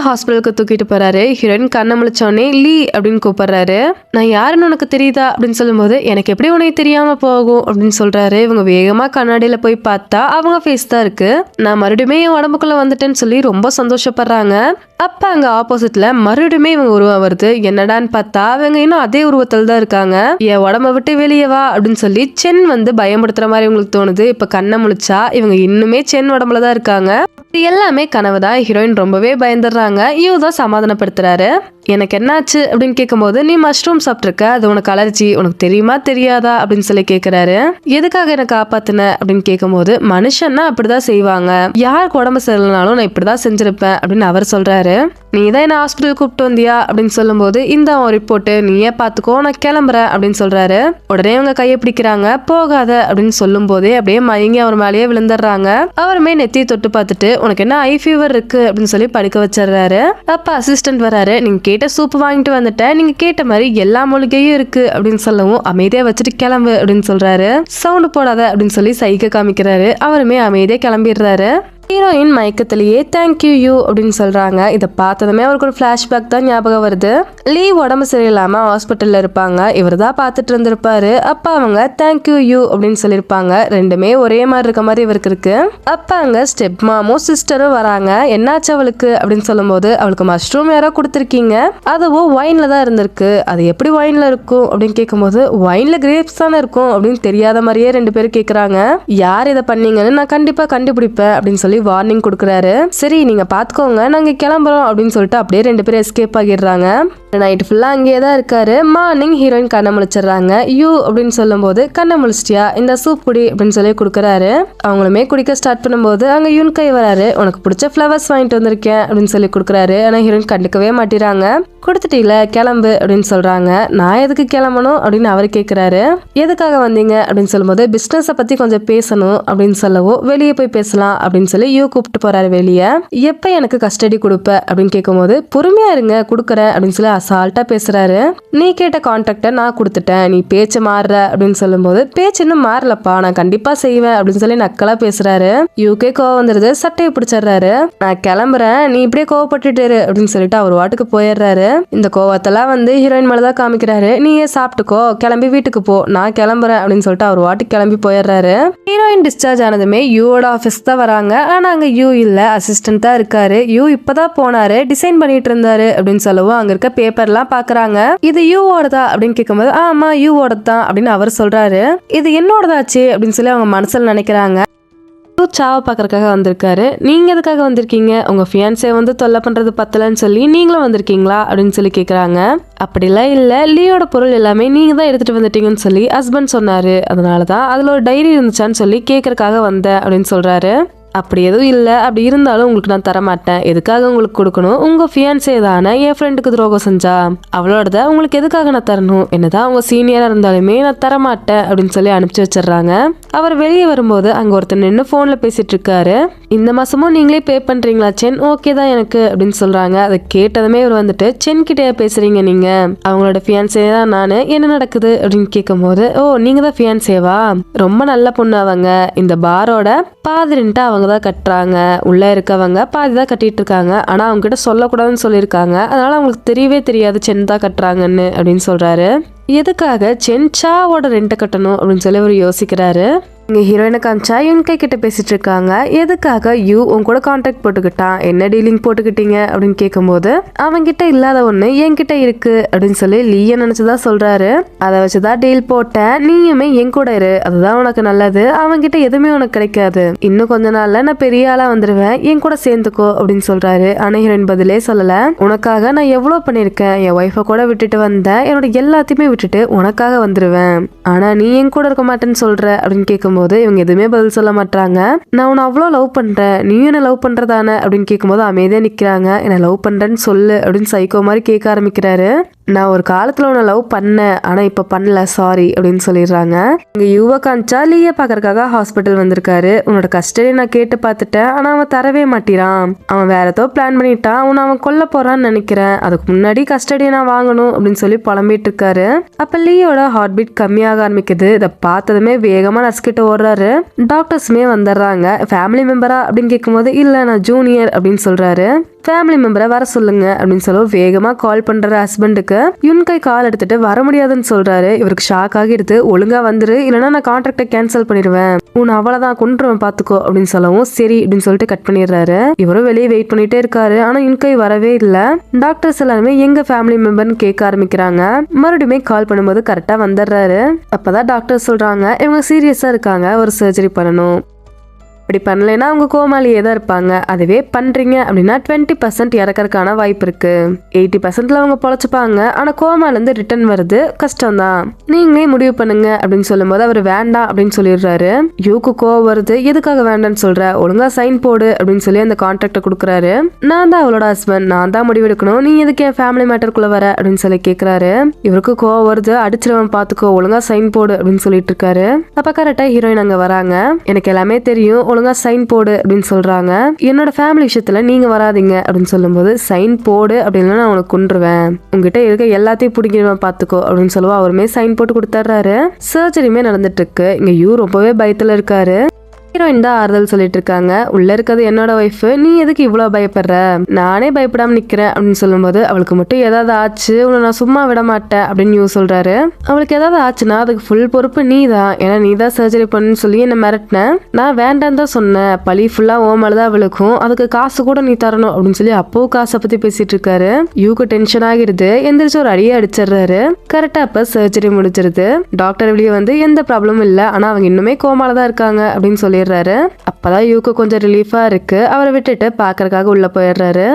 ஹாஸ்பிட்டலுக்கு தூக்கிட்டு போறாரு. ஹீரோயின் கண்ணை முழிச்சோடனே லீ அப்படின்னு கூப்பிடுறாரு. நான் யாருன்னு உனக்கு தெரியுதா அப்படின்னு சொல்லும்போது எனக்கு எப்படி உனக்கு தெரியாம போகும் அப்படின்னு சொல்றாரு. இவங்க வேகமா கண்ணாடியில போய் பார்த்தா அவங்க ஃபேஸ் தான் இருக்கு. நான் மறுபடியும் என் உடம்புக்குள்ள வந்துட்டேன்னு சொல்லி ரொம்ப சந்தோஷப்படுறாங்க. அப்ப அங்க ஆப்போசிட்ல மறுபடியுமே இவங்க உருவம் வருது. என்னடான்னு பார்த்தா அவங்க இன்னும் அதே உருவத்தில் தான் இருக்காங்க. என் உடம்ப விட்டு வெளியே வா அப்படின்னு சொல்லி சென் வந்து பயமுடுத்துற மாதிரி உங்களுக்கு தோணுது. இப்ப கண்ணை முழிச்சா இவங்க இன்னுமே சென் உடம்புல தான் இருக்காங்க. இது எல்லாமே கனவுதான். ஹீரோயின் ரொம்பவே பயந்துடுறாங்க. யூ தான் சமாதானப்படுத்துறாரு. எனக்கு என்னாச்சு அப்படின்னு கேட்கும்போது நீ மஷ்ரூம் சாப்பிட்டுருக்க, அது உனக்கு அலர்ஜி, உனக்கு தெரியுமா தெரியாதா அப்படின்னு சொல்லி கேட்கிறாரு. எதுக்காக எனக்கு காப்பாத்துன அப்படின்னு கேட்கும்போது மனுஷன்னா அப்படிதான் செய்வாங்க, யாருக்கு உடம்பு சரியில்லைனாலும் நான் இப்படிதான் செஞ்சிருப்பேன் அப்படின்னு அவர் சொல்றாரு. நீ தான் என்ன ஹாஸ்பிட்டல் கூப்பிட்டு வந்தியா அப்படின்னு சொல்லும் போது இந்த ரிப்போர்ட் நீயே பாத்துக்கோ, நான் கிளம்புறேன் அப்படின்னு சொல்றாரு. உடனே அவங்க கையை பிடிக்கிறாங்க. போகாத அப்படின்னு சொல்லும் போதே அப்படியே மயங்கி அவர் மேலேயே விழுந்துடுறாங்க. அவருமே நெத்தி தொட்டு பார்த்துட்டு உனக்கு என்ன ஐ ஃபீவர் இருக்கு அப்படின்னு சொல்லி படுக்க வச்சிடுறாரு. அப்ப அசிஸ்டன்ட் வராரு. நீங்க கேட்ட சூப் வாங்கிட்டு வந்துட்டேன், நீங்க கேட்ட மாதிரி எல்லா மூலிகையும் இருக்கு அப்படின்னு சொல்லவும் அமைதியா வச்சுட்டு கிளம்பு அப்படின்னு சொல்றாரு. சவுண்ட் போடாத அப்படின்னு சொல்லி சைகை காமிக்கிறாரு. அவருமே அமைதியா கிளம்பிடுறாரு. ஹீரோயின் மயக்கத்திலேயே தேங்க்யூ யூ அப்படின்னு சொல்றாங்க. இதை பார்த்ததுமே அவருக்கு ஒரு பிளாஷ்பேக் தான் ஞாபகம் வருது. லீ உடம்பு சரியில்லாம ஹாஸ்பிட்டல்ல இருப்பாங்க. இவர் தான் பார்த்துட்டு இருந்திருப்பாரு. அப்ப அவங்க தேங்க்யூ யூ அப்படின்னு சொல்லியிருப்பாங்க. ரெண்டுமே ஒரே மாதிரி இருக்க மாதிரி இவருக்கு இருக்கு. அப்ப அங்க ஸ்டெப் மாமும் சிஸ்டரும் வராங்க. என்னாச்சு அவளுக்கு அப்படின்னு சொல்லும் போது அவளுக்கு மஷ்ரூம் யாரோ கொடுத்துருக்கீங்க, அதுவும் ஒயின்ல தான் இருந்திருக்கு, அது எப்படி ஒயின்ல இருக்கும் அப்படின்னு கேட்கும்போது ஒயின்ல கிரேப்ஸ் தானே இருக்கும் அப்படின்னு தெரியாத மாதிரியே 2 பேரும் கேட்கறாங்க. யார் இதை பண்ணீங்கன்னு நான் கண்டிப்பா கண்டுபிடிப்பேன் அப்படின்னு சொல்லி வார்னிங் கொடுக்குறாரு. சரி நீங்க பாத்துக்கோங்க, நாங்க கிளம்புறோம் அப்படின்னு சொல்லிட்டு அப்படியே 2 பேரும் எஸ்கேப் ஆகிடுறாங்க. நைட் ஃபுல்லா அங்கேயே தான் இருக்காரு. மார்னிங் ஹீரோயின் கண்ணை முழிச்சிடுறாங்க. யூ அப்படின்னு சொல்லும் போது கண்ணை முழிச்சிட்டியா, இந்த சூப் குடி அப்படின்னு சொல்லி கொடுக்குறாரு. அவங்களுமே குடிக்க ஸ்டார்ட் பண்ணும்போது அங்க யுன்கை வராரு. உனக்கு பிடிச்ச ஃபிளவர்ஸ் வாங்கிட்டு வந்திருக்கேன் அப்படின்னு சொல்லி கொடுக்குறாரு. ஆனா ஹீரோயின் கண்டுக்கவே மாட்டிறாங்க. கொடுத்துட்டீல கிளம்பு அப்படின்னு சொல்றாங்க. நான் எதுக்கு கிளம்பணும் அப்படின்னு அவர் கேட்கிறாரு. எதுக்காக வந்தீங்க அப்படின்னு சொல்லும்போது பிசினஸை பத்தி கொஞ்சம் பேசணும் அப்படின்னு சொல்லவும் வெளியே போய் பேசலாம் அப்படின்னு சொல்லி யூ கூப்பிட்டு போறாரு வெளியே. எப்ப எனக்கு கஸ்டடி கொடுப்ப அப்படின்னு கேட்கும்போது பொறுமையா இருங்க கொடுக்குறேன் அப்படின்னு சொல்லி அசால்ட்டா பேசுறாரு. நீ கேட்ட கான்ட்ராக்டை நான் கொடுத்துட்டேன், நீ பேச்சு மாறுற அப்படின்னு சொல்லும் போது பேச்சு இன்னும் மாறலப்பா, நான் கண்டிப்பா செய்வேன் அப்படின்னு சொல்லி நக்கலா பேசுறாரு. யூகே கோவம் வந்துருது. சட்டையை பிடிச்சிடுறாரு. நான் கிளம்புறேன், நீ இப்படியே கோவப்பட்டுட்டு அப்படின்னு சொல்லிட்டு அவர் வாட்டுக்கு போயிடுறாரு. இந்த கோவத்தெல்லாம் வந்து ஹீரோயின் மேலதான் காமிக்கிறாரு. நீயே சாப்பிட்டுக்கோ, கிளம்பி வீட்டுக்கு போ, நான் கிளம்புறேன் அப்படின்னு சொல்லிட்டு அவர் வாட்டுக்கு கிளம்பி போயிடுறாரு. ஹீரோயின் டிஸ்சார்ஜ் ஆனதுமே யூவோட ஆபீஸ் தான் வராங்க. ஆனா அங்க யூ இல்ல, அசிஸ்டன்ட் தான் இருக்காரு. யூ இப்பதான் போனாரு, டிசைன் பண்ணிட்டு இருந்தாரு அப்படின்னு சொல்லவும் அங்க இருக்க பேப்பர்லாம் பாக்குறாங்க. இது யூவோடதா அப்படின்னு கேட்கும்போது ஆமா யூவோடதான் அப்படின்னு அவர் சொல்றாரு. இது என்னோடதாச்சு அப்படின்னு சொல்லி அவங்க மனசுல நினைக்கிறாங்க. சாவை பாக்குறதுக்காக வந்திருக்காரு. நீங்க எதுக்காக வந்திருக்கீங்க, உங்க ஃபியான்சே வந்து தொல்லை பண்றது பத்தலன்னு சொல்லி நீங்களும் வந்திருக்கீங்களா அப்படின்னு சொல்லி கேக்குறாங்க. அப்படிலாம் இல்ல, லீயோட பொருள் எல்லாமே நீங்க தான் எடுத்துட்டு வந்துட்டீங்கன்னு சொல்லி ஹஸ்பண்ட் சொன்னாரு, அதனாலதான் அதுல ஒரு டைரி இருந்துச்சான்னு சொல்லி கேட்கறதுக்காக வந்தேன் அப்படின்னு சொல்றாரு. அப்படி எதுவும் இல்லை, அப்படி இருந்தாலும் உங்களுக்கு நான் தரமாட்டேன். எதுக்காக உங்களுக்கு கொடுக்கணும்? உங்க ஃபியான்சே தானே என் ஃப்ரெண்டுக்கு துரோகம் செஞ்சா, அவளோடத உங்களுக்கு எதுக்காக நான் தரணும்? என்னதான் அவங்க சீனியரா இருந்தாலுமே நான் தரமாட்டேன் அப்படின்னு சொல்லி அனுப்பிச்சு வச்சிடறாங்க. அவர் வெளியே வரும்போது அங்க ஒருத்தர் நின்று போன்ல பேசிட்டு இருக்காரு. இந்த மாசமும் நீங்களே பே பண்றீங்களா சென்? ஓகே தான் எனக்கு அப்படின்னு சொல்றாங்க. அதை கேட்டதுமே இவர் வந்துட்டு, சென் கிட்டே பேசுறீங்க நீங்க? அவங்களோட ஃபியான்சே தான் நானு, என்ன நடக்குது அப்படின்னு கேட்கும் போது, ஓ நீங்க தான் ஃபியான்சேவா? ரொம்ப நல்ல பொண்ணு அவங்க. இந்த பாரோட பாதி ரெண்டா அவங்க தான் கட்டுறாங்க, உள்ள இருக்கவங்க பாதி தான் கட்டிட்டு இருக்காங்க. ஆனா அவங்க கிட்ட சொல்லக்கூடாதுன்னு சொல்லியிருக்காங்க, அதனால அவங்களுக்கு தெரியவே தெரியாது சென் தான் கட்டுறாங்கன்னு அப்படின்னு சொல்றாரு. எதுக்காக சென் சாவோட ரெண்டை கட்டணும் அப்படின்னு சொல்லி அவர் யோசிக்கிறாரு. இங்க ஹீரோயினை காமிச்சா யுன்கை கிட்ட பேசிட்டு இருக்காங்க. எதுக்காக யூ உன் கூட கான்டாக்ட் போட்டுக்கிட்டான், என்ன டீலிங் போட்டுக்கிட்டீங்க அப்படின்னு கேட்கும்போது, அவன்கிட்ட இல்லாத ஒண்ணு என்கிட்ட இருக்கு அப்படின்னு சொல்லி லீய நினைச்சுதான் சொல்றாரு. அதை வச்சுதான் டீல் போட்டேன், நீயுமே என் கூட இரு, அதுதான் உனக்கு நல்லது. அவன்கிட்ட எதுவுமே உனக்கு கிடைக்காது, இன்னும் கொஞ்ச நாள்ல நான் பெரிய ஆளா வந்துருவேன், என் கூட சேர்ந்துக்கோ அப்படின்னு சொல்றாரு. ஆனா ஹீரோயின் பதிலே சொல்லல. உனக்காக நான் எவ்வளவு பண்ணிருக்கேன், என் ஒய்ஃபை கூட விட்டுட்டு வந்தேன், என்னோட எல்லாத்தையுமே விட்டுட்டு உனக்காக வந்துருவேன், ஆனா நீ என் கூட இருக்க மாட்டேன்னு சொல்ற அப்படின்னு கேட்கும்போது இவங்க எதுவுமே பதில் சொல்ல மாட்டாங்க. நான் உன்னை அவ்வளோ லவ் பண்றேன், நீயும் என்ன லவ் பண்றதானே அப்படின்னு கேட்கும்போது அமைதியா நிக்கிறாங்க. என்ன லவ் பண்றேன்னு சொல்லு அப்படின்னு சைக்கோ மாதிரி கேட்க ஆரம்பிக்கிறாரு. நான் ஒரு காலத்துல உன்னை லவ் பண்ணேன், ஆனா இப்ப பண்ணல, சாரி அப்படின்னு சொல்லிடுறாங்க. இங்க யுவ காஞ்சா லீய பாக்குறதுக்காக ஹாஸ்பிட்டல் வந்திருக்காரு. உன்னோட கஸ்டடி நான் கேட்டு பார்த்துட்டேன், ஆனா அவன் தரவே மாட்டிறான், அவன் வேற ஏதோ பிளான் பண்ணிட்டான், உன்னை அவன் கொல்ல போறான்னு நினைக்கிறேன், அதுக்கு முன்னாடி கஸ்டடியை நான் வாங்கணும் அப்படின்னு சொல்லி புலம்பிட்டு இருக்காரு. அப்ப லீயோட ஹார்ட் பீட் கம்மியாக ஆரம்பிக்குது. இதை பார்த்ததுமே வேகமா நர்ஸ்கிட்ட ஓடுறாரு. டாக்டர்ஸுமே வந்துடுறாங்க. ஃபேமிலி மெம்பரா அப்படின்னு கேட்கும்போது, இல்ல நான் ஜூனியர் அப்படின்னு சொல்றாரு. ஃபேமிலி மெம்பரை வர சொல்லுங்க அப்படின்னு சொல்ல வேகமா கால் பண்ற ஹஸ்பண்டுக்கு யுன்கை கால் எடுத்துட்டு வர முடியாதுன்னு சொல்றாரு. இவருக்கு ஷாக் ஆகிடுது. ஒழுங்கா வந்துரு, இல்லைன்னா நான் கான்ட்ராக்டை கேன்சல் பண்ணிடுவேன், உன்னை அவ்வளவுதான் கொண்டுருவேன் பாத்துக்கோ அப்படின்னு சொல்லவும் சரி அப்படின்னு சொல்லிட்டு கட் பண்ணிடுறாரு. இவரும் வெளியே வெயிட் பண்ணிட்டே இருக்காரு. ஆனா யுன்கை வரவே இல்ல. டாக்டர்ஸ் எல்லாருமே எங்க ஃபேமிலி மெம்பர்னு கேட்க ஆரம்பிக்கிறாங்க. மறுபடியும் கால் பண்ணும்போது கரெக்டா வந்துடுறாரு. அப்பதான் டாக்டர் சொல்றாங்க, இவங்க சீரியஸா இருக்காங்க, ஒரு சர்ஜரி பண்ணணும், அப்படி பண்ணலைன்னா அவங்க கோமாளியே தான் இருப்பாங்க, அதுவே பண்றீங்க அப்படின்னா 20% இறக்கறதுக்கான வாய்ப்பு இருக்கு, 80% அவங்க பொழைச்சுப்பாங்க, ஆனா கோமால இருந்து ரிட்டர்ன் வருது கஷ்டம் தான், நீங்களே முடிவு பண்ணுங்க அப்படின்னு சொல்லும்போது அவர் வேண்டாம் அப்படின்னு சொல்லிடுறாரு. யூக்கு கோவம் வருது. எதுக்காக வேண்டாம்னு சொல்ற, ஒழுங்கா சைன் போடு அப்படின்னு சொல்லி அந்த கான்ட்ராக்ட கொடுக்குறாரு. நான் தான் அவளோட ஹஸ்பண்ட், நான் தான் முடிவெடுக்கணும், நீ எதுக்கு என் ஃபேமிலி மேட்டருக்குள்ள வர அப்படின்னு சொல்லி கேட்கிறாரு. இவருக்கு கோவம் வருது. அடிச்சிருவன் பாத்துக்கோ, ஒழுங்கா சைன் போடு அப்படின்னு சொல்லிட்டு இருக்காரு. அப்ப கரெக்டா ஹீரோயின் அங்க வராங்க. எனக்கு எல்லாமே தெரியும், ஒழுங்கா சைன் போடு அப்படின்னு சொல்றாங்க. என்னோட ஃபேமிலி விஷயத்துல நீங்க வராதீங்க அப்படின்னு சொல்லும்போது, சைன் போடு அப்படின்னா நான் உனக்கு கொன்றுவேன், உங்ககிட்ட இருக்க எல்லாத்தையும் பிடிக்கிடுவேன் பாத்துக்கோ அப்படின்னு சொல்லுவா. அவருமே சைன் போட்டு கொடுத்துட்றாரு. சர்ஜரியுமே நடந்துட்டு இருக்கு. இங்க யூ ரொம்பவே பயத்துல இருக்காரு. ஹீரோயின் தான் ஆறுதல் சொல்லிட்டு இருக்காங்க. உள்ள இருக்கிறது என்னோட ஒய்ஃப், நீ எதுக்கு இவ்வளவு பயப்படுற, நானே பயப்படாம நிக்கிறேன் அப்படின்னு சொல்லும்போது, அவளுக்கு மட்டும் ஏதாவது ஆச்சு உன்னை நான் சும்மா விட மாட்டேன் அப்படின்னு யூ சொல்றாரு. அவளுக்கு ஏதாவது ஆச்சுன்னா அதுக்கு ஃபுல் பொறுப்பு நீ தான், ஏன்னா நீ தான் சர்ஜரி பண்ணுன்னு சொல்லி என்ன மிரட்டின, நான் வேண்டான்னு தான் சொன்னேன், பழி ஃபுல்லா ஓ மேலதான் அவளுக்கும், அதுக்கு காசு கூட நீ தரணும் அப்படின்னு சொல்லி அப்போ காசை பத்தி பேசிட்டு இருக்காரு. யூக்கு டென்ஷன் ஆகிடுது. எந்திரிச்சு ஒரு அடியை அடிச்சிடுறாரு. கரெக்டா அப்ப சர்ஜரி முடிச்சிருது. டாக்டர் வெளியே வந்து எந்த ப்ராப்ளமும் இல்ல, ஆனா அவங்க இன்னுமே கோமால தான் இருக்காங்க அப்படின்னு சொல்லி அப்பதான் யூக்கு கொஞ்சம் ரிலீஃபா இருக்கு. அவரை விட்டுட்டு பாக்குறதுக்காக உள்ள போயிடுறாரு.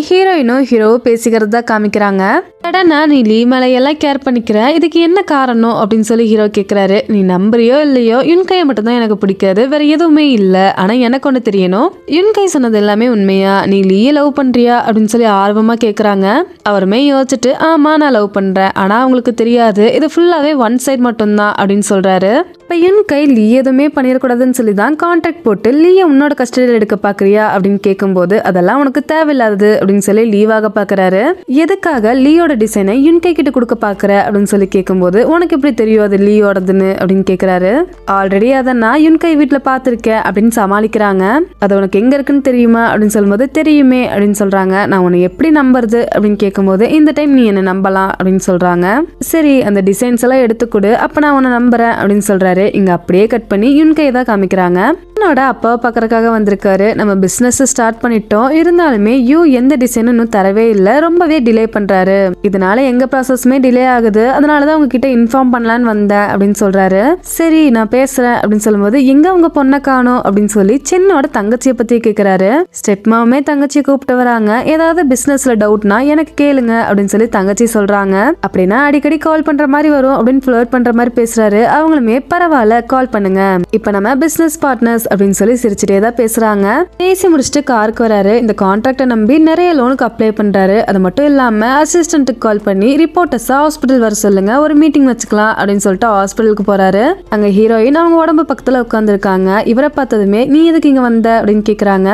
ஹீரோயினும் ஹீரோவும் பேசிக்கிறதா காமிக்கிறாங்க. சடனா நீ லீ மேலையெல்லாம் கேர் பண்ணிக்கிற, இதுக்கு என்ன காரணம் அப்படின்னு சொல்லி ஹீரோ கேட்கிறாரு. நீ நம்புறியோ இல்லையோ, யுன்கையை மட்டும் தான் எனக்கு பிடிக்காது, வேற எதுவுமே இல்ல, ஆனா எனக்கு ஒண்ணு தெரியணும், யுன்கை சொன்னது எல்லாமே உண்மையா, நீ லீய லவ் பண்றியா அப்படின்னு சொல்லி ஆர்வமா கேக்குறாங்க. அவருமே யோசிச்சுட்டு, ஆமா நான் லவ் பண்றேன், ஆனா அவங்களுக்கு தெரியாது, இது ஃபுல்லாவே ஒன் சைட் மட்டும்தான் அப்படின்னு சொல்றாரு. இப்ப யுன்கை லீ எதுவுமே பண்ணிடக்கூடாதுன்னு சொல்லி தான் கான்ட்ராக்ட் போட்டு லீய உன்னோட கஸ்டடியில் எடுக்க பாக்குறியா அப்படின்னு கேட்கும்போது, அதெல்லாம் உனக்கு தேவையில்லாதது அப்படின்னு சொல்லி லீவாக பாக்குறாரு. எதுக்காக லீயோட டிசைனை யுன்கை கிட்ட கொடுக்க பாக்குற அப்படின்னு சொல்லி கேட்கும்போது, உனக்கு எப்படி தெரியும் அது லீயோடதுன்னு அப்படின்னு கேக்குறாரு. ஆல்ரெடி அதை நான் யுன்கை வீட்டுல பாத்திருக்கேன் அப்படின்னு சமாளிக்கிறாங்க. அது உனக்கு எங்க இருக்குன்னு தெரியுமா அப்படின்னு சொல்லும்போது, தெரியுமே அப்படின்னு சொல்றாங்க. நான் உன்னை எப்படி நம்புறது அப்படின்னு கேட்கும்போது, இந்த டைம் நீ என்ன நம்பலாம் அப்படின்னு சொல்றாங்க. சரி அந்த டிசைன்ஸ் எல்லாம் எடுத்துக்கொடு, அப்ப நான் உன்னை நம்புறேன் அப்படின்னு சொல்றாரு. இங்க அப்படியே கட் பண்ணி யுன்கை தான் காமிக்கிறாங்க. என்னோட அப்பாவை பாக்குறதுக்காக வந்திருக்காரு. நம்ம பிசினஸ் ஸ்டார்ட் பண்ணிட்டோம், இருந்தாலுமே யூ எந்த டிசைனும் இன்னும் தரவே இல்லை, ரொம்பவே டிலே பண்றாரு, இதனால எங்க ப்ராசஸ்மே டிலே ஆகுது, அதனாலதான் உங்ககிட்ட இன்ஃபார்ம் பண்ணலான்னு வந்தேன் அப்படின்னு சொல்றாரு. சரி நான் பேசுறேன் அப்படின்னு சொல்லும்போது, எங்க உங்க பொண்ணை காணோம் அப்படின்னு சொல்லி சென்னோட தங்கச்சியை பத்தி கேக்குறாரு. ஸ்டெப்மாவுமே தங்கச்சியை கூப்பிட்டு வராங்க. ஏதாவது பிசினஸ்ல டவுட்னா எனக்கு கேளுங்க அப்படின்னு சொல்லி தங்கச்சி சொல்றாங்க. அப்படின்னா அடிக்கடி கால் பண்ற மாதிரி வரும் அப்படின்னு ஃப்ளர்ட் பண்ற மாதிரி பேசுறாரு. அவங்களுமே பரவாயில்ல கால் பண்ணுங்க, இப்ப நம்ம பிசினஸ் பார்ட்னர்ஸ் பாஸ் அப்படின்னு சொல்லி சிரிச்சுட்டே தான் பேசுறாங்க. பேசி முடிச்சுட்டு காருக்கு வராரு. இந்த கான்ட்ராக்டை நம்பி நிறைய லோனுக்கு அப்ளை பண்றாரு. அது மட்டும் இல்லாம அசிஸ்டன்ட்டுக்கு கால் பண்ணி ரிப்போர்ட்டர்ஸா ஹாஸ்பிட்டல் வர சொல்லுங்க, ஒரு மீட்டிங் வச்சுக்கலாம் அப்படின்னு சொல்லிட்டு ஹாஸ்பிட்டலுக்கு போறாரு. அங்க ஹீரோயின் அவங்க உடம்பு பக்கத்துல உட்காந்துருக்காங்க. இவரை பார்த்ததுமே நீ எதுக்கு இங்க வந்த அப்படின்னு கேக்குறாங்க.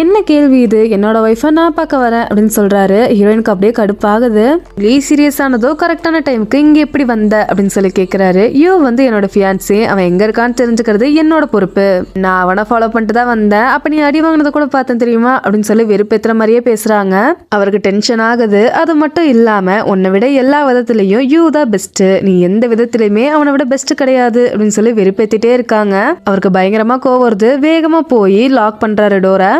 என்ன கேள்வி இது, என்னோட ஒய்ஃபை நான் பார்க்க வரேன் அப்படின்னு சொல்றாரு. ஹீரோயினுக்கு அப்படியே கடுப்பாகுது. லீ சீரியஸ் ஆனதோ கரெக்டான டைமுக்கு இங்க எப்படி வந்த அப்படின்னு சொல்லி கேக்குறாரு. யோ வந்து என்னோட ஃபியான்சி, அவன் எங்க இருக்கான்னு தெரிஞ்சுக்கிறது என்னோட பொறுப்பு. நான் அவனை ஃபாலோ பண்ணிட்டு தான் வந்தேன். அப்ப நீ அடி வாங்கினதை கூட பார்த்தேன் தெரியுமா அப்படின்னு சொல்லி வெறுப்பேத்துற மாதிரியே பேசுறாங்க. அவருக்கு டென்ஷன் ஆகுது. அது மட்டும் இல்லாம உன்னை விட எல்லா விதத்திலையும் யூ தான் பெஸ்ட், நீ எந்த விதத்திலயுமே அவனை விட பெஸ்ட் கிடையாது அப்படின்னு சொல்லி வெறுப்பேத்திட்டே இருக்காங்க. அவருக்கு பயங்கரமா கோவம் வருது. வேகமா போய் லாக் பண்றாரு டோரை.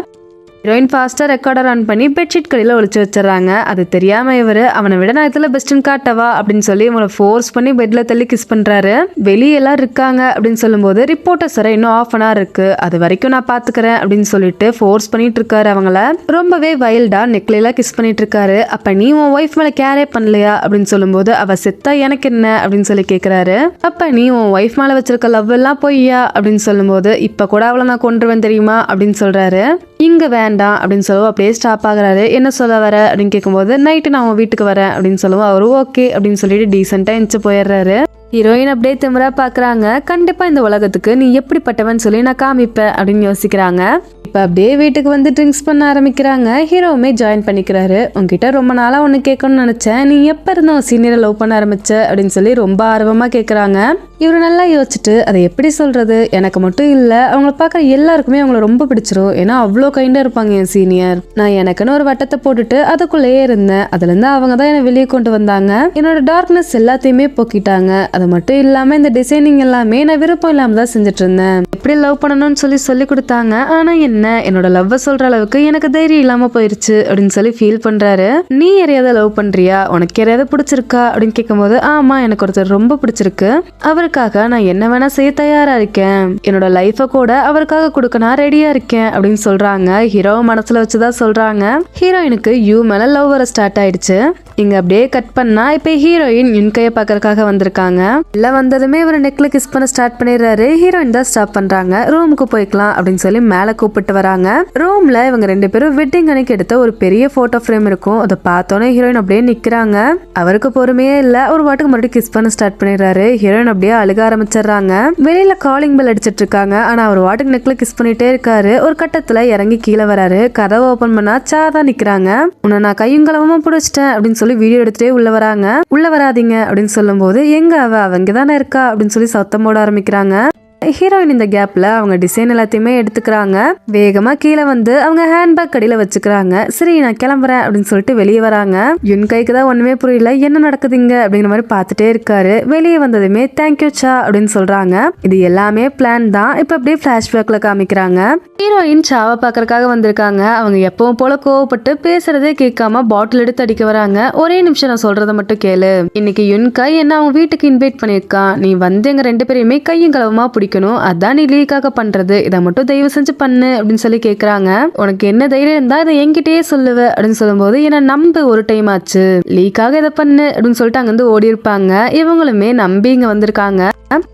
ஹீரோயின் ஃபாஸ்டா ரெக்கார்டர் ஆன் பண்ணி பெட்ஷீட் கடையில ஒளிச்சு வச்சிடறாங்க. அது தெரியாம இவரு அவனை விட நான் இதுல பெஸ்ட்னு காட்டவா அப்படின்னு சொல்லி இவங்களை ஃபோர்ஸ் பண்ணி பெட்ல தள்ளி கிஸ் பண்றாரு. வெளியே எல்லாம் இருக்காங்க அப்படின்னு சொல்லும்போது ரிப்போர்ட்டர்ஸ் வர இன்னும் ஆஃப் அன் ஹவர் இருக்கு, அது வரைக்கும் நான் பாத்துக்கிறேன் அப்படின்னு சொல்லிட்டு ஃபோர்ஸ் பண்ணிட்டு இருக்காரு. அவங்கள ரொம்பவே வைல்டா நெக்லாம் கிஸ் பண்ணிட்டு இருக்காரு. அப்ப நீ உன் ஒய்ஃப் மேல கேரே பண்ணலையா அப்படின்னு சொல்லும்போது அவ செத்தா எனக்கு என்ன அப்படின்னு சொல்லி கேக்குறாரு. அப்ப நீ உன் ஒய்ஃப் மேல வச்சிருக்க லவ் எல்லாம் பொய்யா அப்படின்னு சொல்லும்போது இப்ப கூட அவளை நான் கொன்றுவேன் தெரியுமா அப்படின்னு சொல்றாரு. இங்க வேண்டாம் அப்படின்னு சொல்லுவோம். அப்படியே ஸ்டாப் ஆகுறாரு. என்ன சொல்ல வர அப்படின்னு கேட்கும்போது நைட்டு நான் உன் வீட்டுக்கு வரேன் அப்படின்னு சொல்லுவோம். அவரு ஓகே அப்படின்னு சொல்லிட்டு டீசெண்டா எந்திச்சு போயிடுறாரு. ஹீரோயின் அப்படியே திமிரா பாக்குறாங்க. கண்டிப்பா இந்த உலகத்துக்கு நீ எப்படிப்பட்டவன் சொல்லி நான் காமிப்பேன் அப்படின்னு யோசிக்கிறாங்க. இப்ப அப்படியே வீட்டுக்கு வந்து ட்ரிங்க்ஸ் பண்ண ஆரம்பிக்கிறாங்க. ஹீரோவுமே ஜாயின் பண்ணிக்கிறாரு. உங்ககிட்ட ரொம்ப நாளா ஒண்ணு கேட்கணும்னு நினைச்சேன், நீ எப்ப இருந்த சீனியரை லவ் பண்ண ஆரம்பிச்ச அப்படின்னு சொல்லி ரொம்ப ஆர்வமா கேக்குறாங்க. இவரு நல்லா யோசிச்சுட்டு அதை எப்படி சொல்றது, எனக்கு மட்டும் இல்ல அவங்கள பாக்குற எல்லாருக்குமே அவங்கள ரொம்ப பிடிச்சிரும், ஏன்னா அவ்வளோ கைண்டா இருப்பாங்க என் சீனியர். நான் எனக்குன்னு ஒரு வட்டத்தை போட்டுட்டு அதுக்குள்ளேயே இருந்தேன். அதுல இருந்து அவங்க தான் என்னை வெளியே கொண்டு வந்தாங்க. என்னோட டார்க்னஸ் எல்லாத்தையுமே போக்கிட்டாங்க. அது மட்டும் இல்லாம இந்த டிசைனிங் எல்லாமே நான் விருப்பம் இல்லாம தான் செஞ்சுட்டு இருந்தேன். எப்படி லவ் பண்ணணும்னு சொல்லி கொடுத்தாங்க. ஆனா என்ன என்னோட லவ் சொல்ற அளவுக்கு எனக்கு தைரியம் இல்லாம போயிருச்சு அப்படின்னு சொல்லி ஃபீல் பண்றாரு. நீ யாரையாவது லவ் பண்றியா, உனக்கு யாரையாவது பிடிச்சிருக்கா அப்படின்னு கேட்கும்போது ஆமா எனக்கு ஒருத்தர் ரொம்ப பிடிச்சிருக்கு, அவருக்காக நான் என்ன வேணா செய்ய தயாரா இருக்கேன், என்னோட லைஃப கூட அவருக்காக கொடுக்க நான் ரெடியா இருக்கேன் அப்படின்னு சொல்றாங்க. ஹீரோ மனசுல வச்சுதான் சொல்றாங்க. ஹீரோயினுக்கு யூ மேல லவ் வர ஸ்டார்ட் ஆயிடுச்சு. இங்க அப்படியே கட் பண்ணா இப்ப ஹீரோயின் யுன்கைய பாக்கறதுக்காக வந்திருக்காங்க. இல்ல வந்ததுமே இவர் நெக்ல கிஸ் பண்ண ஸ்டார்ட் பண்ணிடுறாரு. ஹீரோயின் தான் ஸ்டாப் பண்றாங்க. ரூமுக்கு போய்க்கலாம் அப்படின்னு சொல்லி மேல கூப்பிட்டு வராங்க. ரூம்ல இவங்க ரெண்டு பேரும் வெட்டிங் அன்னைக்கு எடுத்த ஒரு பெரிய போட்டோ ஃப்ரேம் இருக்கும். அதை பார்த்தோன்னே ஹீரோயின் அப்படியே நிக்கிறாங்க. அவருக்கு பொறுமையே இல்ல, ஒரு வாட்டுக்கு மறுபடியும் கிஸ் பண்ண ஸ்டார்ட் பண்ணிடுறாரு. ஹீரோயின் அப்படியே அழுக ஆரம்பிச்சிடுறாங்க. வெளியில காலிங் பெல் அடிச்சிட்டு இருக்காங்க. ஆனா அவர் வாட்டுக்கு நெக்ல கிஸ் பண்ணிட்டே இருக்காரு. ஒரு கட்டத்துல இறங்கி கீழே வராரு. கதவை ஓபன் பண்ணா சாதான் நிக்கிறாங்க. உன்னை நான் கையும் களவமா பிடிச்சிட்டேன் அப்படின்னு சொல்லி வீடியோ எடுத்துட்டே உள்ள வராங்க. உள்ள வராதீங்க அப்படின்னு சொல்லும் போது எங்க அவங்க தானே இருக்கா அப்படின்னு சொல்லி சத்தம் போட ஆரம்பிக்கிறாங்க. ஹீரோயின் இந்த கேப்ல அவங்க டிசைன் எல்லாத்தையுமே எடுத்துக்கிறாங்க. வேகமா கீழே வந்து அவங்க ஹேண்ட்பேக் கடியில வச்சுக்கிறாங்க. சரி நான் கிளம்புறேன் அப்படின்னு சொல்லிட்டு வெளியே வராங்க. யுன்கைக்கு தான் ஒண்ணுமே புரியல, என்ன நடக்குதுங்க அப்படிங்கிற மாதிரி பார்த்துட்டே இருக்காரு. வெளியே வந்ததுமே தேங்க்யூ சா அப்படின்னு சொல்றாங்க. இது எல்லாமே பிளான் தான். இப்ப அப்படியே பிளாஷ்பேக்ல காமிக்கிறாங்க. ஹீரோயின் சாவை பாக்கறதுக்காக வந்திருக்காங்க. அவங்க எப்பவும் போல கோவப்பட்டு பேசுறதே கேட்காம பாட்டில் எடுத்து அடிக்க வராங்க. ஒரே நிமிஷம் நான் சொல்றதை மட்டும் கேளு. இன்னைக்கு யுன்கை என்ன அவங்க வீட்டுக்கு இன்வைட் பண்ணிருக்கான். நீ வந்து எங்க ரெண்டு பேரையுமே கையும் களவுமா பிடிக்கணும், அதான் நீ லீக்காக பண்றது, இதை மட்டும் தயவு செஞ்சு பண்ணு அப்படின்னு சொல்லி கேக்குறாங்க. உனக்கு என்ன தைரியம் இருந்தா இதை என்கிட்டயே சொல்லுவ அப்படின்னு சொல்லும்போது என்ன நம்பு, ஒரு டைம் ஆச்சு லீக்காக இதை பண்ணு அப்படின்னு சொல்லிட்டு அங்கிருந்து ஓடி இருப்பாங்க. இவங்களுமே நம்பி இங்க வந்திருக்காங்க.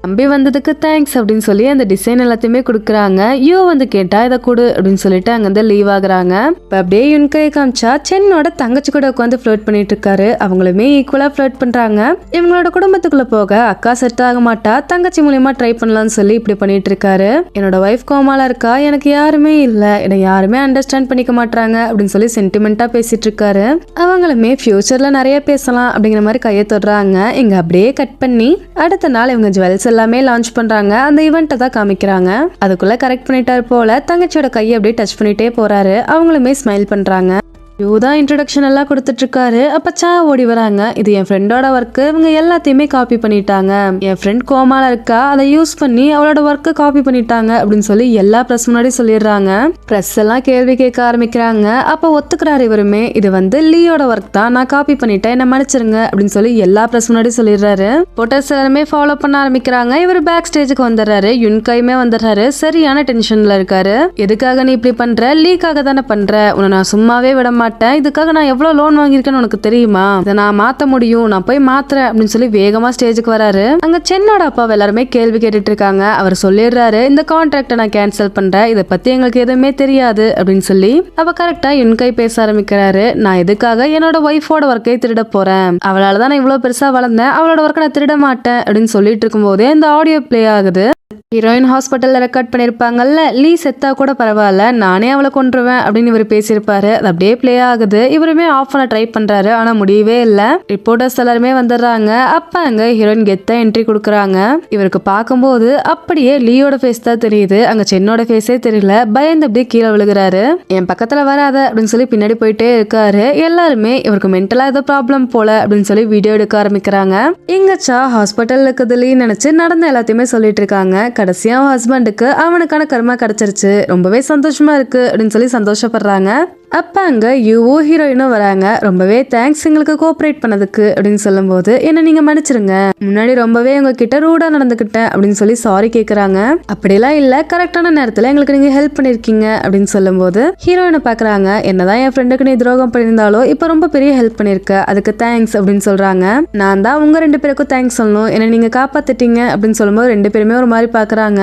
நம்பி வந்ததுக்கு தேங்க்ஸ் அப்படின்னு சொல்லி அந்த டிசைன் எல்லாத்தையுமே கொடுக்குறாங்க. யூ வந்து கேட்டா இதை கொடு அப்படின்னு சொல்லிட்டு அங்கிருந்து லீவ் ஆகுறாங்க. இப்ப அப்படியே யுன்கையை காமிச்சா சென்னோட தங்கச்சி கூட உட்காந்து ஃபிளர்ட் பண்ணிட்டு இருக்காரு. அவங்களுமே ஈக்குவலா ஃபிளர்ட் பண்றாங்க. இவங்களோட குடும்பத்துக்குள்ள போக அக்கா செட் ஆக மாட்டா, தங்கச்சி மூலியமா ட்ரை பண்ணலாம்னு சொல்லி இப்படி பண்ணிட்டு இருக்காரு. என்னோட வைஃப் கோமாலா இருக்கா, எனக்கு யாருமே இல்ல, என்னை யாருமே அண்டர்ஸ்டாண்ட் பண்ணிக்க மாட்டாங்க அப்படின்னு சொல்லி சென்டிமெண்டா பேசிட்டு இருக்காரு. அவங்களுமே ஃபியூச்சர்ல நிறைய பேசலாம் அப்படிங்கிற மாதிரி கையை தொடுறாங்க. இங்க அப்படியே கட் பண்ணி அடுத்த நாள் இவங்க ஜுவல்ஸ் எல்லாமே லான்ச் பண்றாங்க. அந்த ஈவெண்ட்டை தான் காமிக்கிறாங்க. அதுக்குள்ள கரெக்ட் பண்ணிட்டாரு போல தங்கச்சியோட கையை அப்படியே டச் பண்ணிட்டே போறாரு. அவங்களுமே ஸ்மைல் பண்றாங்க. யூதான் இன்ட்ரோடக்ஷன் எல்லாம் கொடுத்துட்டு இருக்காரு. அப்ப சா ஓடி வராங்க. இது என் ஃப்ரெண்டோட ஒர்க்கு, இவங்க எல்லாத்தையுமே காப்பி பண்ணிட்டாங்க. என் ஃப்ரெண்ட் கோமால இருக்கா, அதை யூஸ் பண்ணி அவளோட ஒர்க்கு காப்பி பண்ணிட்டாங்க அப்படின்னு சொல்லி எல்லா பிரஸ் முன்னாடி சொல்லிடுறாங்க. பிரஸ் எல்லாம் கேள்வி கேட்க ஆரம்பிக்கிறாங்க. அப்ப ஒத்துக்கிறாரு இவருமே, இது வந்து லீயோட ஒர்க் தான், நான் காப்பி பண்ணிட்டேன், என்ன மன்னிச்சிருங்க அப்படின்னு சொல்லி எல்லா பிரஸ் முன்னாடி சொல்லிடுறாரு. போட்டோஸ் எல்லாருமே ஃபாலோ பண்ண ஆரம்பிக்கிறாங்க. இவர் பேக் ஸ்டேஜுக்கு வந்துடுறாரு. யுன்கையுமே வந்துடுறாரு. சரியான டென்ஷன்ல இருக்காரு. எதுக்காக நீ இப்படி பண்ற, லீக்காக தானே பண்ற, உன்னை நான் சும்மாவே விட மாட்டேன் மாட்டேன், இதுக்காக நான் எவ்வளவு லோன் வாங்கியிருக்கேன்னு உனக்கு தெரியுமா, இதை நான் மாத்த முடியும், நான் போய் மாத்துறேன் அப்படின்னு சொல்லி வேகமா ஸ்டேஜுக்கு வராரு. அங்க சென்னோட அப்பாவை எல்லாருமே கேள்வி கேட்டுட்டு இருக்காங்க. அவர் சொல்லிடுறாரு, இந்த கான்ட்ராக்டை நான் கேன்சல் பண்றேன், இதை பத்தி எங்களுக்கு எதுவுமே தெரியாது அப்படின்னு சொல்லி. அவ கரெக்டா யுன்கை பேச ஆரம்பிக்கிறாரு. நான் எதுக்காக என்னோட ஒய்ஃபோட ஒர்க்கை திருட போறேன், அவளாலதான் நான் இவ்வளவு பெருசா வளர்ந்தேன், அவளோட ஒர்க்கை நான் திருட மாட்டேன் அப்படின்னு சொல்லிட்டு இருக்கும் போதே இந்த ஆடியோ பிளே ஆகுது. ஹீரோயின் ஹாஸ்பிட்டல்ல ரெக்கார்ட் பண்ணிருப்பாங்கல்ல, லீ செத்தா கூட பரவாயில்ல, நானே அவளை கொன்றுவேன் அப்படின்னு இவர் பேசியிருப்பாரு. அது அப்படியே பிளே ஆகுது. இவருமே ஆஃப் பண்ண ட்ரை பண்றாரு, ஆனா முடியவே இல்ல. ரிப்போர்ட்டர்ஸ் எல்லாருமே வந்துடுறாங்க. அப்ப அங்க ஹீரோயின் கெத்தா என்ட்ரி கொடுக்குறாங்க. இவருக்கு பார்க்கும்போது அப்படியே லீயோட ஃபேஸ் தான் தெரியுது, அங்க சென்னோட ஃபேஸே தெரியல. பயந்து அப்படியே கீழே விழுகிறாரு. என் பக்கத்துல வராத அப்படின்னு சொல்லி பின்னாடி போயிட்டே இருக்காரு. எல்லாருமே இவருக்கு மென்டலா ஏதோ ப்ராப்ளம் போல அப்படின்னு சொல்லி வீடியோ எடுக்க ஆரம்பிக்கிறாங்க. எங்கச்சா ஹாஸ்பிட்டல் இருக்குது லீ நினைச்சு நடந்த எல்லாத்தையுமே சொல்லிட்டு இருக்காங்க. கடைசியா ஹஸ்பண்டுக்கு அவனுக்கான கர்மா கிடைச்சிருச்சு, ரொம்பவே சந்தோஷமா இருக்கு அப்படின்னு சொல்லி சந்தோஷப்படுறாங்க. அப்ப அங்க யூவோ ஹீரோயினும் வராங்க. ரொம்பவே தேங்க்ஸ் எங்களுக்கு கோஆபரேட் பண்ணதுக்கு அப்படின்னு சொல்லும் போது, என்ன நீங்க மன்னிச்சிருங்க, முன்னாடி ரொம்பவே உங்ககிட்ட ரூடா நடந்துக்கிட்டேன் அப்படின்னு சொல்லி சாரி கேக்குறாங்க. அப்படியெல்லாம் இல்ல, கரெக்டான நேரத்துல எங்களுக்கு நீங்க ஹெல்ப் பண்ணிருக்கீங்க அப்படின்னு சொல்லும் போது ஹீரோயினை பாக்குறாங்க. என்னதான் என் ஃப்ரெண்டுக்கு நீ துரோகம் பண்ணியிருந்தாலும் இப்ப ரொம்ப பெரிய ஹெல்ப் பண்ணிருக்க, அதுக்கு தேங்க்ஸ் அப்படின்னு சொல்றாங்க. நான் தான் உங்க 2 பேருக்கும் தேங்க்ஸ் சொல்லணும், என்ன நீங்க காப்பாத்திட்டீங்க அப்படின்னு சொல்லும்போது 2 பேருமே ஒரு மாதிரி பாக்குறாங்க.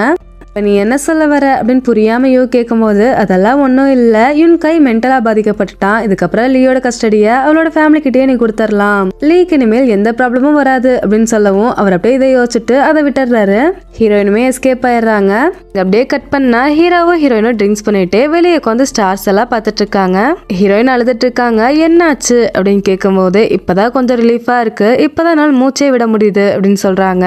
நீ என்ன சொல்ல வர அப்படின்னு புரியாம யோ கேட்கும் போது, அதெல்லாம் ஒன்றும் இல்லை, யுன்கை மென்டலா பாதிக்கப்பட்டுட்டான், இதுக்கப்புறம் லீயோட கஸ்டடியை அவளோட ஃபேமிலி கிட்டேயே நீ கொடுத்துடலாம், லீக்கு இனிமேல் எந்த ப்ராப்ளமும் வராது அப்படின்னு சொல்லவும் அவர் அப்படியே இதை யோசிச்சுட்டு அதை விட்டுறாரு. ஹீரோயினுமே எஸ்கேப் ஆயிடுறாங்க. அப்படியே கட் பண்ணா ஹீரோவும் ஹீரோயினும் ட்ரிங்க்ஸ் பண்ணிட்டு வெளியே உட்காந்து ஸ்டார்ஸ் எல்லாம் பார்த்துட்டு இருக்காங்க. ஹீரோயின் அழுதுட்டு இருக்காங்க. என்னாச்சு அப்படின்னு கேட்கும் போது, இப்பதான் கொஞ்சம் ரிலீஃபா இருக்கு, இப்பதான் நான் மூச்சே விட முடியுது அப்படின்னு சொல்றாங்க.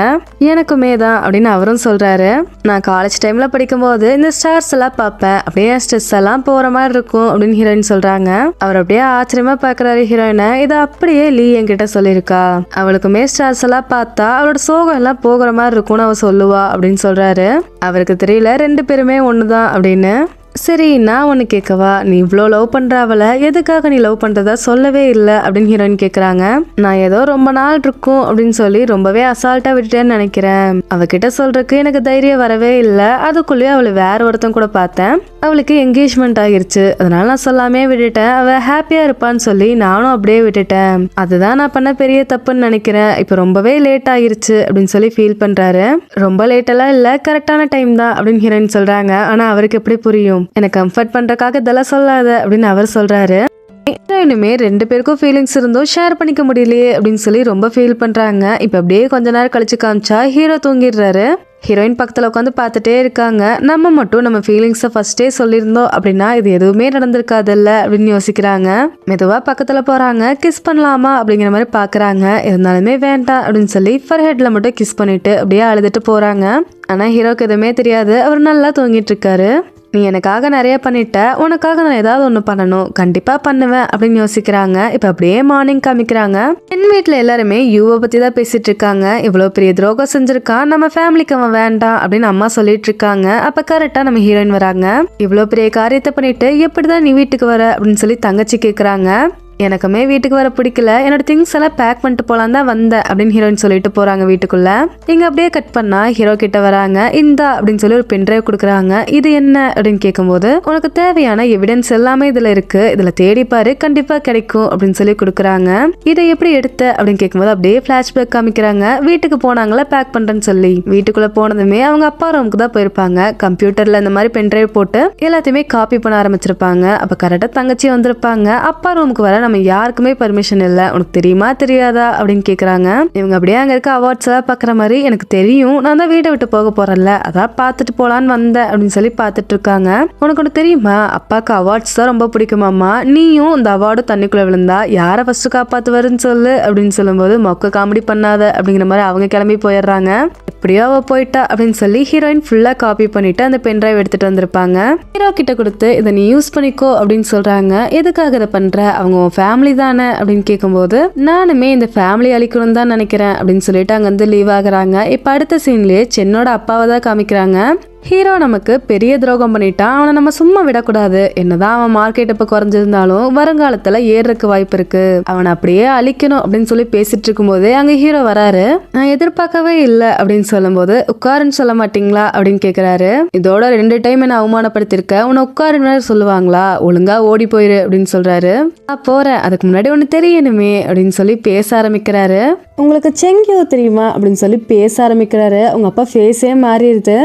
எனக்குமே தான் அப்படின்னு அவரும் சொல்றாரு. நான் காலேஜ் டைம்ல படிக்கும்போது இந்த ஸ்டார்ஸ் எல்லாம் பார்ப்பேன், அப்படியே ஸ்ட்ரெஸ் எல்லாம் போற மாதிரி இருக்கும் அப்படின்னு ஹீரோயின் சொல்றாங்க. அவர் அப்படியே ஆச்சரியமா பாக்குறாரு ஹீரோயினை. இதை அப்படியே லீ என்கிட்ட சொல்லியிருக்கா, அவளுக்குமே ஸ்டார்ஸ் எல்லாம் பார்த்தா அவளோட சோகம் எல்லாம் போகிற மாதிரி இருக்கும்னு அவ சொல்லுவா அப்படின்னு சொல்றாரு. அவருக்கு தெரியல 2 பேருமே ஒண்ணுதான் அப்படின்னு. சரி நான் ஒன்று கேட்கவா, நீ இவ்வளோ லவ் பண்ற அவளை எதுக்காக நீ லவ் பண்றதா சொல்லவே இல்லை அப்படின்னு ஹீரோயின் கேட்குறாங்க. நான் ஏதோ ரொம்ப நாள் இருக்கும் அப்படின்னு சொல்லி ரொம்பவே அசால்ட்டா விட்டுட்டேன்னு நினைக்கிறேன், அவகிட்ட சொல்றதுக்கு எனக்கு தைரியம் வரவே இல்லை, அதுக்குள்ளேயே அவளை வேற ஒருத்தன் கூட பார்த்தேன், அவளுக்கு என்கேஜ்மெண்ட் ஆகிருச்சு, அதனால நான் சொல்லாமே விட்டுட்டேன், அவ ஹாப்பியா இருப்பான்னு சொல்லி நானும் அப்படியே விட்டுட்டேன், அதுதான் நான் பண்ண பெரிய தப்புன்னு நினைக்கிறேன், இப்போ ரொம்பவே லேட் ஆகிருச்சு அப்படின்னு சொல்லி ஃபீல் பண்றாரு. ரொம்ப லேட் எல்லாம் இல்லை, கரெக்டான டைம் தான் அப்படின்னு ஹீரோயின் சொல்றாங்க. ஆனா அவருக்கு எப்படி புரியும், எனக்கு கம்ஃபர்ட் பண்றதுக்காக இதெல்லாம் சொல்லாத அப்படின்னு அவர் சொல்றாரு. ஹீரோயினுமே 2 பேருக்கும் ஃபீலிங்ஸ் இருந்தோம் ஷேர் பண்ணிக்க முடியலையே அப்படின்னு சொல்லி ரொம்ப ஃபீல் பண்றாங்க. இப்ப அப்படியே கொஞ்ச நேரம் கழிச்சு காமிச்சா ஹீரோ தூங்கிடுறாரு. ஹீரோயின் பக்கத்துல உட்காந்து பார்த்துட்டே இருக்காங்க. நம்ம மட்டும் நம்ம ஃபீலிங்ஸை ஃபர்ஸ்டே சொல்லியிருந்தோம் அப்படின்னா இது எதுவுமே நடந்திருக்காதுல்ல அப்படின்னு யோசிக்கிறாங்க. மெதுவா பக்கத்துல போறாங்க. கிஸ் பண்ணலாமா அப்படிங்கிற மாதிரி பாக்குறாங்க. இருந்தாலுமே வேண்டாம் அப்படின்னு சொல்லி ஃபர்ஹெட்ல மட்டும் கிஸ் பண்ணிட்டு அப்படியே அழுதுட்டு போறாங்க. ஆனா ஹீரோக்கு எதுவுமே தெரியாது, அவர் நல்லா தூங்கிட்டு இருக்காரு. நீ எனக்காக நிறைய பண்ணிட்ட, உனக்காக நான் ஏதாவது ஒன்று பண்ணணும், கண்டிப்பா பண்ணுவேன் அப்படின்னு யோசிக்கிறாங்க. இப்ப அப்படியே மார்னிங் காமிக்கிறாங்க. என் வீட்டுல எல்லாருமே யூவை பத்தி தான் பேசிட்டு இருக்காங்க. இவ்வளவு பெரிய துரோகம் செஞ்சிருக்கான், நம்ம ஃபேமிலிக்கு அவன் வேண்டாம் அப்படின்னு அம்மா சொல்லிட்டு இருக்காங்க. அப்ப கரெக்டா நம்ம ஹீரோயின் வராங்க. இவ்வளவு பெரிய காரியத்தை பண்ணிட்டு எப்படிதான் நீ வீட்டுக்கு வர அப்படின்னு சொல்லி தங்கச்சி கேக்குறாங்க. எனக்குமே வீட்டுக்கு வர பிடிக்கல, என்னோட திங்ஸ் எல்லாம் பேக் பண்ணிட்டு போலாம் தான் வந்தேன் அப்படின்னு ஹீரோயின் சொல்லிட்டு போறாங்க வீட்டுக்குள்ள. இங்க அப்படியே கட் பண்ணா ஹீரோ கிட்ட வராங்க. இந்தா அப்படின்னு சொல்லி ஒரு பென்ட்ரைவ் கொடுக்குறாங்க. இது என்ன அப்படின்னு கேட்கும்போது, உனக்கு தேவையான எவிடன்ஸ் எல்லாமே இதுல இருக்கு, இதுல தேடி பாரு கண்டிப்பா கிடைக்கும் அப்படின்னு சொல்லி கொடுக்குறாங்க. இதை எப்படி எடுத்த அப்படின்னு கேட்கும்போது அப்படியே பிளாஷ்பேக் காமிக்கிறாங்க. வீட்டுக்கு போனாங்களா பேக் பண்றேன்னு சொல்லி. வீட்டுக்குள்ள போனதுமே அவங்க அப்பா ரூமுக்கு தான் போயிருப்பாங்க. கம்ப்யூட்டர்ல இந்த மாதிரி பென்ட்ரைவ் போட்டு எல்லாத்தையுமே காப்பி பண்ண ஆரம்பிச்சிருப்பாங்க. அப்ப கரெக்டா தங்கச்சி வந்திருப்பாங்க. அப்பா ரூமுக்கு வர நம்ம யாருக்குமே பர்மிஷன் இல்ல, உனக்கு தெரியுமா தெரியாதா அப்படின்னு கேக்குறாங்க. இவங்க அப்படியே அங்க இருக்க அவார்ட்ஸ் எல்லாம் பாக்குற மாதிரி, எனக்கு தெரியும், நான் தான் வீட்டை விட்டு போக போறேன்ல, அதான் பாத்துட்டு போலான்னு வந்தேன் அப்படின்னு சொல்லி பாத்துட்டு இருக்காங்க. உனக்கு ஒண்ணு தெரியுமா, அப்பாக்கு அவார்ட்ஸ் தான் ரொம்ப பிடிக்குமாமா, நீயும் இந்த அவார்டு தண்ணிக்குள்ள விழுந்தா யார ஃபர்ஸ்ட் காப்பாத்துவாருன்னு சொல்லு அப்படின்னு சொல்லும்போது, மொக்க காமெடி பண்ணாத அப்படிங்கிற மாதிரி அவங்க கிளம்பி போயிடுறாங்க. எப்படியோ அவ போயிட்டா அப்படின்னு சொல்லி ஹீரோயின் ஃபுல்லா காப்பி பண்ணிட்டு அந்த பென்ட்ரைவ் எடுத்துட்டு வந்திருப்பாங்க. ஹீரோ கிட்ட கொடுத்து இதை நீ யூஸ் பண்ணிக்கோ அப்படின்னு சொல்றாங்க. எதுக்காக இதை பண்ற, அவங்க ஃபேமிலி தானே அப்படின்னு கேட்கும்போது, நானுமே இந்த ஃபேமிலி அழிக்கணும் தான் நினைக்கிறேன் அப்படின்னு சொல்லிட்டு அங்க வந்து லீவ் ஆகுறாங்க. இப்ப அடுத்த சீன்லயே சென்னோட அப்பாவை தான் காமிக்கிறாங்க. ஹீரோ நமக்கு பெரிய துரோகம் பண்ணிட்டான், அவனை நம்ம சும்மா விடக்கூடாது. என்னதான் அவன் மார்க்கெட் இப்ப குறைஞ்சிருந்தாலும் வருங்காலத்துல ஏறக்கு வாய்ப்பு இருக்கு, அவனை அப்படியே அழிக்கணும் அப்படின்னு சொல்லி பேசிட்டு இருக்கும் போதே அங்க ஹீரோ வராரு. நான் எதிர்பார்க்கவே இல்லை அப்படின்னு சொல்லும் போது உட்காருன்னு சொல்ல மாட்டீங்களா அப்படின்னு கேக்குறாரு. இதோட 2 டைம் என்ன அவமானப்படுத்திருக்க, உன்னை உட்காருன்னு சொல்லுவாங்களா, ஒழுங்கா ஓடி போயிரு அப்படின்னு சொல்றாரு. நான் போறேன், அதுக்கு முன்னாடி ஒண்ணு தெரியணுமே அப்படின்னு சொல்லி பேச ஆரம்பிக்கிறாரு. உங்களுக்கு செங்கியோ தெரியுமா அப்படின்னு சொல்லி பேச ஆரம்பிக்கிறாரு. உங்க அப்பா ஃபேஸே மாறிடுது.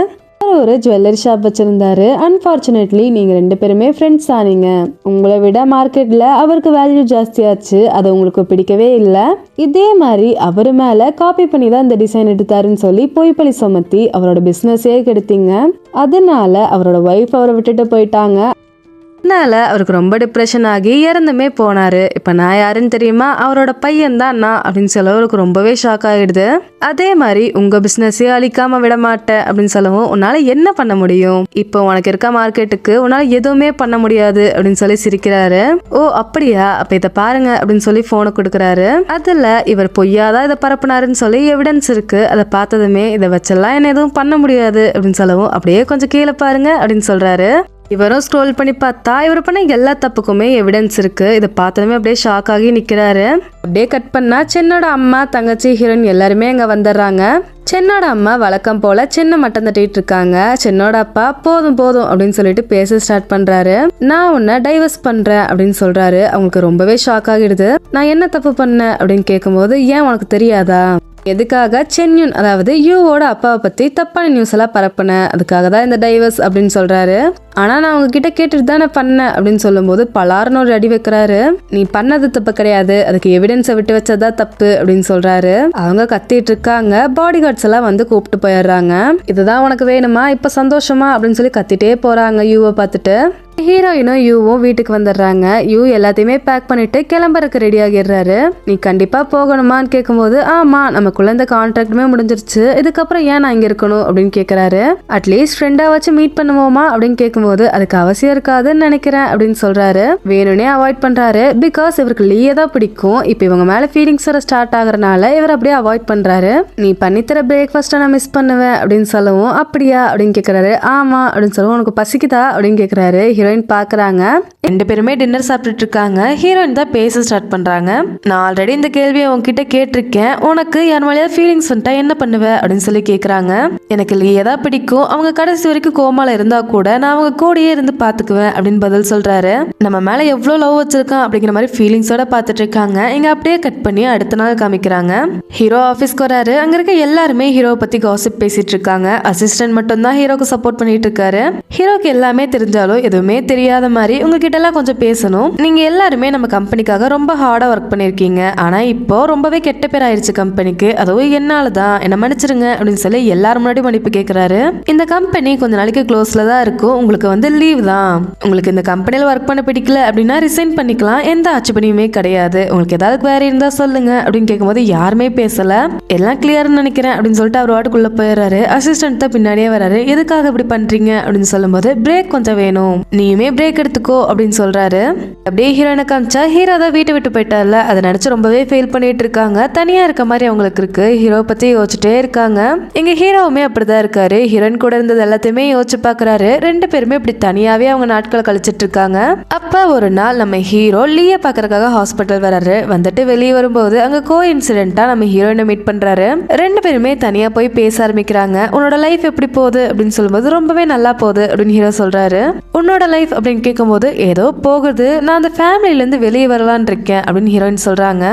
ஒரு ஜுவல்லரி ஷாப் வச்சிருந்தாரு. அன்பார்ச்சுனேட்லி நீங்க 2 பேருமே ஃப்ரெண்ட்ஸ் ஆனீங்க. உங்களை விட மார்க்கெட்ல அவருக்கு வேல்யூ ஜாஸ்தியாச்சு, அது உங்களுக்கு பிடிக்கவே இல்லை. இதே மாதிரி அவரு மேல காப்பி பண்ணி தான் இந்த டிசைன் எடுத்தாருன்னு சொல்லி பொய்ப்பழி சுமத்தி அவரோட பிசினஸே கெடுத்தீங்க. அதனால அவரோட ஒய்ஃப் அவரை விட்டுட்டு போயிட்டாங்க. அதனால அவருக்கு ரொம்ப டிப்ரெஷன் ஆகி இறந்துமே போனாரு. இப்ப நான் யாருன்னு தெரியுமா, அவரோட பையன் தான் நான் அப்படின்னு சொல்ல அவருக்கு ரொம்பவே ஷாக் ஆகிடுது. அதே மாதிரி உங்க பிசினஸே அழிக்காம விட மாட்டேன் அப்படின்னு சொல்லவும், உன்னால என்ன பண்ண முடியும், இப்போ உனக்கு இருக்க மார்க்கெட்டுக்கு உன்னால எதுவுமே பண்ண முடியாது அப்படின்னு சொல்லி சிரிக்கிறாரு. ஓ அப்படியா, அப்ப இதை பாருங்க அப்படின்னு சொல்லி போனை கொடுக்குறாரு. அதுல இவர் பொய்யாதான் இதை பரப்புனாருன்னு சொல்லி எவிடன்ஸ் இருக்கு. அதை பார்த்ததுமே இதை வச்செல்லாம் என்ன எதுவும் பண்ண முடியாது அப்படின்னு சொல்லவும், அப்படியே கொஞ்சம் கீழே பாருங்க அப்படின்னு சொல்றாரு. இவரும் ஸ்க்ரோல் பண்ணி பார்த்தா இவர் பண்ண எல்லா தப்புக்குமே எவிடன்ஸ் இருக்கு. இதை பார்த்ததுமே அப்படியே ஷாக் ஆகி நிக்கிறாரு. அப்படியே கட் பண்ணா சென்னோட அம்மா, தங்கச்சி, ஹீரோயின் எல்லாருமே அங்க வந்துடுறாங்க. சென்னோட அம்மா வழக்கம் போல சென்னை மட்டம் தட்டிட்டு இருக்காங்க. சென்னோட அப்பா போதும் போதும் அப்படின்னு சொல்லிட்டு பேச ஸ்டார்ட் பண்றாரு. நான் உன்னை டைவர்ஸ் பண்றேன் அப்படின்னு சொல்றாரு. அவங்களுக்கு ரொம்பவே ஷாக் ஆகிடுது. நான் என்ன தப்பு பண்ணேன் அப்படின்னு கேட்கும்போது, ஏன் உனக்கு தெரியாதா, எதுக்காக சென்யூன் அதாவது யூவோட அப்பாவை பத்தி தப்பான நியூஸ் எல்லாம் பரப்புனேன், அதுக்காக தான் இந்த டைவர்ஸ் அப்படின்னு சொல்றாரு. ஆனா நான் அவங்க கிட்ட கேட்டுட்டு தானே பண்ணேன் அப்படின்னு சொல்லும் போது பலாருன்னு ஒரு அடி வைக்கிறாரு. நீ பண்ணது தப்பு கிடையாது, அதுக்கு எவிடன்ஸை விட்டு வச்சதா தப்பு அப்படின்னு சொல்றாரு. அவங்க கத்திட்டு இருக்காங்க. பாடி கார்ட்ஸ் எல்லாம் வந்து கூப்பிட்டு போயிடுறாங்க. இதுதான் உனக்கு வேணுமா, இப்ப சந்தோஷமா அப்படின்னு சொல்லி கத்திட்டே போறாங்க யூவை பார்த்துட்டு. ஹீரோயினும் யூவும் வீட்டுக்கு வந்துடுறாங்க. யூ எல்லாத்தையுமே பேக் பண்ணிட்டு கிளம்புறதுக்கு ரெடி ஆகிடுறாரு. நீ கண்டிப்பா போகணுமான்னு கேட்கும்போது, ஆமா நமக்குள்ள இந்த கான்ட்ராக்டுமே முடிஞ்சிருச்சு, இதுக்கப்புறம் ஏன் நான் இங்க இருக்கணும் அப்படின்னு கேக்குறாரு. அட்லீஸ்ட் ஃப்ரெண்டா வச்சு மீட் பண்ணுவோமா அப்படின்னு கேட்கும்போது, அதுக்கு அவசியம் இருக்காதுன்னு நினைக்கிறேன் அப்படின்னு சொல்றாரு. வேணும்னே அவாய்ட் பண்றாரு. பிகாஸ் இவருக்கு லீயே தான் பிடிக்கும். இப்ப இவங்க மேல ஃபீலிங்ஸ் வர ஸ்டார்ட் ஆகுறதுனால இவர் அப்படியே அவாய்ட் பண்றாரு. நீ பண்ணித்தர பிரேக்ஃபாஸ்ட்டை நான் மிஸ் பண்ணுவேன் அப்படின்னு சொல்லவும், அப்படியா அப்படின்னு கேக்குறாரு. ஆமா அப்படின்னு சொல்லவும், உனக்கு பசிக்குதா அப்படின்னு கேக்குறாரு. ஹீரோயின் பாக்குறாங்க. 2 பேருமே டின்னர் சாப்பிட்டுட்டு இருக்காங்க. ஹீரோயின் தான் பேச ஸ்டார்ட் பண்றாங்க. நான் ஆல்ரெடி இந்த கேள்வியை உன்கிட்ட கேட்டிருக்கேன், உனக்கு என் வழியா ஃபீலிங்ஸ் வந்துட்டா என்ன பண்ணுவ அப்படின்னு சொல்லி கேக்குறாங்க. எனக்கு லீயே தான் பிடிக்கும், அவங்க கடைசி வரைக்கும் கோமால இருந்தா கூட நான் அவங்க கூடயே இருந்து பாத்துக்குவேன் அப்படின்னு பதில் சொல்றாரு. நம்ம மேல எவ்வளவு லவ் வச்சிருக்கான் அப்படிங்கிற மாதிரி ஃபீலிங்ஸோட பாத்துட்டு இருக்காங்க. இங்க அப்படியே கட் பண்ணி அடுத்த நாள் காமிக்கிறாங்க. ஹீரோ ஆபீஸ்க்கு வராரு. அங்க இருக்க எல்லாருமே ஹீரோவை பத்தி காசிப் பேசிட்டு இருக்காங்க. அசிஸ்டன்ட் மட்டும் தான் ஹீரோக்கு சப்போர்ட் பண்ணிட்டு இருக்காரு. ஹீரோக்கு எல்லாமே தெரிஞ்சாலும் எதுவுமே தெரியாத மாதிரி உங்ககிட்ட எல்லாம் கொஞ்சம் பேசணும். நீங்க எல்லாருமே நம்ம கம்பெனிக்காக ரொம்ப ஹார்டா ஒர்க் பண்ணிருக்கீங்க. ஆனா இப்போ ரொம்பவே கெட்ட பேர் ஆயிடுச்சு கம்பெனிக்கு, அதுவும் என்னாலதான், என்ன மன்னிச்சிருங்க அப்படின்னு சொல்லி எல்லாரும் முன்னாடி மன்னிப்பு கேட்கிறாரு. இந்த கம்பெனி கொஞ்ச நாளைக்கு க்ளோஸ்ல தான் இருக்கும், உங்களுக்கு வந்து லீவ் தான். உங்களுக்கு இந்த கம்பெனில ஒர்க் பண்ண பிடிக்கல அப்படின்னா ரிசைன் பண்ணிக்கலாம், எந்த ஆட்சேபனையுமே கிடையாது. உங்களுக்கு ஏதாவது குவாரி இருந்தா சொல்லுங்க அப்படின்னு கேட்கும்போது யாருமே பேசல. எல்லாம் கிளியர்னு நினைக்கிறேன் அப்படின்னு சொல்லிட்டு அவர் வாட்டுக்குள்ள போயிடுறாரு. அசிஸ்டன்ட் தான் பின்னாடியே வராரு. எதுக்காக இப்படி பண்றீங்க அப்படின்னு சொல்லும்போது, பிரேக் கொஞ்சம் வேணும், நீயுமே பிரேக் எடுத்துக்கோ அப்படின்னு சொல்றாரு. அப்படியே ஹீரோயினை காமிச்சா ஹீரோ தான் வீட்டை விட்டு போயிட்டார்ல, அதை நினைச்சு ரொம்பவே ஃபீல் பண்ணிட்டு இருக்காங்க. தனியா இருக்க மாதிரி அவங்களுக்கு இருக்கு. ஹீரோ பத்தி யோசிச்சுட்டே இருக்காங்க. எங்க ஹீரோவுமே அப்படிதான் இருக்காரு. ஹீரோயின் கூட இருந்தது எல்லாத்தையுமே யோசிச்சு பாக்குறாரு. 2 பேருமே இப்படி தனியாவே அவங்க நாட்களை கழிச்சிட்டு இருக்காங்க. அப்ப ஒரு நாள் நம்ம ஹீரோ லீய பாக்குறதுக்காக ஹாஸ்பிட்டல் வராரு. வந்துட்டு வெளியே வரும்போது அங்க கோ இன்சிடென்ட்டா நம்ம ஹீரோயினை மீட் பண்றாரு. 2 பேருமே தனியா போய் பேச ஆரம்பிக்கிறாங்க. உன்னோட லைஃப் எப்படி போகுது அப்படின்னு சொல்லும்போது, ரொம்பவே நல்லா போகுது அப்படின்னு ஹீரோ சொல்றாரு. உன்னோட லைஃப் அப்படின்னு கேட்கும்போது, ஏதோ போகுது, நான் அந்த ஃபேமிலில இருந்து வெளியே வரலான் இருக்கேன் அப்படின்னு ஹீரோயின் சொல்றாங்க.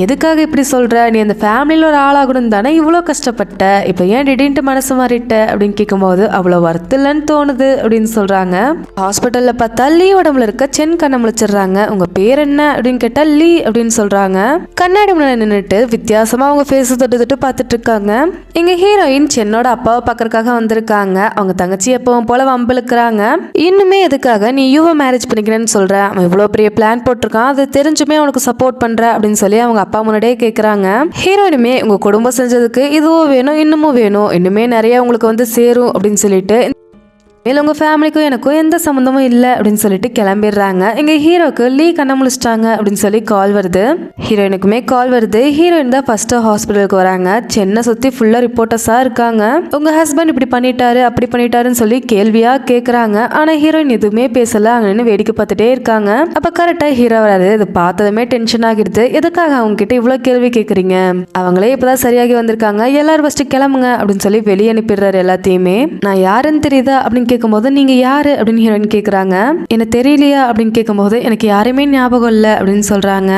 எதுக்காக இப்படி சொல்ற, நீ அந்த ஃபேமிலியில ஒரு ஆளாகணும் தானே இவ்வளவு கஷ்டப்பட்ட, இப்ப ஏன் திடீர்னு மனசு மாறிட்ட அப்படின்னு கேட்கும்போது, அவ்வளவு வருத்தம் இல்லைன்னு தோணுது அப்படின்னு சொல்றாங்க. ஹாஸ்பிட்டல்ல பார்த்தா லீ உடம்புல இருக்க சென் கண்ணை முழிச்சிடுறாங்க. உங்க பேர் என்ன அப்படின்னு கேட்டா லீ அப்படின்னு சொல்றாங்க. கண்ணாடி முன்னாடி நின்னுட்டு வித்தியாசமா அவங்க ஃபேஸ் தொட்டு தொட்டு பார்த்துட்டு இருக்காங்க. எங்க ஹீரோயின் சென்னோட அப்பாவை பாக்குறதுக்காக வந்திருக்காங்க. அவங்க தங்கச்சி எப்பவும் போல வம்பிழுக்கிறாங்க. இன்னுமே எதுக்காக நீ யூவை மேரேஜ் பண்ணிக்கிறேன்னு சொல்ற, அவன் இவ்வளவு பெரிய பிளான் போட்டிருக்கான், அது தெரிஞ்சுமே அவனுக்கு சப்போர்ட் பண்ற அப்படின்னு சொல்லி அவங்க அப்பா முன்னாடியே கேக்குறாங்க. ஹீரோயினுமே உங்க குடும்பம் செஞ்சதுக்கு இதுவும் வேணும், இன்னமும் வேணும், இன்னுமே நிறைய உங்களுக்கு வந்து சேரும் அப்படின்னு சொல்லிட்டு மேலும் உங்க ஃபேமிலிக்கும் எனக்கும் எந்த சம்மந்தமும் இல்லை அப்படின்னு சொல்லிட்டு கிளம்பிடுறாங்க. எங்க ஹீரோக்கு லீ கண்ண முழிச்சிட்டாங்க அப்படின்னு சொல்லி கால் வருது. ஹீரோயினுக்குமே கால் வருது. ஹீரோயின் தான் ஃபர்ஸ்ட் ஹாஸ்பிட்டலுக்கு வராங்க. சென்னை சுத்தி ஃபுல்லா ரிப்போர்ட்டர்ஸா இருக்காங்க. உங்க ஹஸ்பண்ட் இப்படி பண்ணிட்டாரு அப்படி பண்ணிட்டாருன்னு சொல்லி கேள்வியா கேக்குறாங்க. ஆனா ஹீரோயின் எதுவுமே பேசல. அங்கன்னு வேடிக்கை பார்த்துட்டே இருக்காங்க. அப்ப கரெக்டா ஹீரோ வராது. இது பார்த்ததுமே டென்ஷன் ஆகிடுது. எதுக்காக அவங்க கிட்ட இவ்வளவு கேள்வி கேக்குறீங்க? அவங்களே இப்பதான் சரியாகி வந்திருக்காங்க. எல்லாரும் ஃபர்ஸ்ட் கிளம்புங்க அப்படின்னு சொல்லி வெளியே அனுப்பிடுறாரு எல்லாத்தையுமே. நான் யாருன்னு தெரியுதா அப்படின்னு கேட்கும்போது நீங்க யாரு அப்படின்னு ஹீரோயின் கேக்குறாங்க. எனக்கு தெரியலையா அப்படின்னு கேட்கும்போது எனக்கு யாருமே ஞாபகம் இல்லை அப்படின்னு சொல்றாங்க.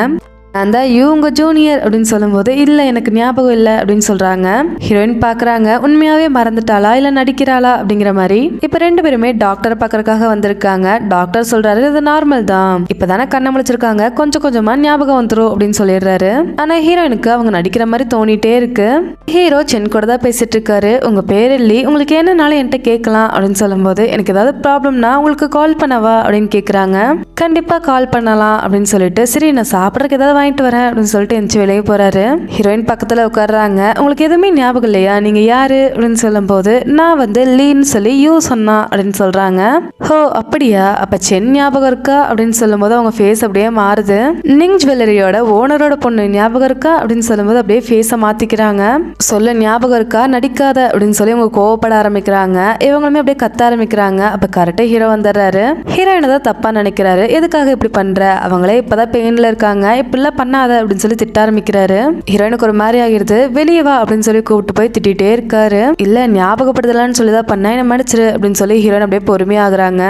அந்த இவங்க ஜூனியர் அப்படின்னு சொல்லும்போது இல்ல எனக்கு ஞாபகம் இல்லை அப்படின்னு சொல்றாங்க. ஹீரோயின் பாக்குறாங்க உண்மையாவே மறந்துட்டாளா இல்ல நடிக்கிறாளா அப்படிங்கிற மாதிரி. இப்ப ரெண்டு பேருமே டாக்டரை பாக்குறதுக்காக வந்திருக்காங்க. டாக்டர் சொல்றாரு இது நார்மல் தான், இப்பதானே கண்ணை முழிச்சிருக்காங்க, கொஞ்சம் கொஞ்சமா ஞாபகம் வந்துரும் அப்படின்னு சொல்லிடுறாரு. ஆனா ஹீரோயினுக்கு அவங்க நடிக்கிற மாதிரி தோணிட்டே இருக்கு. ஹீரோ சென் கூட தான் பேசிட்டு இருக்காரு. உங்க பேர் இல்லி, உங்களுக்கு என்னனாலும் என்கிட்ட கேட்கலாம் அப்படின்னு சொல்லும்போது எனக்கு ஏதாவது ப்ராப்ளம்னா உங்களுக்கு கால் பண்ணவா அப்படின்னு கேக்குறாங்க. கண்டிப்பா கால் பண்ணலாம் அப்படின்னு சொல்லிட்டு சரி நான் சாப்பிட்றதுக்கு ஏதாவது வாங்கிட்டு வரேன் அப்படின்னு சொல்லிட்டு எந்திச்சு வெளியே போறாரு. ஹீரோயின் பக்கத்துல உட்காடுறாங்க. உங்களுக்கு எதுவுமே ஞாபகம் இல்லையா, நீங்க யாரு அப்படின்னு சொல்லும் போது நான் வந்து லீன்னு சொல்லி யூ சொன்னா அப்படின்னு சொல்றாங்க. ஹோ அப்படியா, அப்ப சென் ஞாபகம் இருக்கா அப்படின்னு சொல்லும் போது அவங்க ஃபேஸ் அப்படியே மாறுது. நிங் ஜுவல்லரியோட ஓனரோட பொண்ணு ஞாபகம் இருக்கா அப்படின்னு சொல்லும் போது அப்படியே ஃபேஸை மாத்திக்கிறாங்க. சொல்ல ஞாபகம் இருக்கா, நடிக்காத அப்படின்னு சொல்லி அவங்க கோவப்பட ஆரம்பிக்கிறாங்க. இவங்களுமே அப்படியே கத்த ஆரம்பிக்கிறாங்க. அப்ப கரெக்டா ஹீரோ வந்துடுறாரு. ஹீரோயினை தான் தப்பா நினைக்கிறாரு. எதுக்காக இப்படி பண்ற, அவங்களே இப்பதான் பெயின்ல இருக்காங்க, இப்படிலாம் பண்ணாத அப்படின்னு சொல்லி திட்ட ஆரம்பிக்கிறாரு. ஹீரோயினுக்கு ஒரு மாதிரி ஆகிடுது. வெளியே வா அப்படின்னு சொல்லி கூப்பிட்டு போய் திட்டிகிட்டே இருக்காரு. இல்ல ஞாபகப்படுத்தலான்னு சொல்லிதான் பண்ண, என்ன மன்னிச்சிரு அப்படின்னு சொல்லி ஹீரோயின் அப்படியே பொறுமையாகிறாங்க.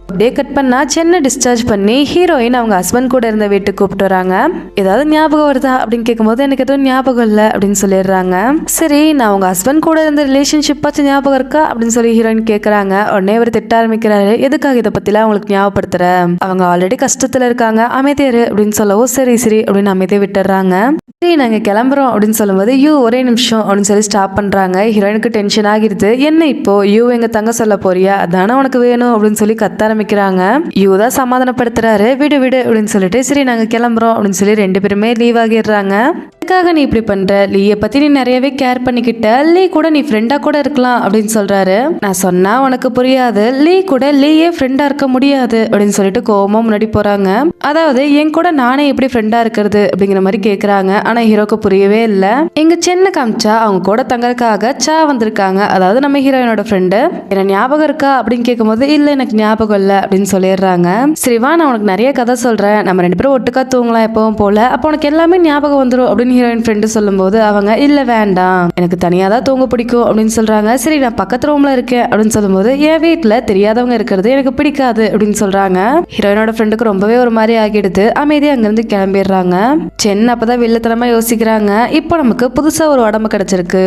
அப்படியே கட் பண்ணா சென்னை டிஸ்சார்ஜ் பண்ணி ஹீரோயின் அவங்க ஹஸ்பண்ட் கூட இருந்த வீட்டுக்கு கூப்பிட்டு வராங்க. ஏதாவது ஞாபகம் வருதா அப்படின்னு கேட்கும்போது எனக்கு எதுவும் ஞாபகம் இல்லை அப்படின்னு சொல்லிடுறாங்க. சரி நான் உங்க ஹஸ்பண்ட் கூட இருந்த ரிலேஷன்ஷிப் ஆச்சு ஞாபகம் இருக்கா அப்படின்னு சொல்லி ஹீரோயின் கேட்கறாங்க. உடனே அவர் திட்ட ஆரம்பிக்கிறாரு. எதுக்காக இதை பத்திலாம் அவங்களுக்கு ஞாபகப்படுத்துற, அவங்க ஆல்ரெடி கஷ்டத்துல இருக்காங்க, அமைதியாரு அப்படின்னு சொல்லவும் சரி சரி அப்படின்னு அமைதியை விட்டுறாங்க. சரி நாங்க கிளம்புறோம் அப்படின்னு சொல்லும்போது யூ ஒரே நிமிஷம் அப்படின்னு சொல்லி ஸ்டாப் பண்றாங்க. ஹீரோயினுக்கு டென்ஷன் ஆகிடுது. என்ன இப்போ யூ எங்க தங்க சொல்ல போறியா, அதானே உனக்கு வேணும் அப்படின்னு சொல்லி கத்த ஆரம்பிக்கிறாங்க. யூ தான் சமாதானப்படுத்துறாரு. விடு விடு அப்படின்னு சொல்லிட்டு சரி நாங்க கிளம்புறோம் அப்படின்னு சொல்லி ரெண்டு பேருமே லீவ் ஆகிடுறாங்க. எதுக்காக நீ இப்படி பண்ற, லீயை பத்தி நீ நிறையவே கேர் பண்ணிக்கிட்ட, லீ கூட நீ ஃப்ரெண்டா கூட இருக்கலாம் அப்படின்னு சொல்றாரு. நான் சொன்னா உனக்கு புரியாது, லீ கூட லீயே ஃப்ரெண்டா இருக்க முடியாது அப்படின்னு சொல்லிட்டு கோவமா முன்னாடி போறாங்க. அதாவது என் கூட நானே எப்படி ஃப்ரெண்டா இருக்கிறது அப்படிங்கிற மாதிரி கேக்குறாங்க. ஆனா ஹீரோக்கு புரியவே இல்லை. எங்க சென்னை காமிச்சா அவங்க கூட தங்கறதுக்காக சா வந்திருக்காங்க, அதாவது நம்ம ஹீரோயினோட ஃப்ரெண்டு. என்ன ஞாபகம் இருக்கா அப்படின்னு கேட்கும்போது இல்ல எனக்கு ஞாபகம் இல்லை அப்படின்னு சொல்லிடுறாங்க. சரிவா நான் உனக்கு நிறைய கதை சொல்றேன், நம்ம ரெண்டு பேரும் ஒட்டுக்கா தூங்கலாம் எப்பவும் போல, அப்போ உனக்கு எல்லாமே ஞாபகம் வந்துடும் அப்படின்னு ஹீரோயின் ஃப்ரெண்டு சொல்லும்போது அவங்க இல்ல வேண்டாம் எனக்கு தனியா தான் தூங்க பிடிக்கும் அப்படின்னு சொல்றாங்க. சரி நான் பக்கத்து ரூம்ல இருக்கேன் அப்படின்னு சொல்லும்போது என் வீட்டுல தெரியாதவங்க இருக்கிறது எனக்கு பிடிக்காது அப்படின்னு சொல்றாங்க. ஹீரோயினோட ஃப்ரெண்டுக்கு ரொம்பவே ஒரு மாதிரி ஆகிடுது. அமைதியா அங்கிருந்து கிளம்பிடுறாங்க. சென்னை அப்பதான் வில்லத்தனமா யோசிக்கிறாங்க. இப்போ நமக்கு புதுசா ஒரு உடம்பு கிடைச்சிருக்கு,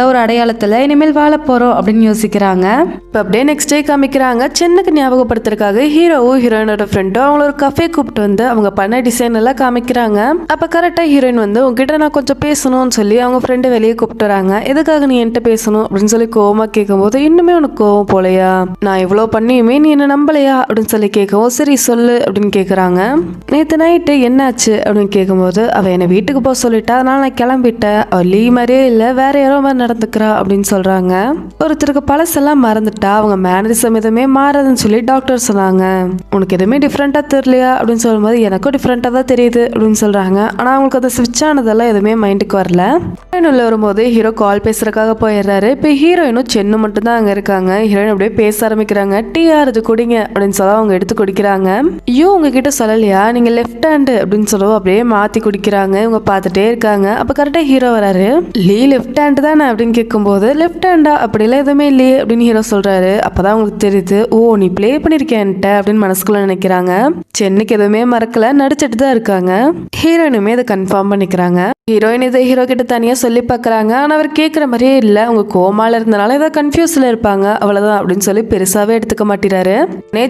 ஒரு அடையாளத்துல இனிமேல் வாழ போறோம் அப்படின்னு யோசிக்கிறாங்க. இப்ப அப்படியே நெக்ஸ்ட் டே காமிக்கிறாங்க. சென்னைக்கு ஞாபகப்படுத்துறதுக்காக ஹீரோவும் ஹீரோயினோட ஃப்ரெண்டும் அவங்கள ஒரு கஃபே கூப்பிட்டு வந்து அவங்க பண்ண டிசைன் எல்லாம் காமிக்கிறாங்க. அப்ப கரெக்டா ஹீரோயின் வந்து உங்ககிட்ட நான் கொஞ்சம் பேசணும்னு சொல்லி அவங்க ஃப்ரெண்டு வெளியே கூப்பிட்டுறாங்க. எதுக்காக நீ என்கிட்ட பேசணும் அப்படின்னு சொல்லி கோவமா கேட்கும்போது இன்னுமே உனக்கு கோவம் போலையா, நான் இவ்வளவு பண்ணியுமே நீ என்ன நம்பலையா அப்படின்னு சொல்லி கேட்கவும் சரி சொல்லு அப்படின்னு கேக்குறாங்க. நேத்து நைட்டு என்னாச்சு அப்படின்னு கேட்கும்போது அவ என்னை வீட்டுக்கு போக சொல்லிட்டா, அதனால நான் கிளம்பிட்டேன், அவ லீ மாதிரியே இல்ல வேற யாரோ நடந்துக்கிறா அப்படின்னு சொல்றாங்க. ஒருத்தருக்கு பழசெல்லாம் மறந்துட்டா அவங்க மேனரிசம் எதுவுமே மாறாதுன்னு சொல்லி டாக்டர் சொன்னாங்க. உனக்கு எதுவுமே டிஃப்ரெண்டா தெரியலையா அப்படின்னு சொல்லும்போது எனக்கும் டிஃப்ரெண்டா தான் தெரியுது அப்படின்னு சொல்றாங்க. ஆனா அவங்களுக்கு அது ஸ்விட்ச் ஆனதெல்லாம் எதுவுமே மைண்டுக்கு வரல. ஹீரோயின் வரும்போது ஹீரோ கால் பேசுறதுக்காக போயிடுறாரு. இப்ப ஹீரோயினும் சென்னு மட்டும் தான் அங்க இருக்காங்க. ஹீரோயின் அப்படியே பேச ஆரம்பிக்கிறாங்க. டீ ஆறுது குடிங்க அப்படின்னு சொல்ல அவங்க எடுத்து குடிக்கிறாங்க. ஐயோ உங்ககிட்ட சொல்லலையா நீங்க லெஃப்ட் ஹேண்டு அப்படின்னு சொல்லுவோம். அப்படியே மாத்தி குடிக்கிறாங்க. இவங்க பார்த்துட்டே இருக்காங்க. அப்ப கரெக்டா ஹீரோ வராரு. லீ லெஃப்ட் ஹேண்டு தான் அப்படின்னு கேட்கும்போது லெஃப்ட் ஹேண்டா அப்படிலாம் எதுவுமே இல்லையே அப்படின்னு ஹீரோ சொல்றாரு. அப்பதான் உங்களுக்கு தெரியுது, ஓ நீ பிளே பண்ணிருக்கேன்ட்ட அப்படின்னு மனசுக்குள்ள நினைக்கிறாங்க. சென்னைக்கு எதுவுமே மறக்கல, நடிச்சிட்டு தான் இருக்காங்க. ஹீரோயினுமே அதை கன்ஃபார்ம் பண்ணிக்கிறாங்க. ஹீரோயின் இதை ஹீரோ கிட்ட தனியா சொல்லி பாக்குறாங்க. ஆனா அவர் கேட்கற மாதிரியே இல்ல, அவங்க கோமால இருந்தனால ஏதாவது கன்ஃபியூஸ்ல இருப்பாங்க அவ்வளவுதான் அப்படின்னு சொல்லி பெருசாவே எடுத்துக்க மாட்டாரு.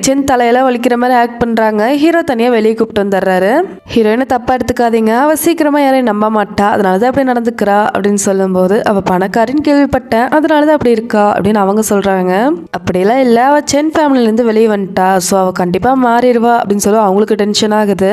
சென் தலையெல்லாம் வலிக்கிற மாதிரி ஆக்ட் பண்றாங்க. ஹீரோ தனியா வெளியே கூப்பிட்டு வந்துடுறாரு. ஹீரோயினை தப்பா எடுத்துக்காதீங்க, அவ சீக்கிரமா யாரையும் நம்ப மாட்டா, அதனாலதான் அப்படி நடந்துக்கிறா அப்படின்னு சொல்லும் போது அவ பணக்காரின்னு கேள்விப்பட்டேன், அதனாலதான் அப்படி இருக்கா அப்படின்னு அவங்க சொல்றாங்க. அப்படியெல்லாம் இல்ல, அவ சென் ஃபேமிலில இருந்து வெளியே வந்துட்டா, சோ அவ கண்டிப்பா மாறிடுவா அப்படின்னு சொல்லி அவங்களுக்கு டென்ஷன் ஆகுது.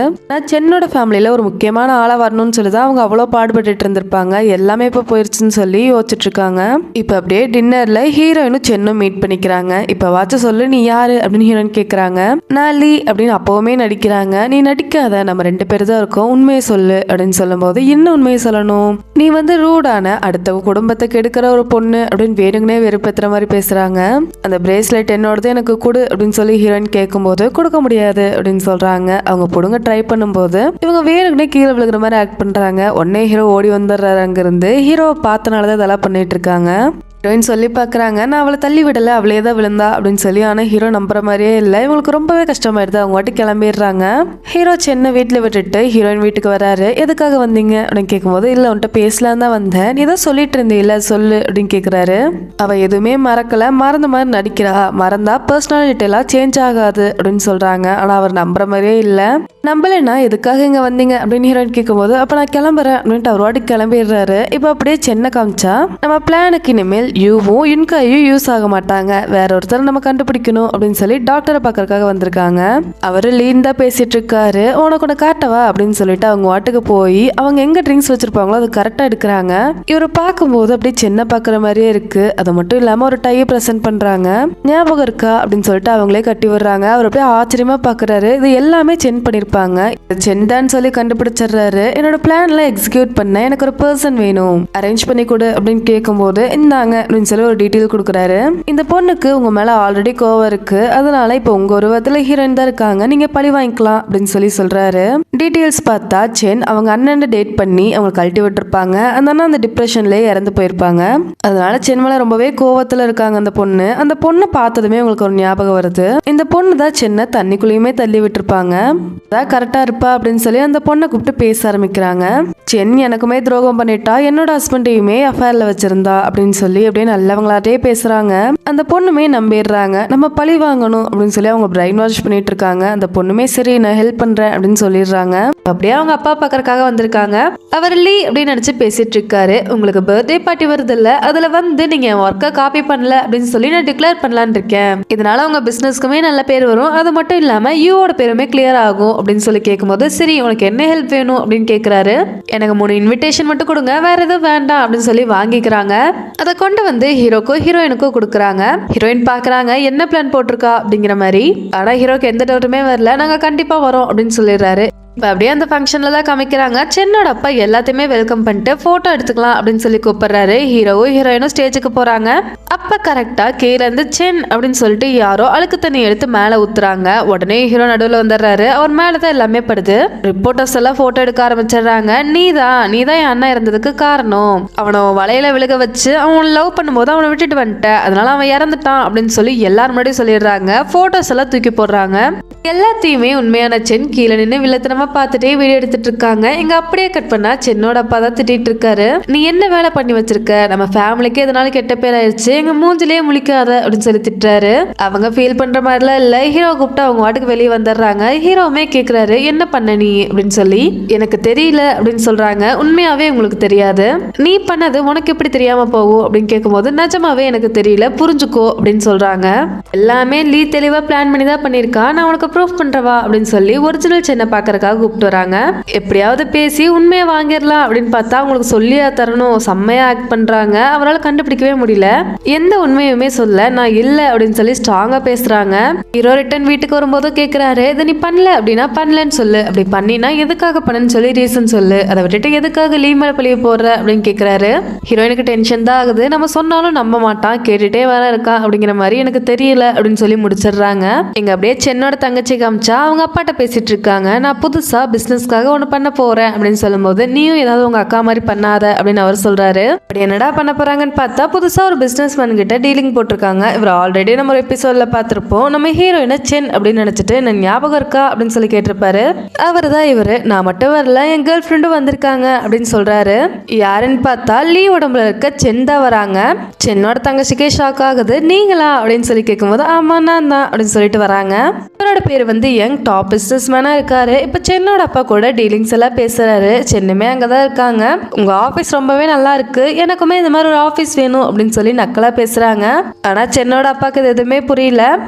சென்னோட ஃபேமிலியில ஒரு முக்கியமான ஆளா வரணும்னு சொல்லிதான் அவங்க அவ்வளவு பாடுபட்டு இருந்திருப்பாங்க. எல்லா எல்லாமே இப்போ போயிருச்சுன்னு சொல்லி யோசிச்சுட்டு இருக்காங்க. இப்போ அப்படியே டின்னர்ல ஹீரோயினும் சென்னும் மீட் பண்ணிக்கிறாங்க. இப்போ வாட்ச சொல்லு, நீ யாரு அப்படின்னு ஹீரோயின் கேக்குறாங்க. நான் லீ அப்படின்னு அப்பவுமே நடிக்கிறாங்க. நீ நடிக்காத, நம்ம 2 பேர் தான் இருக்கோம், உண்மையை சொல்லு அப்படின்னு சொல்லும் போது, என்ன உண்மையை சொல்லணும், நீ வந்து ரூடான அடுத்த குடும்பத்தை கெடுக்கிற ஒரு பொண்ணு அப்படின்னு வேணுங்கனே வெறுப்பேத்துற மாதிரி பேசுறாங்க. அந்த பிரேஸ்லெட் என்னோடது, எனக்கு கொடு அப்படின்னு சொல்லி ஹீரோயின் கேட்கும்போது கொடுக்க முடியாது அப்படின்னு சொல்றாங்க. அவங்க பொடுங்க ட்ரை பண்ணும்போது இவங்க வேணுக்குனே கீழே விழுகிற மாதிரி ஆக்ட் பண்றாங்க. உடனே ஹீரோ ஓடி வந்துடுறாரு. அங்கிருந்து ஹீரோவை பார்த்தனாலதான் இதெல்லாம் பண்ணிட்டு இருக்காங்க. ஹீரோயின் சொல்லி பாக்குறாங்க, நான் அவளை தள்ளி விடல, அவளே தான் விழுந்தா அப்படின்னு சொல்லி. ஆனா ஹீரோ நம்புற மாதிரியே இல்லை. இவங்களுக்கு ரொம்பவே கஷ்டமாயிருது. அவங்க வாட்டி கிளம்பிடுறாங்க. ஹீரோ சென்னை வீட்டுல விட்டுட்டு ஹீரோயின் வீட்டுக்கு வராரு. எதுக்காக வந்தீங்க அப்படின்னு கேட்கும்போது, இல்ல உன்கிட்ட பேசலாம் தான் வந்தேன், நீ தான் சொல்லிட்டு இருந்தீல்ல சொல்லு அப்படின்னு கேக்குறாரு. அவ எதுவுமே மறக்கல, மறந்த மாதிரி நடிக்கிறா, மறந்தா பர்சனாலிட்டி எல்லாம் சேஞ்ச் ஆகாது அப்படின்னு சொல்றாங்க. ஆனா அவர் நம்புற மாதிரியே இல்ல. நம்பலன்னா எதுக்காக இங்க வந்தீங்க அப்படின்னு ஹீரோயின் கேட்கும்போது, அப்ப நான் கிளம்புறேன் அப்படின்ட்டு அவர் வாட்டி கிளம்பிடுறாரு. இப்ப அப்படியே சென்னை காமிச்சா, நம்ம பிளானுக்கு இனிமேல் யூவும் யுன்காயும் யூஸ் ஆக மாட்டாங்க, வேற ஒருத்தர் நம்ம கண்டுபிடிக்கணும் அப்படின்னு சொல்லி டாக்டரை பார்க்கறதுக்காக வந்திருக்காங்க. அவரு லீன் தான் பேசிட்டு இருக்காரு. உனக்கு ஒன்று காட்டவா அப்படின்னு சொல்லிட்டு அவங்க வாட்டுக்கு போய் அவங்க எங்க ட்ரிங்க்ஸ் வச்சிருப்பாங்களோ அது கரெக்டா எடுக்கிறாங்க. இவரை பார்க்கும்போது அப்படியே சென்னை பார்க்குற மாதிரியே இருக்கு. அது மட்டும் இல்லாம ஒரு டையை ப்ரெசென்ட் பண்றாங்க. ஞாபகம் இருக்கா அப்படின்னு சொல்லிட்டு அவங்களே கட்டி விடுறாங்க. அவர் அப்படியே ஆச்சரியமா பாக்குறாரு. இது எல்லாமே சென் பண்ணிருப்பாங்க. சென்டான்னு சொல்லி கண்டுபிடிச்சிடுறாரு. என்னோட பிளான்ல எக்ஸிக்யூட் பண்ண எனக்கு ஒரு பர்சன் வேணும், அரேஞ்ச் பண்ணி கொடு அப்படின்னு கேட்கும்போது, இந்தாங்க அப்படின்னு சொல்லி ஒரு டீட்டெயில் கொடுக்குறாரு. இந்த பொண்ணுக்கு உங்க மேல ஆல்ரெடி கோவம் இருக்கு, அதனால இப்போ உங்க உருவத்துல ஹீரோயின் தான் இருக்காங்க, நீங்க பழி வாங்கிக்கலாம் அப்படின்னு சொல்லி சொல்றாரு. டீட்டெயில்ஸ் பார்த்தா சென் அவங்க அண்ணன் டேட் பண்ணி அவங்க கழட்டி விட்டுருப்பாங்க. அந்த அண்ணன் அந்த டிப்ரெஷன்லயே இறந்து போயிருப்பாங்க. அதனால சென் மேல ரொம்பவே கோவத்துல இருக்காங்க அந்த பொண்ணு. அந்த பொண்ணை பார்த்ததுமே உங்களுக்கு ஒரு ஞாபகம் வருது. இந்த பொண்ணு தான் சென்னை தண்ணிக்குள்ளேயுமே தள்ளி விட்டுருப்பாங்க, அதான் கரெக்டா இருப்பா அப்படின்னு சொல்லி அந்த பொண்ணை கூப்பிட்டு பேச ஆரம்பிக்கிறாங்க. சென் எனக்குமே துரோகம் பண்ணிட்டா, என்னோட ஹஸ்பண்டையுமே அஃபேர்ல வச்சிருந்தா அப்படின்னு சொல்லி அப்படியே நல்லவங்களாட்டே பேசுறாங்க. அந்த பொண்ணுமே நம்பிடுறாங்க. நம்ம பழி வாங்கணும் அப்படின்னு சொல்லி அவங்க பிரைன் வாஷ் பண்ணிட்டு இருக்காங்க. அந்த பொண்ணுமே சரி நான் ஹெல்ப் பண்றேன் அப்படின்னு சொல்லிடுறாங்க. அப்படியே அவங்க அப்பா பார்க்கறதுக்காக வந்திருக்காங்க. அவர் லீ அப்படின்னு நினைச்சு பேசிட்டு இருக்காரு. உங்களுக்கு பர்த்டே பார்ட்டி வருது இல்ல, அதுல வந்து நீங்க ஒர்க்கை காப்பி பண்ணல அப்படின்னு சொல்லி நான் டிக்ளேர் பண்ணலான்னு இருக்கேன். இதனால உங்க பிசினஸ்க்குமே நல்ல பேர் வரும், அது மட்டும் இல்லாம யூவோட பேருமே கிளியர் ஆகும் அப்படின்னு சொல்லி கேட்கும்போது, சரி உனக்கு என்ன ஹெல்ப் வேணும் அப்படின்னு கேட்கிறாரு. எனக்கு 3 இன்விடேஷன் மட்டும் கொடுங்க, வேற எதுவும் வேண்டாம் அப்படின்னு சொல்லி வாங்கிக்கிறாங்க. அதை கொண்டு வந்து ஹீரோக்கும் ஹீரோயினுக்கும் கொடுக்குறாங்க. ஹீரோயின் பாக்குறாங்க என்ன பிளான் போட்டிருக்கா அப்படிங்கிற மாதிரி. ஆனா ஹீரோக்கு எந்த டவுட்டுமே வரல, நாங்க கண்டிப்பா வரோம் அப்படின்னு சொல்லிடுறாரு. இப்போ அப்படியே அந்த ஃபங்க்ஷனில் தான் காமிக்கிறாங்க. சென்னோட அப்பா எல்லாத்தையுமே வெல்கம் பண்ணிட்டு ஃபோட்டோ எடுத்துக்கலாம் அப்படின்னு சொல்லி கூப்பிடுறாரு. ஹீரோவும் ஹீரோயினும் ஸ்டேஜுக்கு போகிறாங்க. அப்போ கரெக்டாக கீழேருந்து சென் அப்படின்னு சொல்லிட்டு யாரோ அழுக்கு தண்ணி எடுத்து மேலே ஊத்துறாங்க. உடனே ஹீரோ நடுவில் வந்துடுறாரு. அவர் மேலே தான் எல்லாமே படுது. ரிப்போர்ட்டர்ஸ் எல்லாம் ஃபோட்டோ எடுக்க ஆரம்பிச்சிடுறாங்க. நீதான் என் அண்ணன் இறந்ததுக்கு காரணம், அவனை வலையில விழுக வச்சு அவன் லவ் பண்ணும்போது அவனை விட்டுட்டு வந்துட்டேன், அதனால அவன் இறந்துட்டான் அப்படின்னு சொல்லி எல்லாரும் முன்னாடியும் சொல்லிடுறாங்க. ஃபோட்டோஸ் எல்லாம் தூக்கி போடுறாங்க. எல்லாத்தையுமே உண்மையான சென் கீழே நின்று வில்லத்தனமா பார்த்துட்டே வீடியோ எடுத்துட்டு இருக்காங்க. இங்க அப்படியே கட் பண்ணா சென்னோட அப்பா தான் திட்டிட்டு இருக்காரு. நீ என்ன வேலை பண்ணி வச்சிருக்க, நம்ம ஃபேமிலிக்கு எதனால கெட்ட பேர் ஆயிடுச்சு, எங்க மூஞ்சிலேயே முழிக்காத அப்படின்னு சொல்லி திட்டுறாரு. அவங்க ஃபீல் பண்ற மாதிரிலாம் இல்ல. ஹீரோ கூப்பிட்டு அவங்க வாட்டுக்கு வெளியே வந்துடுறாங்க. ஹீரோவுமே கேக்குறாரு என்ன பண்ண நீ அப்படின்னு சொல்லி. எனக்கு தெரியல அப்படின்னு சொல்றாங்க. உண்மையாவே உங்களுக்கு தெரியாது, நீ பண்ணது உனக்கு எப்படி தெரியாம போகும் அப்படின்னு கேட்கும்போது, நிஜமாவே எனக்கு தெரியல, புரிஞ்சுக்கோ அப்படின்னு சொல்றாங்க. எல்லாமே லீ தெளிவா பிளான் பண்ணி தான் பண்ணிருக்கா, நான் உனக்கு ப்ரூஃப் பண்றவா அப்படின்னு சொல்லி ஒரிஜினல் சென்னை பாக்குறதுக்காக கூப்பிட்டு வராங்க. எப்படியாவது பேசி உண்மையை வாங்கிடலாம் அப்படின்னு பார்த்தா அவங்களுக்கு சொல்லியா தரணும். செம்மையா ஆக்ட் பண்றாங்க. அவரால் கண்டுபிடிக்கவே முடியல. எந்த உண்மையுமே சொல்ல நான் இல்ல அப்படின்னு சொல்லி ஸ்ட்ராங்கா பேசுறாங்க. ஹீரோ ரிட்டன் வீட்டுக்கு வரும்போது கேக்குறாரு, இதை நீ பண்ணல அப்படின்னா பண்ணலன்னு சொல்லு, அப்படி பண்ணினா எதுக்காக பண்ணன்னு சொல்லி ரீசன் சொல்லு, அதை விட்டுட்டு எதுக்காக லீ மேல பழிய போடுற அப்படின்னு கேக்குறாரு. ஹீரோயினுக்கு டென்ஷன் தான் ஆகுது. நம்ம சொன்னாலும் நம்ப மாட்டான், கேட்டுட்டே வர இருக்கான் அப்படிங்கிற மாதிரி. எனக்கு தெரியல அப்படின்னு சொல்லி முடிச்சிடுறாங்க. இங்க அப்படியே சென்னோட தங்கச்சி காமிச்சா அவங்க அப்பாட்ட பேசிட்டு இருக்காங்க. நான் புதுசா பிசினஸ்க்காக ஒன்று பண்ண போறேன் அப்படின்னு சொல்லும்போது, நீயும் ஏதாவது உங்க அக்கா மாதிரி பண்ணாத அப்படின்னு அவர் சொல்றாரு. அப்படி என்னடா பண்ண போறாங்கன்னு பார்த்தா புதுசா ஒரு பிசினஸ் மேன் கிட்ட டீலிங் போட்டிருக்காங்க. இவர் ஆல்ரெடி நம்ம ஒரு எபிசோட்ல பார்த்திருப்போம். நம்ம ஹீரோயினை சென் அப்படின்னு நினைச்சிட்டு நான் ஞாபகம் இருக்கா அப்படின்னு சொல்லி கேட்டிருப்பாரு. அவர் தான் இவரு. நான் மட்டும் வரல, என் கேர்ள் ஃப்ரெண்டும் வந்திருக்காங்க அப்படின்னு சொல்றாரு. யாருன்னு பார்த்தா லீ உடம்புல இருக்க சென் தான் வராங்க. சென்னோட தங்கச்சிக்கே ஷாக் ஆகுது. நீங்களா அப்படின்னு சொல்லி கேட்கும்போது, ஆமா நான் தான் அப்படின்னு சொல்லிட்டு வராங்க. இவரோட பேர் வந்து யங் டாப் பிசினஸ் மேனா இருக்காரு. இப்ப சென்னோட அப்பா கூட டீலிங்ஸ் எல்லாம் பேசுறாரு. சென்னுமே அங்கதான் இருக்காங்க. உங்க ஆபீஸ் ரொம்பவே நல்லா இருக்கு, எனக்குமே இந்த மாதிரி ஒரு ஆபீஸ் வேணும் அப்படின்னு சொல்லி நக்கலா பேசுறாங்க. ஆனா சென்னோட அப்பாக்கு இது எதுவுமே புரியல.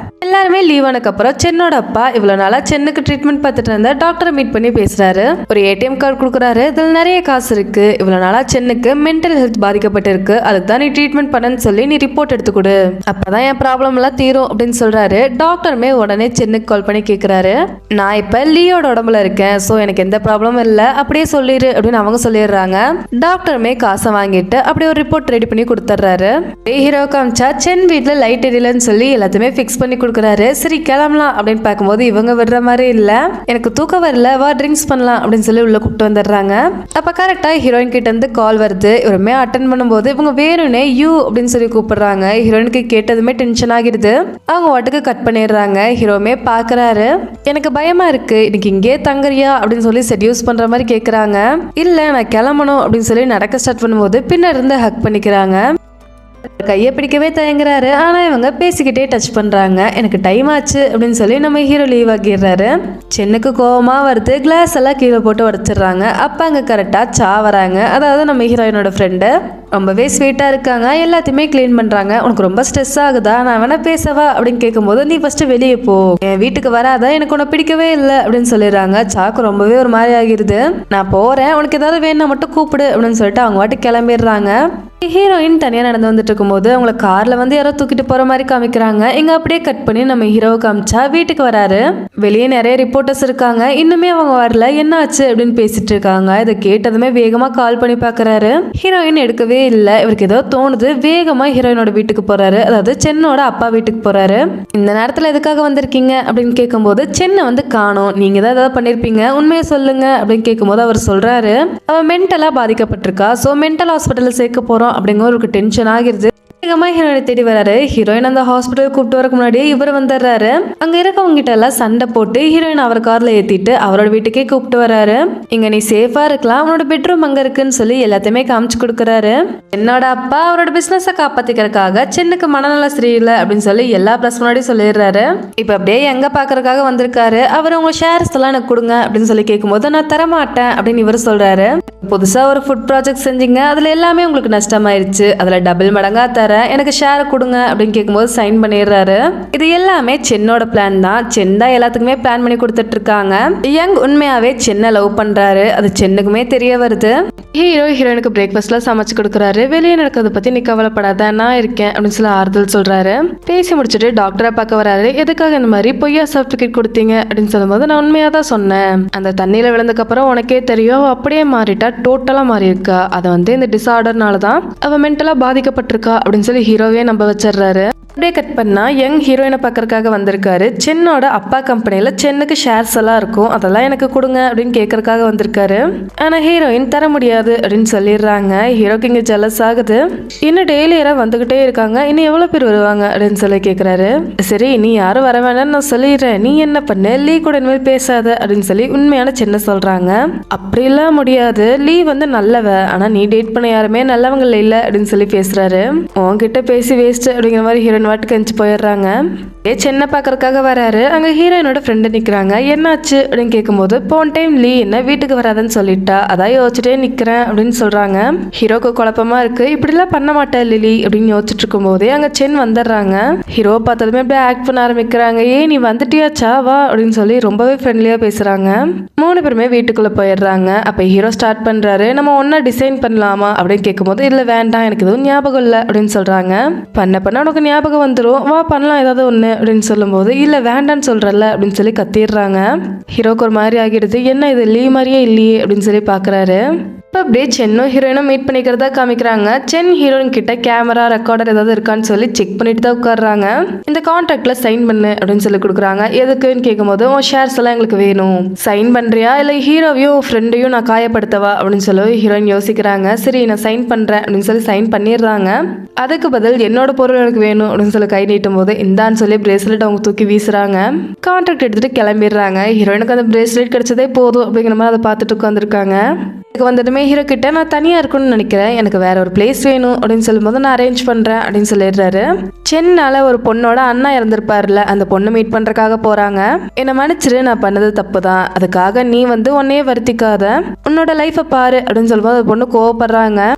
எல்லாருமே லீவ் ஆனதுக்கு அப்புறம் சென்னோட அப்பா இவ்வளவு நாளா சென்னுக்கு ட்ரீட்மெண்ட் பார்த்துட்டு இருந்த டாக்டரை மீட் பண்ணி பேசுறாரு. ஒரு ஏடிஎம் கார்டு கொடுக்குறாரு. இதுல நிறைய காசு இருக்கு. இவ்வளவு நாளா சென்னுக்கு மென்டல் ஹெல்த் பாதிக்கப்பட்டிருக்கு, அதுக்கு தான் நீ ட்ரீட்மெண்ட் பண்ணன்னு சொல்லி நீ ரிப்போர்ட் எடுத்து கொடு, அப்பதான் என் ப்ராப்ளம் எல்லாம் தீரும் அப்படின்னு சொல்றாரு. டாக்டருமே உடனே சென்னுக்கு கால் பண்ணி கேக்குறாரு, நான் இப்ப லீயோட உடம்புல இருக்கேன், சோ எனக்கு எந்த ப்ராப்ளமும் இல்ல, அப்படியே சொல்லிடு அப்படின்னு அவங்க சொல்லிடுறாங்க. டாக்டருமே காசை வாங்கிட்டு அப்படியே ஒரு ரிப்போர்ட் ரெடி பண்ணி கொடுத்துட்றாரு. ஹீரோ காமிச்சா சென் வீட்டுல லைட் எரியலன்னு சொல்லி எல்லாத்தையுமே ஃபிக்ஸ் பண்ணி கொடுக்குறாரு. சரி கிளம்பலாம் அப்படின்னு பார்க்கும்போது இவங்க விடுற மாதிரி இல்ல, எனக்கு தூக்கம் வரல, வா ட்ரிங்க்ஸ் பண்ணலாம் அப்படின்னு சொல்லி உள்ள கூப்பிட்டு வந்துடுறாங்க. அப்ப கரெக்டா ஹீரோயின் கிட்ட இருந்து கால் வருது. இவருமே அட்டன் பண்ணும்போது இவங்க வேணும்னே யூ அப்படின்னு சொல்லி கூப்பிடுறாங்க. ஹீரோயினுக்கு கேட்டதுமே டென்ஷன் ஆகிடுது. அவங்க வாட்டுக்கு கட் பண்ணிடுறாங்க. ஹீரோமே பாக்குறாரு, எனக்கு பயமா இருக்கு, இன்னைக்கு இங்கே தங்குறியா அப்படின்னு சொல்லி செட்யூஸ் பண்ற மாதிரி கேக்குறாங்க. இல்ல நான் கிளம்பணும் அப்படின்னு சொல்லி நடக்க ஸ்டார்ட் பண்ணும்போது பின்ன இருந்து ஹக் பண்ணிக்கிறாங்க. கையை பிடிக்கவே தயங்குறாரு. ஆனா இவங்க பேசிக்கிட்டே டச் பண்றாங்க. எனக்கு டைம் ஆச்சு அப்படின்னு சொல்லி நம்ம ஹீரோ லீவ் ஆகிடுறாரு. சென்னுக்கு கோவமா வருது. கிளாஸ் எல்லாம் கீழே போட்டு உடைச்சிடுறாங்க. அப்ப அங்க கரெக்டா சா வராங்க. அதாவது நம்ம ஹீரோயினோட ஃப்ரெண்டு ரொம்பவே ஸ்வீட்டா இருக்காங்க. எல்லாத்தையுமே கிளீன் பண்றாங்க. உனக்கு ரொம்ப ஸ்ட்ரெஸ் ஆகுதா, நான் வேணா பேசவா அப்படின்னு கேட்கும்போது நீ ஃபர்ஸ்ட் வெளியே போ, என் வீட்டுக்கு வராத, எனக்கு உன்னை பிடிக்கவே இல்லை அப்படின்னு சொல்லிடுறாங்க. சாக்கு ரொம்பவே ஒரு மாதிரி ஆகிருது. நான் போறேன், உனக்கு ஏதாவது வேணா மட்டும் கூப்பிடு அப்படின்னு சொல்லிட்டு அவங்க வாட்டி கிளம்பிடுறாங்க. ஹீரோயின் தனியா நடந்து வந்துட்டு இருக்கும்போது அவங்கள கார்ல வந்து யாரோ தூக்கிட்டு போற மாதிரி காமிக்கிறாங்க. இங்க அப்படியே கட் பண்ணி நம்ம ஹீரோவை காமிச்சா வீட்டுக்கு வராரு. வெளியே நிறைய ரிப்போர்ட்டர்ஸ் இருக்காங்க. இன்னுமே அவங்க வரல, என்ன ஆச்சு அப்படின்னு பேசிட்டு இருக்காங்க. இதை கேட்டதுமே வேகமா கால் பண்ணி பாக்குறாரு. ஹீரோயின் எடுக்கவே இல்லை. இவருக்கு ஏதோ தோணுது. வேகமா ஹீரோயினோட வீட்டுக்கு போறாரு. அதாவது சென்னோட அப்பா வீட்டுக்கு போறாரு. இந்த நேரத்துல எதுக்காக வந்திருக்கீங்க அப்படின்னு கேட்கும்போது சென்னை வந்து காணோம், நீங்க தான் ஏதாவது பண்ணிருப்பீங்க, உண்மையை சொல்லுங்க அப்படின்னு கேட்கும்போது அவர் சொல்றாரு, அவ மென்டலா பாதிக்கப்பட்டிருக்கா, சோ மென்டல் ஹாஸ்பிட்டல்ல சேர்க்க போறோம் அப்படிங்கிற டென்ஷன் ஆகிருது. ஹீரோயினை தேடி வராரு. ஹீரோயின் அந்த ஹாஸ்பிட்டல் கூப்பிட்டு வரக்கு முன்னாடியே இவர் வந்துடுறாரு. அங்க இருக்கவங்க கிட்ட எல்லாம் சண்டை போட்டு ஹீரோயின் அவர் கார்ல ஏத்திட்டு அவரோட வீட்டுக்கே கூப்பிட்டு வராரு. இங்க நீ சேஃபா இருக்கலாம், அவனோட பெட்ரூம் அங்க இருக்குன்னு சொல்லி எல்லாத்தையுமே காமிச்சு கொடுக்குறாரு. என்னோட அப்பா அவரோட பிசினஸை காப்பாத்திக்கிறதுக்காக சென்னுக்கு மனநல சரியில்லை அப்படின்னு சொல்லி எல்லா பிளஸ் முன்னாடி சொல்லிடுறாரு. இப்ப அப்படியே எங்க பாக்குறதுக்காக வந்திருக்காரு. அவர் உங்க ஷேர்ஸ் எல்லாம் எனக்கு கொடுங்க அப்படின்னு சொல்லி கேட்கும்போது நான் தரமாட்டேன் அப்படின்னு இவர் சொல்றாரு. புதுசா ஒரு ஃபுட் ப்ராஜெக்ட் செஞ்சீங்க, அதுல எல்லாமே உங்களுக்கு நஷ்டமாயிருச்சு, அதுல டபுள் மடங்கா தர, எனக்கு ஷேர் கொடுங்க அப்படின்னு கேட்கும்போது சைன் பண்ணிடுறாரு. இது எல்லாமே சென்னோட பிளான் தான். சென் தான் எல்லாத்துக்குமே பிளான் பண்ணி கொடுத்துட்டு இருக்காங்க. யங் உண்மையாவே சென்னை லவ் பண்றாரு, அது சென்னுக்குமே தெரிய வருது. ஹீரோயினுக்கு பிரேக்ஃபாஸ்ட்ல சமைச்சு கொடுக்குறாரு. வெளியே நடக்கிறத பத்தி நீ கவலைப்படாத, நான் இருக்கேன் அப்படின்னு சொல்லி ஆறுதல் சொல்றாரு. பேசி முடிச்சுட்டு டாக்டரை பார்க்க வராரு. எதுக்காக இந்த மாதிரி பொய்யா சர்டிபிகேட் கொடுத்தீங்க அப்படின்னு சொல்லும்போது நான் உண்மையா தான் சொன்னேன், அந்த தண்ணியில விழுந்ததுக்கு அப்புறம் உனக்கே தெரியும் அப்படியே மாறிட்டா, டோட்டலா மாறி இருக்கா, அதை வந்து இந்த டிசார்டர்னால தான் அவ மென்டலா பாதிக்கப்பட்டிருக்கா அப்படின்னு சொல்லி ஹீரோவே நம்ப வச்சிடுறாரு. அப்படியே கட் பண்ணா யங் ஹீரோயினை பார்க்கறதுக்காக வந்திருக்காரு. சென்னோட அப்பா கம்பெனில சென்னுக்கு ஷேர்ஸ் எல்லாம் இருக்கும், அதெல்லாம் எனக்கு கொடுங்க அப்படின்னு கேட்கறதுக்காக வந்திருக்காரு. ஆனா ஹீரோயின் தர முடியாது அப்படின்னு சொல்லிடுறாங்க. ஹீரோக்கு இங்க ஜெலஸ் ஆகுது. இன்னும் டெய்லி யாராவது வந்துகிட்டே இருக்காங்க, இன்னும் எவ்வளவு பேர் வருவாங்க அப்படின்னு சொல்லி கேட்கிறாரு. சரி நீ யாரும் வர வேணாம்னு நான் சொல்லிடுறேன், நீ என்ன பண்ண, லீ கூட இனிமேல் பேசாத அப்படின்னு சொல்லி உண்மையான சென்னை சொல்றாங்க. அப்படிலாம் முடியாது, லீ வந்து நல்லவ, ஆனா நீ டேட் பண்ண யாருமே நல்லவங்க இல்ல அப்படின்னு சொல்லி பேசுறாரு. உன்கிட்ட பேசி வேஸ்ட் அப்படிங்கிற மாதிரி ஹீரோயின் வாட்டுக்கு கழிச்சு போயிடுறாங்க. சென்னை பாக்குறதுக்காக வராரு. அங்க ஹீரோயினோட ஃப்ரெண்டு நிக்கிறாங்க. என்னாச்சு அப்படின்னு கேட்கும்போது போன டைம் லீ என்ன வீட்டுக்கு வராதுன்னு சொல்லிட்டா, அதான் யோசிச்சுட்டே நிக்கிறேன் அப்படின்னு சொல்றாங்க. ஹீரோக்கு குழப்பமா இருக்கு. இப்படி எல்லாம் பண்ண மாட்டா லிலி அப்படின்னு யோசிச்சுட்டு இருக்கும் போதே அங்க சென் வந்துடுறாங்க. ஹீரோ பார்த்ததுமே அப்படியே ஆக்ட் பண்ண ஆரம்பிக்கிறாங்க. நீ வந்துட்டியாச்சா வா அப்படின்னு சொல்லி ரொம்பவே ஃப்ரெண்ட்லியா பேசுறாங்க. 3 பேருமே வீட்டுக்குள்ள போயிடுறாங்க. அப்ப ஹீரோ ஸ்டார்ட் பண்றாரு, நம்ம ஒன்னா டிசைன் பண்ணலாமா அப்படின்னு கேட்கும்போது இல்ல வேண்டாம், எனக்கு எதுவும் ஞாபகம் இல்லை அப்படின்னு சொல்றாங்க. பண்ண உனக்கு ஞாபகம் வந்துடும், வா பண்ணலாம் ஏதாவது ஒண்ணு அப்படின்னு சொல்லும் போது இல்ல வேண்டான்னு சொல்றல அப்படின்னு சொல்லி கத்திடுறாங்க. ஹீரோக்கு ஒரு மாதிரி ஆகிடுது. என்ன இது லீ மாதிரியே இல்லையே அப்படின்னு சொல்லி பாக்குறாரு. அப்படியே சென்னும் ஹீரோயினும் மீட் பண்ணிக்கிறதா காமிக்கிறாங்க. சென் ஹீரோயின் கிட்ட கேமரா ரெக்கார்டர் ஏதாவது இருக்கான்னு சொல்லி செக் பண்ணிட்டு தான் உட்காடுறாங்க. இந்த கான்ட்ராக்ட்ல சைன் பண்ணு அப்படின்னு சொல்லி கொடுக்குறாங்க. எதுக்குன்னு கேட்கும்போது உன் ஷேர்ஸ் எல்லாம் எங்களுக்கு வேணும், சைன் பண்றியா இல்ல ஹீரோவையும் ஃப்ரெண்டையும் நான் காயப்படுத்தவா அப்படின்னு சொல்லி ஹீரோயின் யோசிக்கிறாங்க. சரி நான் சைன் பண்றேன் அப்படின்னு சொல்லி சைன் பண்ணிடுறாங்க. அதுக்கு பதில் என்னோட பொருள் எனக்கு வேணும் அப்படின்னு சொல்லி கை நீட்டும் போது இந்தான்னு சொல்லி பிரேஸ்லெட் அவங்க தூக்கி வீசுறாங்க. கான்ட்ராக்ட் எடுத்துட்டு கிளம்பிடுறாங்க. ஹீரோயினுக்கு அந்த பிரேஸ்லெட் கிடைச்சதே போதும் அப்படிங்கிற மாதிரி அதை பார்த்துட்டு உட்காந்துருக்காங்க. எனக்கு வந்துட்டுமே ஹீரோ கிட்ட நான் தனியாக இருக்கணும்னு நினைக்கிறேன், எனக்கு வேற ஒரு பிளேஸ் வேணும் அப்படின்னு சொல்லும்போது நான் அரேஞ்ச் பண்ணுறேன் அப்படின்னு சொல்லிடுறாரு. சென்னால் ஒரு பொண்ணோட அண்ணா இறந்துருப்பார்ல, அந்த பொண்ணு மீட் பண்ணுறக்காக போகிறாங்க. என்னை மன்னிச்சிரு, நான் பண்ணது தப்பு தான், அதுக்காக நீ உன்னையே வருத்திக்காத, உன்னோட லைஃப்பை பாரு அப்படின்னு சொல்லும்போது அந்த பொண்ணு கோவப்படுறாங்க.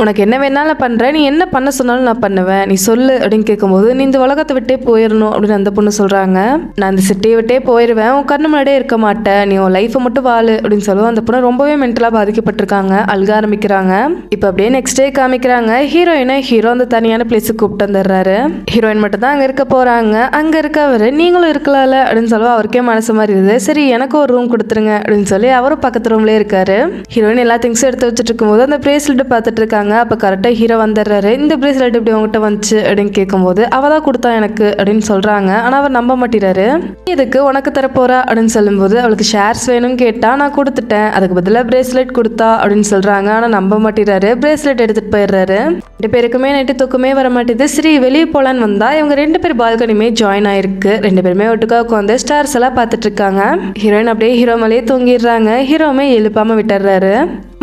உனக்கு என்ன வேணாலும் பண்ணுறேன், நீ என்ன பண்ண சொன்னாலும் நான் பண்ணுவேன், நீ சொல்லு அப்படின்னு கேட்கும்போது நீ இந்த உலகத்தை விட்டே போயிடணும் அப்படின்னு அந்த பொண்ணு சொல்கிறாங்க. நான் இந்த சிட்டியை விட்டே போயிடுவேன், உன் கண்ணு முன்னாடியே இருக்க மாட்டேன், நீ உன் லைஃப்பை மட்டும் வாழு அப்படின்னு சொல்லுவோம். அந்த பொண்ணு ரொம்பவே மென்டலாக பாதிக்கப்பட்டிருக்காங்க, அழுக ஆரம்பிக்கிறாங்க. இப்போ அப்படியே நெக்ஸ்ட் டே காமிக்கிறாங்க. ஹீரோ அந்த தனியான பிளேஸுக்கு கூப்பிட்டு வந்துடுறாரு. ஹீரோயின் மட்டும் தான் அங்கே இருக்க போகிறாங்க. அங்கே இருக்கவர் நீங்களும் இருக்கலாம்ல அப்படின்னு சொல்லுவோம். அவருக்கே மனசு மாதிரி இருக்குது. சரி எனக்கு ஒரு ரூம் கொடுத்துருங்க அப்படின்னு சொல்லி அவரும் பக்கத்து ரூம்லேயே இருக்காரு. ஹீரோயின் எல்லா திங்ஸும் எடுத்து வச்சுட்டு இருக்கும்போது அந்த பிரேஸ்லெட் பார்த்துட்டு இருக்காங்க. அப்போ கரெக்டாக ஹீரோ வந்துடுறாரு. இந்த பிரேஸ்லெட் இப்படி உங்ககிட்ட வந்துச்சு அப்படின்னு கேட்கும்போது அவ தான் கொடுத்தா எனக்கு அப்படின்னு சொல்கிறாங்க. ஆனால் அவர் நம்ப மாட்டேறாரு. இதுக்கு உனக்கு தரப்போறா அப்படின்னு சொல்லும்போது அவளுக்கு ஷேர்ஸ் வேணும்னு கேட்டால் நான் கொடுத்துட்டேன், அதுக்கு பதிலாக பிரேஸ்லெட் கொடுத்தா அப்படின்னு சொல்கிறாங்க. ஆனால் நம்ப மாட்டேறாரு. பிரேஸ்லெட் எடுத்துகிட்டு போயிடுறாரு. 2 பேருக்குமே நைட்டு தூக்கமே வர மாட்டேது. சரி வெளியே போகலான்னு வந்தால் இவங்க 2 பேர் பால்கனியுமே ஜாயின் ஆயிருக்கு. 2 பேருமே ஒட்டுக்கா உட்காந்து ஸ்டார்ஸ் எல்லாம் பார்த்துட்டு இருக்காங்க. ஹீரோயின் அப்படியே ஹீரோ மேலேயே தூங்கிடுறாங்க. ஹீரோவுமே எழுப்பாமல் விட்டுறாரு.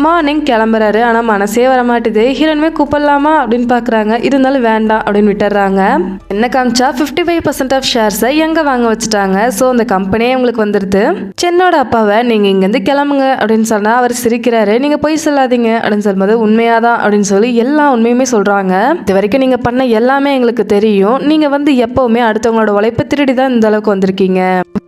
மார்னிங் கிளம்புறாரு. ஆனால் மனசே வர மாட்டேது. ஹீரோயினுமே கூப்பிடலாமா அப்படின்னு பார்க்குறாங்க. இருந்தாலும் வேண்டாம் அப்படின்னு விட்டுறாங்க. என்ன காமிச்சா 55% ஆஃப் ஷேர்ஸை எங்கே வாங்க வச்சுட்டாங்க. ஸோ அந்த கம்பெனியே உங்களுக்கு வந்துடுது. சென்னோட அப்பாவை நீங்கள் இங்கேருந்து கிளம்புங்க அப்படின்னு சொன்னால் அவர் சிரிக்கிறாரு. நீங்கள் போய் சொல்லாதீங்க அப்படின்னு சொல்லும்போது உண்மையாதான் அப்படின்னு சொல்லி எல்லா உண்மையுமே சொல்கிறாங்க. இது வரைக்கும் நீங்கள் பண்ண எல்லாமே எங்களுக்கு தெரியும். நீங்கள் எப்போவுமே அடுத்தவங்களோட உழைப்பை திருடி தான் இந்த அளவுக்கு வந்திருக்கீங்க.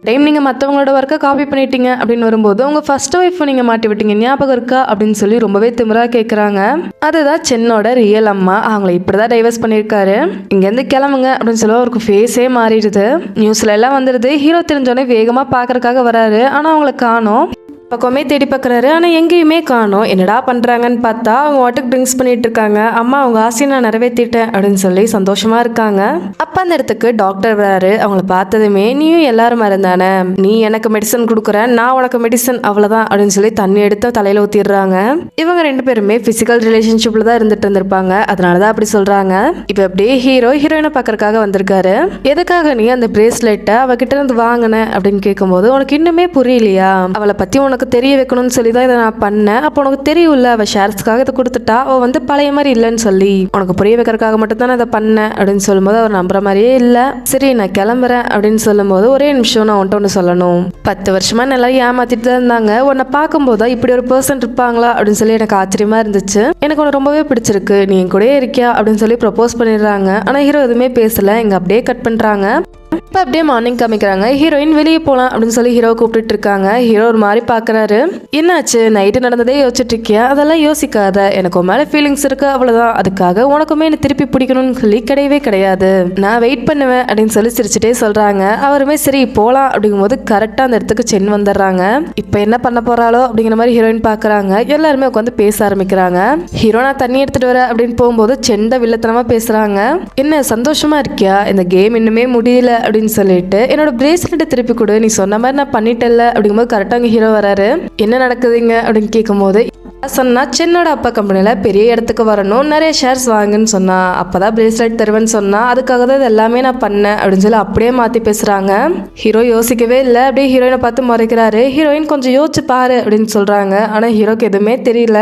டைம் நீங்கள் மற்றவங்களோட ஒர்க்கை காப்பி பண்ணிட்டீங்க அப்படின்னு வரும்போது உங்கள் ஃபர்ஸ்ட் ஒய்ஃபை நீங்கள் மாட்டி விட்டீங்க, ஞாபகம் இருக்கா அப்படின்னு சொல்லி ரொம்பவே திமிராக கேட்குறாங்க. அதுதான் சென்னோட ரியல் அம்மா. அவங்கள இப்படிதான் டைவர்ஸ் பண்ணியிருக்காரு, இங்கேருந்து கிளம்புங்க அப்படின்னு சொல்லி அவருக்கு ஃபேஸே மாறிடுது. நியூஸ்ல எல்லாம் வந்துடுது. ஹீரோ தெரிஞ்சோடனே வேகமாக பார்க்கறதுக்காக வராரு. ஆனால் அவங்கள காணோம். பக்கமே தேடி பார்க்குறாரு. ஆனால் எங்கேயுமே காணோம். என்னடா பண்ணுறாங்கன்னு பார்த்தா அவங்க வாட்டுக்கு ட்ரிங்க்ஸ் பண்ணிட்டு இருக்காங்க. அம்மா அவங்க ஆசையை நான் நிறைவேற்றிட்டேன் அப்படின்னு சொல்லி சந்தோஷமா இருக்காங்க. அப்போ அந்த இடத்துக்கு டாக்டர் வராரு. அவங்கள பார்த்ததுமே நீயும் எல்லாரும் இருந்தானே, நீ எனக்கு மெடிசன் கொடுக்குறேன், நான் உனக்கு மெடிசன், அவ்வளோதான் அப்படின்னு சொல்லி தண்ணி எடுத்து தலையில் ஊற்றிடுறாங்க. இவங்க 2 பேருமே ஃபிசிக்கல் ரிலேஷன்ஷிப்பில் தான் இருந்துட்டு இருந்திருப்பாங்க. அதனால தான் அப்படி சொல்கிறாங்க. இப்போ அப்படியே ஹீரோயினை பார்க்கறக்காக வந்திருக்காரு. எதுக்காக நீ அந்த பிரேஸ்லெட்டை அவகிட்ட இருந்து வாங்கின அப்படின்னு கேட்கும்போது உனக்கு இன்னுமே புரியலையா, அவளை பற்றி உனக்கு தெரிய வைக்கணும்னு சொல்லி தான் இதை நான் பண்ணேன். அப்போ உனக்கு தெரியும்ல அவள் ஷேர்ஸ்க்காக இதை கொடுத்துட்டா, அவள் பழைய மாதிரி இல்லைன்னு சொல்லி உனக்கு புரிய வைக்கிறதுக்காக மட்டும் தான் நான் இதை பண்ணேன் அப்படின்னு சொல்லும்போது அவர் நம்புற மாதிரியே இல்லை. சரி நான் கிளம்புறேன் அப்படின்னு சொல்லும்போது ஒரே நிமிஷம் நான் ஒன்று சொல்லணும். 10 வருஷமா எல்லாரும் ஏமாத்திட்டு தான் இருந்தாங்க. உன்னை பார்க்கும்போது இப்படி ஒரு பர்சன் இருப்பாங்களா அப்படின்னு சொல்லி எனக்கு ஆச்சரியமா இருந்துச்சு. எனக்கு உன்னை ரொம்பவே பிடிச்சிருக்கு, நீ என் கூடயே இருக்கியா அப்படின்னு சொல்லி ப்ரப்போஸ் பண்ணிடுறாங்க. ஆனால் ஹீரோ எதுவுமே பேசல. இங்கே அப்படியே கட் பண்ணுறாங்க. இப்போ அப்படியே மார்னிங் காமிக்கிறாங்க. ஹீரோயின் வெளியே போகலாம் அப்படின்னு சொல்லி ஹீரோவை கூப்பிட்டு இருக்காங்க. ஹீரோ ஒரு மாதிரி பார்க்குறாரு. என்னாச்சு, நைட்டு நடந்ததே யோசிச்சுட்டு இருக்கியா, அதெல்லாம் யோசிக்காத, எனக்கு உன் மேலே ஃபீலிங்ஸ் இருக்கு அவ்வளோதான், அதுக்காக உனக்குமே என்ன திருப்பி பிடிக்கணும்னு சொல்லி கிடையவே கிடையாது, நான் வெயிட் பண்ணுவேன் அப்படின்னு சொல்லி சிரிச்சுட்டே சொல்கிறாங்க. அவருமே சரி போகலாம் அப்படிங்கும்போது கரெக்டாக அந்த இடத்துக்கு சென் வந்துடுறாங்க. இப்போ என்ன பண்ண போகிறாளோ அப்படிங்கிற மாதிரி ஹீரோயின் பார்க்குறாங்க. எல்லாருமே உட்காந்து பேச ஆரம்பிக்கிறாங்க. ஹீரோ நான் தண்ணி எடுத்துகிட்டு வரேன் அப்படின்னு போகும்போது சென்ட வில்லத்தனமாக பேசுகிறாங்க. என்ன சந்தோஷமா இருக்கியா, இந்த கேம் இன்னுமே முடியல அப்படின்னு சொல்லிட்டு என்னோட பிரேஸ்லெட்டை திருப்பி கொடு, நீ சொன்ன மாதிரி நான் பண்ணிட்டேன்ல அப்படிங்கும்போது கரெக்டாக அங்கே ஹீரோ வராரு. என்ன நடக்குதுங்க அப்படின்னு கேட்கும்போது சொன்னா சென்னோட அப்பா கம்பெனியில பெரிய இடத்துக்கு வரணும், நிறைய ஷேர்ஸ் வாங்குன்னு சொன்னா, அப்பதான் பிரேஸ்லெட் தருவேன்னு சொன்னா, அதுக்காக தான் இது எல்லாமே நான் பண்ணேன் அப்படின்னு சொல்லி அப்படியே மாத்தி பேசுறாங்க. ஹீரோ யோசிக்கவே இல்லை. அப்படியே ஹீரோயினை பார்த்து முறைக்கிறாரு. ஹீரோயின் கொஞ்சம் யோசிச்சு பாரு அப்படின்னு சொல்றாங்க. ஆனா ஹீரோக்கு எதுவுமே தெரியல.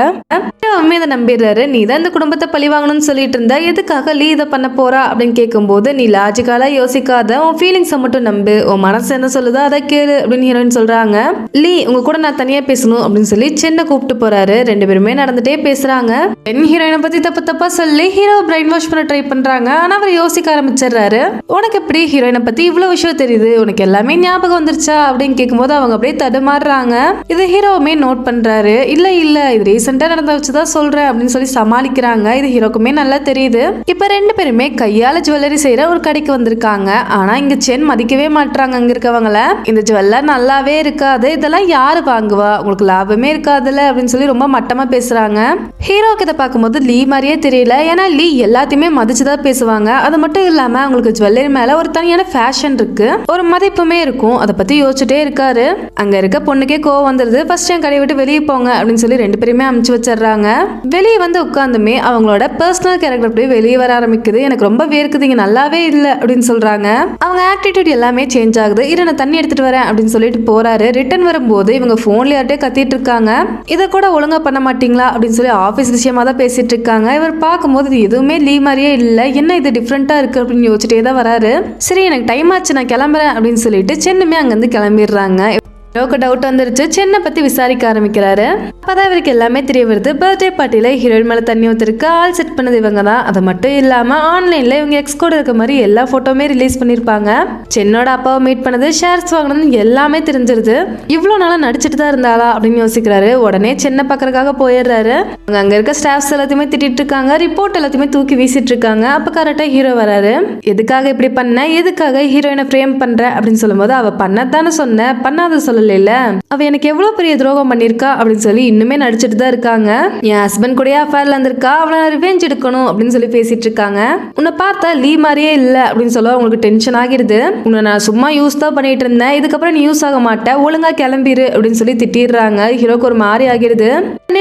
அவமே அதை நம்பிடுறாரு. நீ தான் இந்த குடும்பத்தை பழி வாங்கணும்னு சொல்லிட்டு இருந்தா, எதுக்காக லீ இதை பண்ண போறா அப்படின்னு கேட்கும்போது நீ லாஜிக்கலா யோசிக்காத, உன் ஃபீலிங்ஸை மட்டும் நம்பு, உன் மனசு என்ன சொல்லுதோ அதை கேளு அப்படின்னு ஹீரோயின் சொல்றாங்க. லீ உங்க கூட நான் தனியா பேசணும் அப்படின்னு சொல்லி சென்னை கூப்பிட்டு போறாரு. 2 பேருமே நடந்துட்டே பேசுறாங்க. பெண் ஹீரோயினை பத்தி தப்பா சொல்லி ஹீரோ பிரைன் வாஷ் பண்ண ட்ரை பண்றாங்க. ஆனா அவர் யோசிக்க ஆரம்பிச்சிடுறாரு. உனக்கு எப்படி ஹீரோயினை பத்தி இவ்வளவு விஷயம் தெரியுது, உனக்கு எல்லாமே ஞாபகம் வந்துருச்சா அப்படின்னு கேட்கும்போது அவங்க அப்படியே தடுமாறுறாங்க. இது ஹீரோவுமே நோட் பண்றாரு. இல்ல இது ரீசெண்டா நடந்த வச்சுதான் சொல்றேன் அப்படின்னு சொல்லி சமாளிக்கிறாங்க. இது ஹீரோக்குமே நல்லா தெரியுது. இப்ப 2 பேருமே கையால ஜுவல்லரி செய்யற ஒரு கடைக்கு வந்திருக்காங்க. ஆனா இங்க சென் மதிக்கவே மாட்டாங்க அங்க இருக்கவங்கள. இந்த ஜுவல்லர் நல்லாவே இருக்காது, இதெல்லாம் யாரு வாங்குவா, உங்களுக்கு லாபமே இருக்காதுல்ல அப்படின்னு சொல்லி ரொம்ப மட்டமா பேசுறாங்க. ஹீரோக்கு இதை பார்க்கும்போது லீ மாதிரியே தெரியல. ஏன்னா லீ எல்லாத்தையுமே மதிச்சுதான் பேசுவாங்க. அது மட்டும் இல்லாம அவங்களுக்கு ஜுவல்லரி மேல ஒரு தனியான ஃபேஷன் இருக்கு, ஒரு மதிப்புமே இருக்கும். அதை பத்தி யோசிச்சுட்டே இருக்காரு. அங்க இருக்க பொண்ணுக்கே கோவம் வந்துருது. ஃபர்ஸ்ட் என் கடையை விட்டு வெளியே போங்க அப்படின்னு சொல்லி 2 பேருமே அமுச்சு வச்சிடுறாங்க. வெளியே வந்து உட்காந்துமே அவங்களோட பர்சனல் கேரக்டர் அப்படியே வெளியே வர ஆரம்பிக்குது. எனக்கு ரொம்ப வேர்க்குது, இங்க நல்லாவே இல்லை அப்படின்னு சொல்றாங்க. அவங்க ஆட்டிடியூட் எல்லாமே சேஞ்ச் ஆகுது. இரு நான் தண்ணி எடுத்துட்டு வரேன் அப்படின்னு சொல்லிட்டு போறாரு. ரிட்டர்ன் வரும்போது இவங்க போன்ல யார்ட்டே கத்திட்டு இருக்காங்க. இதை கூட ஒழுங்கா பண்ண மாட்டீங்களா அப்படின்னு சொல்லி ஆபீஸ் விஷயமா தான் பேசிட்டு இருக்காங்க. இவர் பார்க்கும்போது இது எதுவுமே லீ மாதிரியே இல்லை, என்ன இது டிஃப்ரெண்டா இருக்கு அப்படின்னு யோசிச்சுட்டே தான் வராரு. சரி எனக்கு டைம் ஆச்சு நான் கிளம்புறேன் அப்படின்னு சொல்லிட்டு சென்னுமே அங்கிருந்து கிளம்பிடுறாங்க. ஹீரோக்கு டவுட் வந்துருச்சு. சென்னை பத்தி விசாரிக்க ஆரம்பிக்கிறாரு. அப்பதான் இவருக்கு எல்லாமே தெரிய வருது. பர்த்டே பார்ட்டியில ஹீரோயின் மேல தண்ணி ஊத்திருக்கு, ஆள் செட் பண்ணது இவங்க தான். அது மட்டும் இல்லாம ஆன்லைன்ல இவங்க எக்ஸ் கூட இருக்க மாதிரி எல்லா போட்டோமே ரிலீஸ் பண்ணிருப்பாங்க. சென்னோட அப்பாவை மீட் பண்ணது, ஷேர்ஸ் வாங்கினது எல்லாமே தெரிஞ்சிருது. இவ்வளவு நாளா நடிச்சிட்டு தான் இருந்தாளா அப்படின்னு யோசிக்கிறாரு. உடனே சென்னை பாக்குறதுக்காக போயிடுறாரு. அங்க இருக்க ஸ்டாஃப்ஸ் எல்லாத்தையுமே திட்டிட்டு இருக்காங்க, ரிப்போர்ட் எல்லாத்தையுமே தூக்கி வீசிட்டு இருக்காங்க. அப்ப கரெக்டா ஹீரோ வராரு. எதுக்காக இப்படி பண்ண, எதுக்காக ஹீரோயினை ஃப்ரேம் பண்ற அப்படின்னு சொல்லும்போது, அவ பண்ணத்தானே சொன்ன, பண்ணாத சொல்ல அவ எனக்கு எவ்வளவு பெரிய துரோகம் பண்ணிருக்கா அப்படின்னு சொல்லி இன்னுமே நடிச்சிட்டு தான் இருக்காங்க. என் ஹஸ்பண்ட் கூட அஃபேர்ல இருந்திருக்கா, அவளை ரிவெஞ்ச் எடுக்கணும் அப்படின்னு சொல்லி பேசிட்டு இருக்காங்க. உன்னை பார்த்தா லீ மாதிரியே இல்ல அப்படின்னு சொல்ல உங்களுக்கு டென்ஷன் ஆகிடுது. உன்னை நான் சும்மா யூஸ் தான் பண்ணிட்டு இருந்தேன், இதுக்கப்புறம் நீ யூஸ் ஆக மாட்டேன், ஒழுங்கா கிளம்பிரு அப்படின்னு சொல்லி திட்டிடுறாங்க. ஹீரோக்கு ஒரு மாதிரி ஆகிடுது.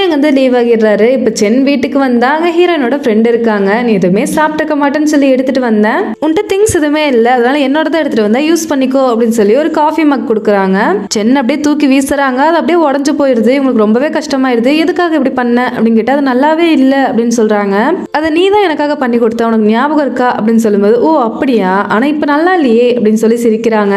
அங்க வந்து லீவ் ஆகிடுறாரு. இப்ப சென் வீட்டுக்கு வந்தா அங்க ஹீரோனோட ஃப்ரெண்ட் இருக்காங்க. நீ எதுவுமே சாப்பிட்டுக்க மாட்டேன்னு சொல்லி எடுத்துட்டு வந்தேன், உன்கிட்ட திங்ஸ் எதுவுமே இல்லை, அதனால என்னோட தான் எடுத்துட்டு வந்தா யூஸ் பண்ணிக்கோ அப்படின்னு சொல்லி ஒரு காஃபி மக் கொடுக்குறாங்க. சென் அப்படியே தூக்கி வீசுறாங்க. அது அப்படியே உடஞ்சு போயிருது. இவங்களுக்கு ரொம்பவே கஷ்டமாயிருது. எதுக்காக இப்படி பண்ண அப்படின்னு கேட்டா அது நல்லாவே இல்லை அப்படின்னு சொல்றாங்க. அதை நீ தான் எனக்காக பண்ணி கொடுத்த, உனக்கு ஞாபகம் இருக்கா அப்படின்னு சொல்லும்போது, ஓ அப்படியா, ஆனா இப்ப நல்லா இல்லையே அப்படின்னு சொல்லி சிரிக்கிறாங்க.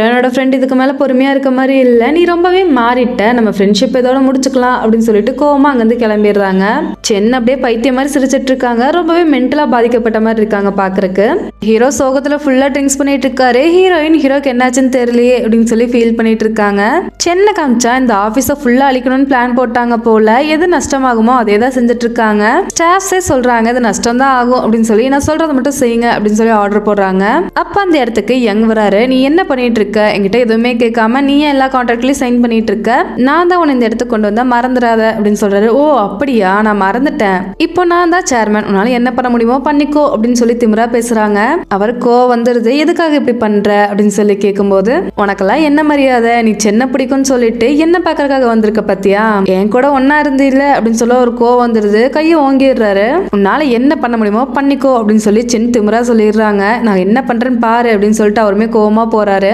என்னோட ஃப்ரெண்ட் இதுக்கு மேல பொறுமையா இருக்க மாதிரி இல்லை, நீ ரொம்பவே மாறிட்ட, நம்ம ஃப்ரெண்ட்ஷிப் இதோட முடிச்சுக்கலாம் அப்படின்னு சொல்லிட்டு கோவமா அங்கிருந்து கிளம்பிடுறாங்க. சென்னை அப்படியே பைத்திய மாதிரி சிரிச்சிட்டு இருக்காங்க. ரொம்பவே மென்டலா பாதிக்கப்பட்ட மாதிரி இருக்காங்க பாக்குறதுக்கு. ஹீரோ சோகத்துல ஃபுல்லா ட்ரிங்க்ஸ் பண்ணிட்டு இருக்காரு. ஹீரோயின் ஹீரோக்கு என்னாச்சுன்னு தெரியலையே அப்படின்னு சொல்லி ஃபீல் பண்ணிட்டு இருக்காங்க. சென்னை காமிச்சா இந்த ஆபீஸை ஃபுல்லா அழிக்கணும்னு பிளான் போட்டாங்க போல. எது நஷ்டமாகுமோ அதே தான் செஞ்சுட்டு இருக்காங்க. ஸ்டாஃப்ஸே சொல்றாங்க இது நஷ்டம் தான் ஆகும் அப்படின்னு சொல்லி, நான் சொல்றதை மட்டும் செய்யுங்க அப்படின்னு சொல்லி ஆர்டர் போடுறாங்க. அப்ப அந்த இடத்துக்கு யங் வராரு. நீ என்ன பண்ணிட்டு இருக்க, என்கிட்ட எதுவுமே கேட்காம நீ எல்லா கான்ட்ராக்ட்லயும் சைன் பண்ணிட்டு இருக்க, நான் தான் உன்னை இந்த இடத்துக்கு கொண்டு வந்தா மறந்துடாத அப்படின்னு சொல்றாரு. ஓ அப்படியா, நான் மறந்துட்டேன், இப்போ நான் தான் சேர்மேன், உன்னால என்ன பண்ண முடியுமோ பண்ணிக்கோ அப்படின்னு சொல்லி திமிரா பேசுறாங்க. அவருக்கோ வந்துருது. எதுக்காக இப்படி பண்ற அப்படின்னு சொல்லி கேட்கும்போது, உனக்கெல்லாம் என்ன மரியாதை, நீ சென்னை பிடிக்கும்னு சொல்லிட்டு என்ன பாக்குறதுக்காக வந்திருக்க பத்தியா, என் கூட ஒன்னா இருந்து இல்ல அப்படின்னு சொல்ல ஒரு கோவம் வந்துருது. கையை ஓங்கிடுறாரு. உன்னால என்ன பண்ண முடியுமோ பண்ணிக்கோ அப்படின்னு சொல்லி சென் திமிரா சொல்லிடுறாங்க. நான் என்ன பண்றேன்னு பாரு அப்படின்னு சொல்லிட்டு அவருமே கோவமா போறாரு.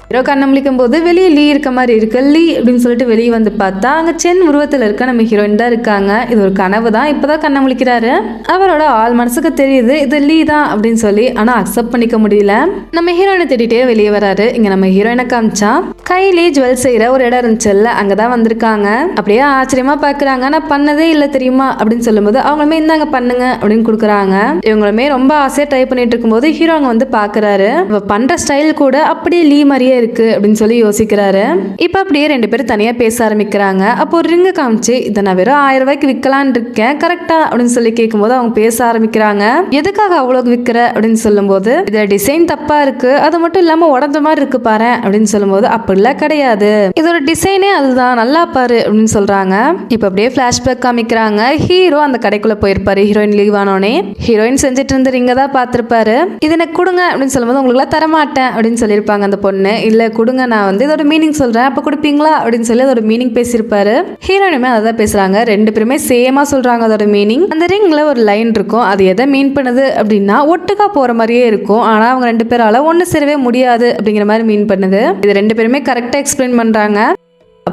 ஹீரோ கண்ணை முழிக்கும் போது வெளியே லீ இருக்க மாதிரி இருக்கு. லீ அப்படின்னு சொல்லிட்டு வெளியே வந்து பார்த்தா அங்க சென் உருவத்துல இருக்க நம்ம ஹீரோயின் தான் இருக்காங்க. இது ஒரு கனவு தான், இப்பதான் கண்ணை முழிக்கிறாரு. அவரோட ஆள் மனசுக்கு தெரியுது இது லீ தான் அப்படின்னு சொல்லி, ஆனா அக்செப்ட் பண்ணிக்க முடியல. நம்ம ஹீரோயினை தேடிட்டே வெளியே வராரு. இங்க நம்ம ஹீரோயினை காமிச்சா கையிலே ஜுவல் செய்யற ஒரு இடம் இருந்துச்சுல்ல, அங்கதான் வந்திருக்காங்க. அப்படியே ஆச்சரியமா பாக்குறாங்க. நான் பண்ணதே இல்லை தெரியுமா அப்படின்னு சொல்லும்போது அவங்களுமே இந்தாங்க பண்ணுங்க அப்படின்னு கொடுக்குறாங்க. இவங்களுமே ரொம்ப ஆசையா ட்ரை பண்ணிட்டு இருக்கும்போது ஹீரோ அங்க வந்து பாக்குறாரு. இவ பண்ற ஸ்டைல் கூட அப்படியே லீ மாதிரியே இருக்கு அப்படின்னு சொல்லி யோசிக்கிறாரு. இப்ப அப்படியே ரெண்டு பேரும் தனியா பேச ஆரம்பிக்கிறாங்க. அப்போ ஒரு ரிங்கு காமிச்சு, இதை நான் வெறும் 1000 ரூபாய்க்கு விற்கலான் இருக்கேன் கரெக்டா அப்படின்னு சொல்லி கேட்கும்போது அவங்க பேச ஆரம்பிக்கிறாங்க. எதுக்காக அவ்வளவு விற்கிற அப்படின்னு சொல்லும்போது, இத டிசைன் தப்பா இருக்கு, அது மட்டும் இல்லாம உடஞ்ச மாதிரி இருக்கு பாரு அப்படின்னு சொல்லும்போது, அப்படிலாம் கிடையாது, இதோட டிசைனே அதுதான், நல்லா பாரு அப்படின்னு சொல்றாங்க. இப்ப அப்படியே பிளாஷ்பேக் காமிக்கிறாங்க. ஹீரோ அந்த கடைக்குள்ள போயிருப்பாரு. ஹீரோயின் லீவ் ஆனோடனே ஹீரோயின் செஞ்சுட்டு இருந்த ரிங்க தான் பார்த்திருப்பாரு. இது எனக்கு கொடுங்க அப்படின்னு சொல்லும்போது, உங்களுக்கு எல்லாம் தரமாட்டேன் அப்படின்னு சொல்லியிருப்பாங்க அந்த பொண்ணு. இல்ல கொடுங்க, நான் வந்து இதோட மீனிங் சொல்றேன், அப்ப கொடுப்பீங்களா அப்படின்னு சொல்லி அதோட மீனிங் பேசியிருப்பாரு. ஹீரோயினுமே அதான் பேசுறாங்க. ரெண்டு பேருமே சேமா சொல்றாங்க அதோட மீனிங். அந்த ரிங்ல ஒரு லைன் இருக்கும், அது எதை மீன் பண்ணுது அப்படின்னா ஒட்டுக்கா போற மாதிரியே இருக்கும், ஆனா அவங்க ரெண்டு பேரால ஒன்னு சேரவே முடியாது அப்படிங்கிற மாதிரி மீன் பண்ணுது. இது ரெண்டு பேருமே கரெக்டா எக்ஸ்பிளைன் பண்றாங்க.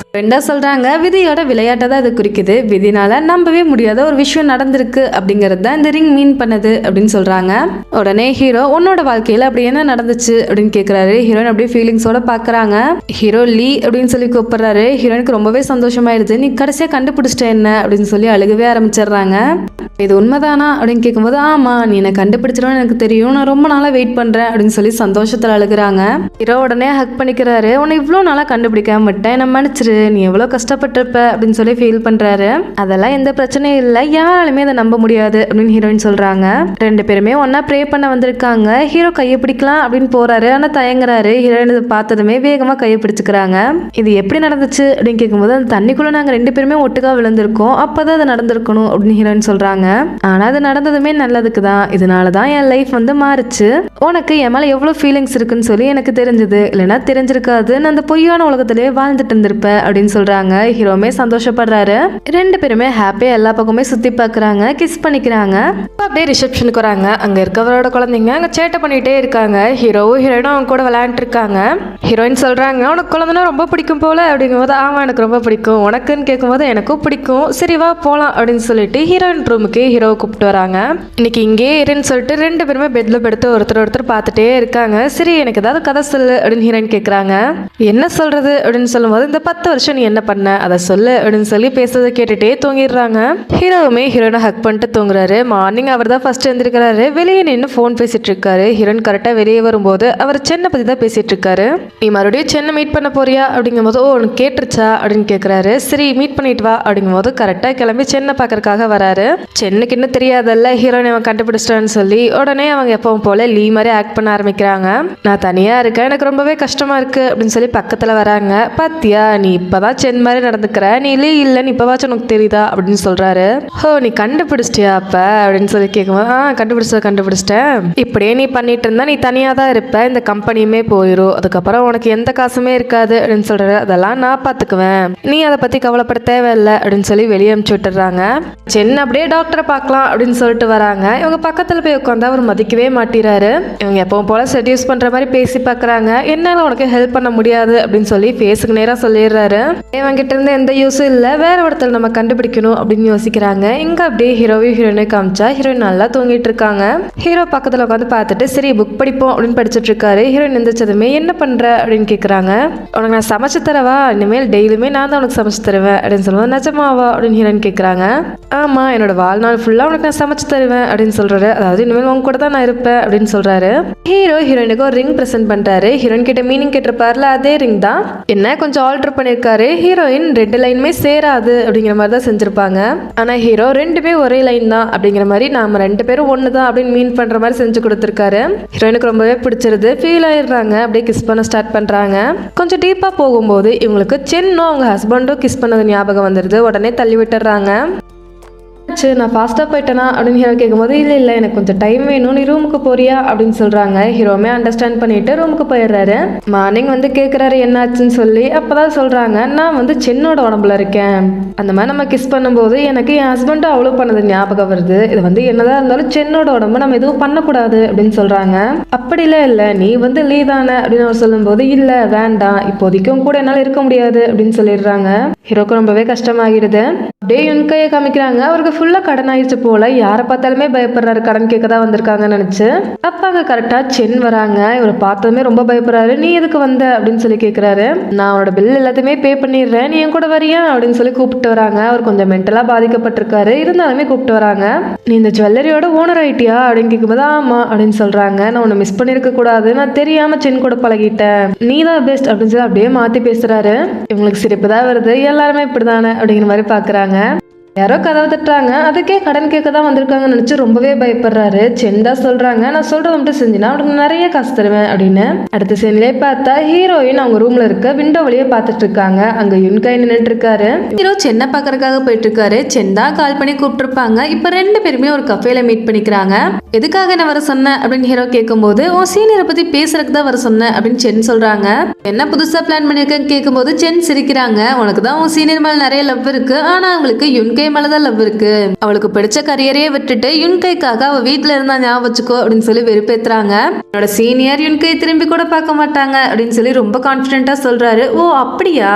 ஃப்ரெண்டா சொல்றாங்க, விதியோட விளையாட்டை தான் இது குறிக்குது, விதினால நம்பவே முடியாத ஒரு விஷயம் நடந்திருக்கு அப்படிங்கிறது தான் இந்த ரிங் மீன் பண்ணுது அப்படின்னு சொல்றாங்க. உடனே ஹீரோ, உன்னோட வாழ்க்கையில அப்படி என்ன நடந்துச்சு அப்படின்னு கேக்குறாரு. ஹீரோயின் அப்படியே ஃபீலிங்ஸோட பாக்குறாங்க. ஹீரோ லீ அப்படின்னு சொல்லி கூப்பிடுறாரு. ஹீரோயினுக்கு ரொம்பவே சந்தோஷமாயிடுது. நீ கடைசியா கண்டுபிடிச்சிட்ட என்ன அப்படின்னு சொல்லி அழுகவே ஆரம்பிச்சிடுறாங்க. இது உண்மைதானா அப்படின்னு கேட்கும்போது, ஆமா நீ என்ன கண்டுபிடிச்சிருவேன்னு எனக்கு தெரியும், நான் ரொம்ப நாளா வெயிட் பண்றேன் அப்படின்னு சொல்லி சந்தோஷத்துல அழுகுறாங்க. ஹீரோ உடனே ஹக் பண்ணிக்கிறாரு. உன்னை இவ்வளவு நாளா கண்டுபிடிக்காம விட்டேன், என்ன மன்னிச்சிரு, நீ எவ்வளவு கஷ்டப்பட்டிருப்ப அப்படின்னு சொல்லி ஃபீல் பண்றாரு. அதெல்லாம் எந்த பிரச்சனையும் இல்லை, யாராலுமே அதை நம்ப முடியாது அப்படின்னு ஹீரோயின் சொல்றாங்க. ரெண்டு பேருமே ஒன்னா ப்ரே பண்ண வந்திருக்காங்க. ஹீரோ கையை பிடிக்கலாம் அப்படின்னு போறாரு, ஆனா தயங்குறாரு. ஹீரோயின் இதை பார்த்ததுமே வேகமா கையை பிடிச்சுக்கிறாங்க. இது எப்படி நடந்துச்சு அப்படின்னு கேட்கும்போது, அந்த தண்ணிக்குள்ள நாங்க ரெண்டு பேருமே ஒட்டுக்கா விழுந்திருக்கோம், அப்பதான் அது நடந்திருக்கணும் அப்படின்னு ஹீரோயின் சொல்றாங்க. ஆனா அது நடந்ததுமே நல்லதுக்கு தான், இதனாலதான் என் லைஃப் வந்து மாறுச்சு, உனக்கு என் மேல எவ்வளவு ஃபீலிங்ஸ் இருக்குன்னு சொல்லி எனக்கு தெரிஞ்சது, இல்லைன்னா தெரிஞ்சிருக்காது, நான் அந்த பொய்யான உலகத்திலேயே வாழ்ந்துட்டு இருந்திருப்பேன் அப்படின்னு சொல்றாங்க. ஹீரோமே சந்தோஷப்படுறாரு. ரெண்டு பேருமே ஹாப்பியா எல்லா பக்கமே சுத்தி பாக்குறாங்க, கிஸ் பண்ணிக்கிறாங்க. அப்படியே ரிசப்ஷனுக்கு வராங்க. அங்க இருக்கவரோட குழந்தைங்க அங்க சேட்டை பண்ணிட்டே இருக்காங்க. ஹீரோவும் ஹீரோயினும் அவங்க கூட விளையாண்டு இருக்காங்க. ஹீரோயின் சொல்றாங்க, உனக்கு குழந்தைனா ரொம்ப பிடிக்கும் போல அப்படிங்கும்போது, ஆமா எனக்கு ரொம்ப பிடிக்கும். உனக்குன்னு கேட்கும்போது எனக்கும் பிடிக்கும், சரி வா போலாம் அப்படின்னு சொல்லிட்டு ஹீரோயின் ரூமுக்கு ஹீரோவை கூப்பிட்டு வராங்க. இன்னைக்கு இங்கே இருன்னு சொல்லிட்டு ரெண்டு பேருமே பெட்ல படுத்து ஒருத்தர் பார்த்துட்டே இருக்காங்க. சரி எனக்கு ஏதாவது கதை சொல்லு அப்படின்னு ஹீரோயின் கேட்குறாங்க. என்ன சொல்றது அப்படின்னு சொல்லும்போது, இந்த 10 வருஷம் நீ என்ன பண்ண அதை சொல்லு அப்படின்னு சொல்லி பேசுறதை கேட்டுட்டே தூங்கிடுறாங்க. ஹீரோவுமே ஹீரோயினை ஹக் பண்ணிட்டு தூங்குறாரு. மார்னிங் அவர் தான் ஃபர்ஸ்ட் எழுந்திருக்கிறாரு. வெளியே நின்று ஃபோன் பேசிட்டு இருக்காரு. ஹீரோயின் கரெக்டாக வெளியே வரும்போது அவர் சென்னை பற்றி தான் பேசிட்டு இருக்காரு. நீ மறுபடியும் சென்னை மீட் பண்ண போறியா அப்படிங்கும்போது, ஓ உனக்கு கேட்டுருச்சா அப்படின்னு கேட்குறாரு. சரி மீட் பண்ணிட்டு வா அப்படிங்கும்போது கரெக்டாக கிளம்பி சென்னை பார்க்கறதுக்காக வராரு. சென்னைக்கு இன்னும் தெரியாதல்ல ஹீரோயின் அவன் கண்டுபிடிச்சிட்டான்னு சொல்லி உடனே அவங்க எப்பவும் போல லீ மாதிரி ஆக்ட் பண்ண ஆரம்பிக்கிறாங்க. நான் தனியா இருக்கேன், எனக்கு ரொம்பவே கஷ்டமா இருக்கு அப்படின்னு சொல்லி பக்கத்துல வராங்க. பாத்தியா நீ இப்பதான் சென் மாதிரி நடந்துக்கிற, நீ லீ இல்லைன்னு இப்பவாச்சும் உனக்கு தெரியுதா அப்படின்னு சொல்றாரு. ஹோ நீ கண்டுபிடிச்சிட்டியா அப்ப அப்படின்னு சொல்லி கேட்கும்போது, கண்டுபிடிச்சிட்டேன். இப்படியே நீ பண்ணிட்டு இருந்தா நீ தனியா தான் இருப்ப, இந்த கம்பெனியுமே போயிடும், அதுக்கப்புறம் உனக்கு எந்த காசுமே இருக்காது அப்படின்னு சொல்றாரு. அதெல்லாம் நான் பாத்துக்குவேன், நீ அதை பத்தி கவலைப்பட தேவையில்லை அப்படின்னு சொல்லி வெளியே அனுப்பிச்சு விட்டுறாங்க. சென்னை அப்படியே டாக்டரை பார்க்கலாம் அப்படின்னு சொல்லிட்டு வராங்க. இவங்க பக்கத்துல போய் உட்காந்து அவர் மதிக்கவே மாட்டிறாரு. இவங்க எப்பவும் போல செடியூஸ் பண்ற மாதிரி பேசி பாக்குறாங்க. என்னால உனக்கு ஹெல்ப் பண்ண முடியாது அப்படின்னு சொல்லி ஃபேஸுக்கு நேரா சொல்லிடுறாரு. இவங்க கிட்ட இருந்து எந்த யூஸும் இல்ல, வேற ஒருத்தர் நம்ம கண்டுபிடிக்கணும் அப்படின்னு யோசிக்கிறாங்க. இங்க அப்படியே ஹீரோவையும் ஹீரோயினை காமிச்சா ஹீரோயின் நல்லா தூங்கிட்டு இருக்காங்க. ஹீரோ பக்கத்துல உட்காந்து பார்த்துட்டு சரி புக் படிப்போம் அப்படின்னு படிச்சுட்டு இருக்காரு. ஹீரோயின் எந்திரிச்சதுமே என்ன பண்ற அப்படின்னு கேக்குறாங்க. உனக்கு நான் சமைச்சு தரவா, இனிமேல் டெய்லியுமே நான் தான் உனக்கு சமைச்சு தருவேன் அப்படின்னு சொல்லுவோம். நிஜமாவா அப்படின்னு ஹீரோயின் கேக்குறாங்க. ஆமா என்னோட வாழ்நாள் ஃபுல்லா உனக்கு நான் சமைச்சு தருவேன் அப்படின்னு சொல்றாரு. அதாவது இனிமேல் உங்க கூட தான் நான் இருப்பேன் அப்படின்னு சொல்றாரு. ஹீரோ ஹீரோயினுக்கு ஒரு ரிங் பிரசன்ட் பண்றாரு. ஹீரோயின் கிட்ட மீனிங் கேட்டிருப்பார்ல அதே ரிங் தான், என்ன கொஞ்சம் ஆல்டர் பண்ணிருக்காரு. ஹீரோயின் 2 லைனுமே சேராது அப்படிங்கிற மாதிரி தான் செஞ்சிருப்பாங்க. ஆனா ஹீரோ ரெண்டுமே ஒரே லைன் தான் அப்படிங்கிற மாதிரி நாம 2 பேரும் ஒண்ணுதான் அப்படின்னு மீன் பண்ற மாதிரி செஞ்சு கொடுத்திருக்காரு. ஹீரோயினுக்கு ரொம்பவே பிடிச்சிருது, ஃபீல் ஆயிடுறாங்க. அப்படியே கிஸ் பண்ண ஸ்டார்ட் பண்றாங்க. கொஞ்சம் டீப்பா போகும்போது இவங்களுக்கு சென்னும் அவங்க ஹஸ்பண்டும் கிஸ் பண்ணது ஞாபகம் வந்துருது. உடனே தள்ளி விட்டுறாங்க. நான் ஃபாஸ்ட்டாக போயிட்டேனா அப்படின்னு ஹீரோ கேட்கும்போது, இல்லை எனக்கு கொஞ்சம் டைம் வேணும், நீ ரூமுக்கு போறியா அப்படின்னு சொல்கிறாங்க. ஹீரோமே அண்டர்ஸ்டாண்ட் பண்ணிட்டு ரூமுக்கு போயிடுறாரு. மார்னிங் வந்து கேட்குறாரு என்னாச்சுன்னு சொல்லி. அப்போதான் சொல்கிறாங்க, நான் வந்து சென்னோட உடம்புல இருக்கேன், அந்த மாதிரி நம்ம கிஸ் பண்ணும்போது எனக்கு என் ஹஸ்பண்டும் அவ்வளோ பண்ணது ஞாபகம் வருது, இது வந்து என்னதான் இருந்தாலும் சென்னோட உடம்பு நம்ம எதுவும் பண்ணக்கூடாது அப்படின்னு சொல்கிறாங்க. அப்படிலாம் இல்லை, நீ வந்து லீ தானே அப்படின்னு அவர் சொல்லும்போது, இல்லை வேண்டாம் இப்போதைக்கும் கூட என்னால் இருக்க முடியாது அப்படின்னு சொல்லிடுறாங்க. ஹீரோக்கு ரொம்பவே கஷ்டமாகிடுது. அப்படியே யுன்கையை காமிக்கிறாங்க. அவருக்கு ஃபுல்லா கடன் ஆயிடுச்சு போல, யாரை பார்த்தாலுமே பயப்படுறாரு, கடன் கேட்க தான் வந்திருக்காங்கன்னு நினைச்சு. அப்ப அங்க கரெக்டா சென் வராங்க. இவரை பார்த்ததுமே ரொம்ப பயப்படுறாரு. நீ எதுக்கு வந்த அப்படின்னு சொல்லி கேட்கிறாரு. நான் அவனோட பில் எல்லாத்தையுமே பே பண்ணிடுறேன், நீ என் கூட வரியா அப்படின்னு சொல்லி கூப்பிட்டு வராங்க. அவர் கொஞ்சம் மென்டலா பாதிக்கப்பட்டிருக்காரு, இருந்தாலுமே கூப்பிட்டு வராங்க. நீ இந்த ஜுவல்லரியோட ஓனர் ஆயிட்டியா அப்படின்னு கேட்கும்போது, ஆமா அப்படின்னு சொல்றாங்க. நான் உன்னை மிஸ் பண்ணிருக்க கூடாது, நான் தெரியாம சென் கூட பழகிட்டேன், நீ தான் பெஸ்ட் அப்படின்னு சொல்லி அப்படியே மாத்தி பேசுறாரு. இவங்களுக்கு சிரிப்பு தான் வருது, எல்லாருமே இப்படிதானே அப்படிங்கிற மாதிரி பாக்குறாங்க. யாரோ கதவை தட்டுறாங்க. அதுக்கே கடன் கேட்க தான் வந்திருக்காங்கன்னு நினைச்சு ரொம்பவே பயப்படுறாரு. செண்டா சொல்றாங்க, நான் சொல்றத மட்டும் செஞ்சினா அவனுக்கு நிறைய காசு தருவேன் அப்படின்னு. அடுத்த சீன்லயே பார்த்தா ஹீரோயின் அவங்க ரூம்ல இருக்க விண்டோ வழியே பார்த்துட்டு இருக்காங்க. அங்க யுன்கை நின்றுட்டு இருக்காரு. ஹீரோ சென்னை பாக்குறதுக்காக போயிட்டு இருக்காரு. செண்டா கால் பண்ணி கூப்பிட்டு இருப்பாங்க. இப்ப 2 பேருமே ஒரு கஃபேல மீட் பண்ணிக்கிறாங்க. எதுக்காக என்ன வர சொன்ன அப்படின்னு ஹீரோ கேட்கும்போது, உன் சீனியரை பத்தி பேசுறதுக்கு தான் வர சொன்னேன் அப்படின்னு சென் சொல்றாங்க. என்ன புதுசா பிளான் பண்ணிருக்கேன்னு கேட்கும்போது சென் சிரிக்கிறாங்க. உனக்கு தான் உன் சீனியர் மேல நிறைய லவ் இருக்கு, ஆனா அவங்களுக்கு யுன்கை மேலதான் லவ் இருக்கு, அவளுக்கு பிடிச்ச கரியரையே விட்டுட்டு யுன்கைக்காக அவ வீட்டுல இருந்தா ஞாபகம் வச்சுக்கோ அப்படின்னு சொல்லி வெறுப்பேத்துறாங்க. என்னோட சீனியர் யுன்கை திரும்பி கூட பார்க்க மாட்டாங்க அப்படின்னு சொல்லி ரொம்ப கான்பிடென்ட்டா சொல்றாரு. ஓ அப்படியா,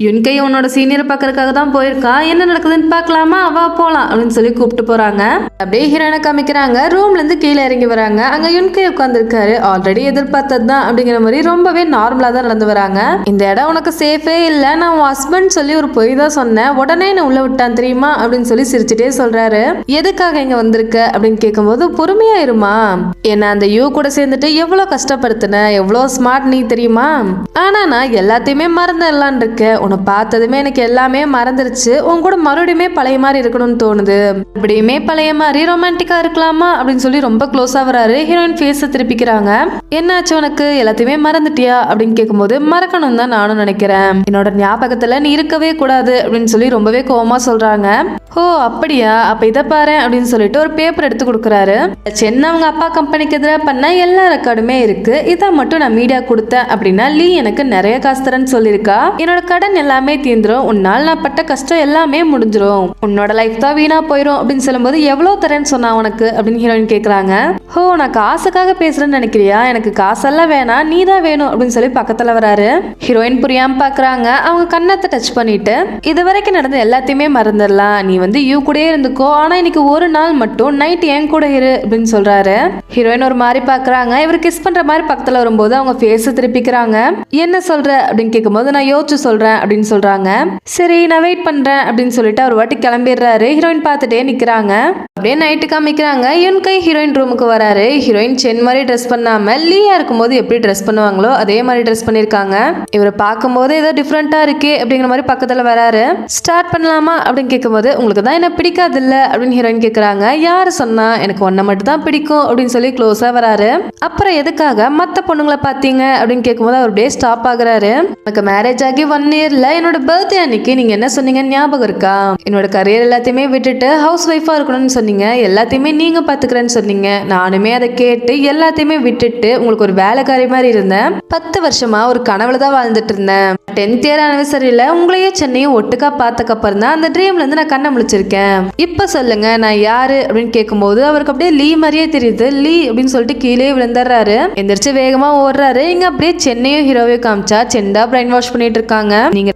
யுன்கை உன்னோட சீனியரை பாக்குறதுக்காக தான் போயிருக்கா, என்ன நடக்குதுன்னு பாக்கலாமா, வா போலாம் அப்படின்னு சொல்லி கூப்பிட்டு போறாங்க. அப்படியே ஹீரோனை காமிக்கிறாங்க. ரூம்ல இருந்து கீழே இறங்கி வராங்க. அங்க யுன்கை உட்கார்ந்துருக்காரு. ஆல்ரெடி எதிர்பார்த்தது தான் அப்படிங்கிற மாதிரி ரொம்பவே நார்மலா தான் நடந்து வராங்க. இந்த இடம் உனக்கு சேஃபே இல்ல, நான் உன் ஹஸ்பண்ட் சொல்லி ஒரு பொய் தான் சொன்னேன், உடனே என்ன உள்ள விட்டான் தெரியுமா அப்படின்னு சொல்லி சிரிச்சுட்டே சொல்றாரு. எதுக்காக இங்க வந்திருக்க அப்படின்னு கேட்கும்போது, பொறுமையா இருமா, என்ன அந்த யூ கூட சேர்ந்துட்டு எவ்வளவு கஷ்டப்படுத்தின, எவ்வளவு ஸ்மார்ட் நீ தெரியுமா, ஆனா நான் எல்லாத்தையுமே மறந்துடலான் இருக்கேன், உன்னை பார்த்ததுமே எனக்கு எல்லாமே மறந்துருச்சு, உன் கூட மறுபடியுமே பழைய மாதிரி இருக்கணும்னு தோணுது, இப்படியுமே பழைய மாதிரி ரொமான்டிக்கா இருக்கலாமா அப்படின்னு சொல்லி ரொம்ப க்ளோஸா வராரு. ஹீரோயின் ஃபேஸை திருப்பிக்கிறாங்க. என்னாச்சு உனக்கு, எல்லாத்தையுமே மறந்துட்டியா அப்படின்னு கேட்கும்போது, மறக்கணும் தான் நானும் நினைக்கிறேன், என்னோட ஞாபகத்துல நீ இருக்கவே கூடாது அப்படின்னு சொல்லி ரொம்பவே கோவமா சொல்றாங்க. ஓ அப்படியா, அப்ப இதை பாரு அப்படின்னு சொல்லிட்டு ஒரு பேப்பர் எடுத்து கொடுக்குறாரு. சென்னை அவங்க அப்பா கம்பெனிக்கு எதிராக பண்ண எல்லா ரெக்கார்டுமே இருக்கு, இதை மட்டும் நான் மீடியா கொடுத்தேன் அப்படின்னா லீ எனக்கு நிறைய காசு தரேன்னு சொல்லியிருக்கா. என்னோட கடன் எல்லாமே தீந்துரும், உன்னால் நான் பட்ட கஷ்டம் எல்லாமே முடிஞ்சிரும், உன்னோட லைஃப் தான் வீணா போயிடும் அப்படின்னு சொல்லும்போது எவ்வளவு தரேன்னு சொன்னா உனக்கு அப்படின்னு ஹீரோயின் கேக்குறாங்க. ஓ நான் காசுக்காக பேசுறேன்னு நினைக்கிறியா, எனக்கு காசெல்லாம் வேணாம், நீ தான் வேணும் அப்படின்னு சொல்லி பக்கத்துல வராரு. ஹீரோயின் புரியாம பாக்குறாங்க. அவங்க கண்ணத்தை டச் பண்ணிட்டு இது வரைக்கும் நடந்த எல்லாத்தையுமே மறந்துடலாம், நீ வந்து யூ கூடயே இருந்துக்கோ, ஆனா இன்னைக்கு ஒரு நாள் மட்டும் நைட் என் கூட இரு அப்படின்னு சொல்றாரு. ஹீரோயின் ஒரு மாதிரி பாக்குறாங்க. இவர் கிஸ் பண்ற மாதிரி பக்கத்துல வரும்போது அவங்க ஃபேஸ் திருப்பிக்கிறாங்க. என்ன சொல்ற அப்படின்னு கேட்கும்போது நான் யோசிச்சு சொல்றேன் அப்படின்னு சொல்றாங்க. சரி நான் வெயிட் பண்றேன் அப்படின்னு சொல்லிட்டு அவர் வாட்டி கிளம்பிடுறாரு. ஹீரோயின் பார்த்துட்டே நிக்கிறாங்க. அப்படியே நைட்டு காமிக்கிறாங்க. யுன்கை ஹீரோயின் ரூமுக்கு வராரு. ஹீரோயின் சென் மாதிரி ட்ரெஸ் பண்ணாம லீயா இருக்கும்போது எப்படி ட்ரெஸ் பண்ணுவாங்களோ அதே மாதிரி ட்ரெஸ் பண்ணிருக்காங்க. இவரை பார்க்கும்போது ஏதோ டிஃப்ரெண்டா இருக்கே அப்படிங்கிற மாதிரி பக்கத்துல வராரு. ஸ்டார்ட் பண்ணலாமா அப்படின்னு கேட்கும்போது உங்களுக்கு தான் என்ன பிடிக்காது இல்ல அப்படின்னு ஹீரோயின் கேக்குறாங்க. யாரு சொன்னா, எனக்கு ஒன்ன மட்டும் தான் பிடிக்கும் அப்படின்னு சொல்லி க்ளோஸா வராரு. அப்புறம் எதுக்காக மத்த பொண்ணுங்களை பாத்தீங்க அப்படின்னு கேட்கும்போது அவர் அப்படியே ஸ்டாப் ஆகுறாரு. எனக்கு மேரேஜ் ஆகி 1 இயர்ல என்னோட பர்த்டே அன்னைக்கு நீங்க என்ன சொன்னீங்க ஞாபகம் இருக்கா, என்னோட கரியர் எல்லாத்தையுமே விட்டுட்டு ஹவுஸ் ஒய்ஃபா இருக்கணும்னு சொன்னீங்க, எல்லாத்தையுமே நீங்க பாத்துக்கிறேன்னு சொன்னீங்க. நானுமே அதை கேட்டு எல்லாத்தையுமே விட்டுட்டு உங்களுக்கு ஒரு வேலைக்காரி மாதிரி இருந்தேன். 10 வருஷமா ஒரு கனவுல தான் வாழ்ந்துட்டு இருந்தேன். 10th இயர் ஆனிவர்சரியில உங்களையும் சென்னையும் ஒட்டுக்கா பார்த்தக்கு அப்புறம் தான் அந்த ட்ரீம்ல இருந்து நான் கண்ணை முழிச்சிருக்கேன். இப்ப சொல்லுங்க நான் யாரு அப்படின்னு கேட்கும்போது அவருக்கு அப்படியே லீ மாதிரியே தெரியுது. லீ அப்படின்னு சொல்லிட்டு கீழே விழுந்துடுறாரு. எந்திரிச்சு வேகமா ஓடுறாரு. இங்க அப்படியே சென்னையும் ஹீரோவையும் காமிச்சா சென்டா பிரைன் வாஷ் பண்ணிட்டு இருக்காங்க. நீங்க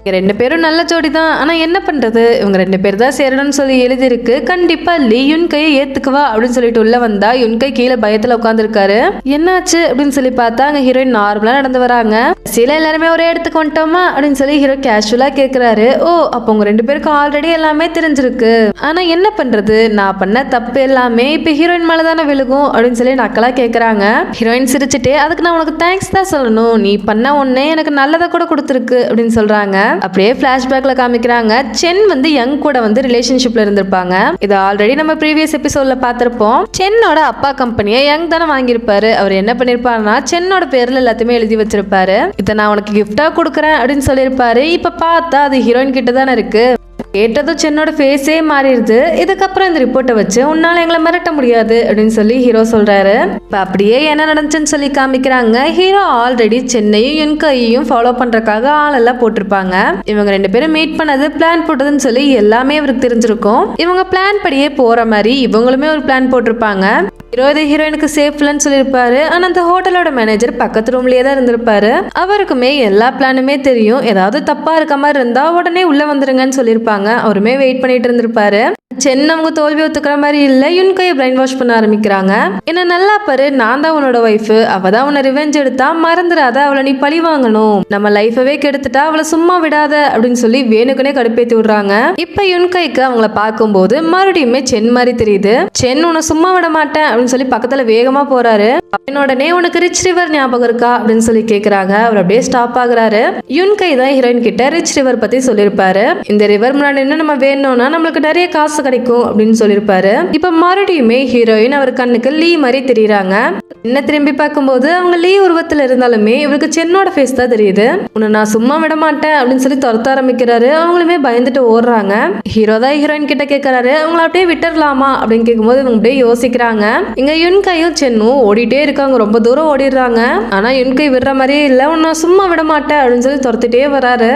2 பேரும் நல்ல ஜோடி தான், ஆனா என்ன பண்றது, இவங்க 2 பேர் தான் சேரணும்னு சொல்லி எழுதிருக்கு. கண்டிப்பா லீ யுன்கையை ஏத்துக்குவா அப்படின்னு சொல்லிட்டு உள்ள வந்தா யுன்கை கீழே பயத்துல உட்காந்துருக்காரு. என்னாச்சு அப்படின்னு சொல்லி பார்த்தா அங்க ஹீரோயின் நார்மலா நடந்து வராங்க. சில எல்லாருமே ஒரே இடத்துக்கு வந்துட்டோமா அப்படின்னு சொல்லி ஹீரோ கேஷுவலா கேக்குறாரு. ஓ அப்போ உங்க 2 பேருக்கும் ஆல்ரெடி எல்லாமே தெரிஞ்சிருக்கு, ஆனா என்ன பண்றது, நான் பண்ண தப்பு எல்லாமே இப்ப ஹீரோயின் மேலதானே விழுகும் அப்படின்னு சொல்லி நக்கலா கேக்குறாங்க. ஹீரோயின் சிரிச்சுட்டே அதுக்கு நான் உனக்கு தேங்க்ஸ் தான் சொல்லணும், நீ பண்ண ஒன்னே எனக்கு நல்லதை கூட கொடுத்துருக்கு அப்படின்னு சொல்றாங்க. அப்படியே பிளாஷ்பேக்ல காமிக்கிறாங்க. சென் வந்து யங் கூட வந்து ரிலேஷன்ஷிப்ல இருந்திருப்பாங்க. இது ஆல்ரெடி நம்ம ப்ரீவியஸ் எபிசோட்ல பார்த்திருப்போம். சென்னோட அப்பா கம்பெனியை யங் தானே வாங்கியிருப்பாரு. அவர் என்ன பண்ணிருப்பாருன்னா சென்னோட பேர்ல எல்லாத்தையுமே எழுதி வச்சிருப்பாரு. இதை நான் உனக்கு கிஃப்டா கொடுக்குறேன் அப்படின்னு சொல்லியிருப்பாரு. இப்ப பார்த்தா அது ஹீரோயின் கிட்ட தானே இருக்கு. கேட்டதும் சென்னோட ஃபேஸே மாறிடுது. இதுக்கப்புறம் இந்த ரிப்போர்ட்டை வச்சு உன்னால எங்களை மிரட்ட முடியாது அப்படின்னு சொல்லி ஹீரோ சொல்றாரு. இப்ப அப்படியே என்ன நடந்துச்சுன்னு சொல்லி காமிக்கிறாங்க. ஹீரோ ஆல்ரெடி சென்னையும் யுன்கையையும் ஃபாலோ பண்றதுக்காக ஆளெல்லாம் போட்டிருப்பாங்க. இவங்க 2 பேரும் மீட் பண்ணது பிளான் போட்டதுன்னு சொல்லி எல்லாமே இவருக்கு தெரிஞ்சிருக்கும். இவங்க பிளான் படியே போற மாதிரி இவங்களுமே ஒரு பிளான் போட்டிருப்பாங்க. ஹீரோ இது ஹீரோயினுக்கு சேஃப்லன்னு சொல்லியிருப்பாரு. ஆனா அந்த ஹோட்டலோட மேனேஜர் பக்கத்து ரூம்லயே தான் இருந்திருப்பாரு. அவருக்குமே எல்லா பிளானுமே தெரியும். ஏதாவது தப்பா இருக்க மாதிரி இருந்தா உடனே உள்ள வந்துருங்கன்னு சொல்லியிருப்பாங்க. அவருமே வெயிட் பண்ணிட்டு இருந்திருப்பாரு. சென் அவங்க தோல்வி ஒத்துக்கிற மாதிரி இல்ல, யுன்கையை பிரைன் வாஷ் பண்ண ஆரம்பிக்கிறாங்க. என்ன நல்லா பாரு, நான் தான் உன்னோட ஒய்ஃப், அவ தான் உன்னை ரிவெஞ்ச் எடுத்தா, மறந்துடாத, அவளை நீ பழி வாங்கணும், நம்ம லைஃபவே கெடுத்துட்டா, அவளை சும்மா விடாத அப்படின்னு சொல்லி வேணுக்குனே கடுப்பேத்தி விடுறாங்க. இப்ப யுன்கைக்கு அவங்கள பார்க்கும்போது மறுபடியுமே சென் மாதிரி தெரியுது. சென் உன்னை சும்மா விட மாட்டேன் அப்படின்னு சொல்லி பக்கத்துல வேகமா போறாரு. உடனே உனக்கு ரிச் ரிவர் ஞாபகம் இருக்கா அப்படின்னு சொல்லி கேக்குறாங்க. அவர் அப்படியே ஸ்டாப் ஆகுறாரு. யுன்கை தான் ஹீரோயின் கிட்ட ரிச் ரிவர் பத்தி சொல்லியிருப்பாரு. இந்த ரிவர் முன்னாடி நம்ம வேணும்னா நம்மளுக்கு நிறைய காசு கிடைக்கும் அப்படின்னு சொல்லியிருப்பாரு. இப்ப மறுபடியுமே ஹீரோயின் அவர் கண்ணுக்கு லீ மாதிரி தெரியுறாங்க. என்ன திரும்பி பார்க்கும்போது அவங்க லீ உருவத்துல இருந்தாலுமே இவருக்கு சென்னோட ஃபேஸ் தான் தெரியுது. உன்னை நான் சும்மா விட மாட்டேன் அப்படின்னு சொல்லி துரத்த ஆரம்பிக்கிறாரு. அவங்களுமே பயந்துட்டு ஓடுறாங்க. ஹீரோ தான் ஹீரோயின் கிட்ட கேட்கறாரு, அவங்கள அப்படியே விட்டுறலாமா அப்படின்னு கேட்கும்போது இவங்க அப்படியே யோசிக்கிறாங்க. இங்க யுன்கையும் சென்னும் ஓடிட்டே இருக்காங்க. ரொம்ப தூரம் ஓடிடுறாங்க. ஆனா யுன்கை விடுற மாதிரியே இல்ல, உன்னை சும்மா விட மாட்டேன் அப்படின்னு சொல்லி துரத்திட்டே வராரு.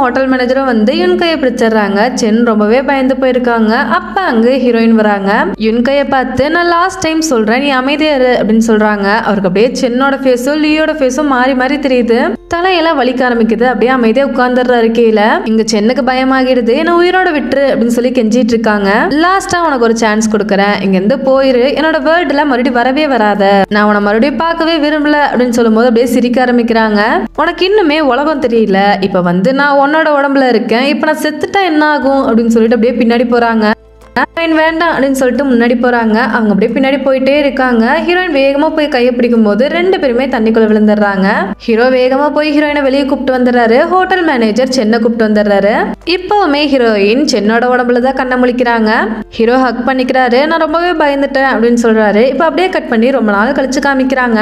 ஹோட்டல் மேனேஜரும் வந்து யுன்கையை பிடிச்சிடுறாங்க. சென் ரொம்பவே பயந்து போயிருக்காங்க. அப்ப அங்க ஹீரோயின் வராங்க. யுன்கையை பார்த்து நான் லாஸ்ட் டைம் சொல்றேன், நீ அமைதியா இரு அப்படின்னு சொல்றாங்க. அவருக்கு அப்படியே சென்னோட ஃபேஸும் லீயோட ஃபேஸும் மாறி மாறி தெரியுது. தலையெல்லாம் வலிக்க ஆரம்பிக்குது. அப்படியே அமைதியா உட்கார்ந்துடுறாரு கீழே. இங்க சென்னுக்கு பயமாகிடுது. என்ன உயிரோட விட்டுரு அப்படின்னு சொல்லி கெஞ்சிட்டு இருக்காங்க. லாஸ்டா உனக்கு ஒரு சான்ஸ் கொடுக்குறேன், இங்க இருந்து போயிரு, என்னோட வேர்ல்டுல மறுபடியும் வரவே வராத, நான் உன மறுபடியும் பார்க்கவே விரும்பல அப்படின்னு சொல்லும் போது அப்படியே சிரிக்க ஆரம்பிக்கிறாங்க. உனக்கு இன்னுமே உலகம் தெரியல, இப்ப வந்து நான் உன்னோட உடம்புல இருக்கேன், இப்ப நான் செத்துட்டா என்ன ஆகும் அப்படின்னு சொல்லிட்டு அப்படியே பின்னாடி போறாங்க. ஹீரோயின் வேண்டாம் அப்படின்னு சொல்லிட்டு முன்னாடி போறாங்க. அவங்க அப்படியே பின்னாடி போயிட்டே இருக்காங்க. ஹீரோயின் வேகமா போய் கையை பிடிக்கும் போது ரெண்டு பேருமே தண்ணிக்குள்ள விழுந்துடுறாங்க. ஹீரோ வேகமா போய் ஹீரோயினை வெளியே கூப்பிட்டு வந்துடுறாரு. ஹோட்டல் மேனேஜர் சென்னை கூப்பிட்டு வந்துடுறாரு. இப்பவுமே ஹீரோயின் சென்னோட உடம்புலதான் கண்ணை முழிக்கிறாங்க. ஹீரோ ஹக் பண்ணிக்கிறாரு. நான் ரொம்பவே பயந்துட்டேன் அப்படின்னு சொல்றாரு. இப்ப அப்படியே கட் பண்ணி ரொம்ப நாள் கழிச்சு காமிக்கிறாங்க.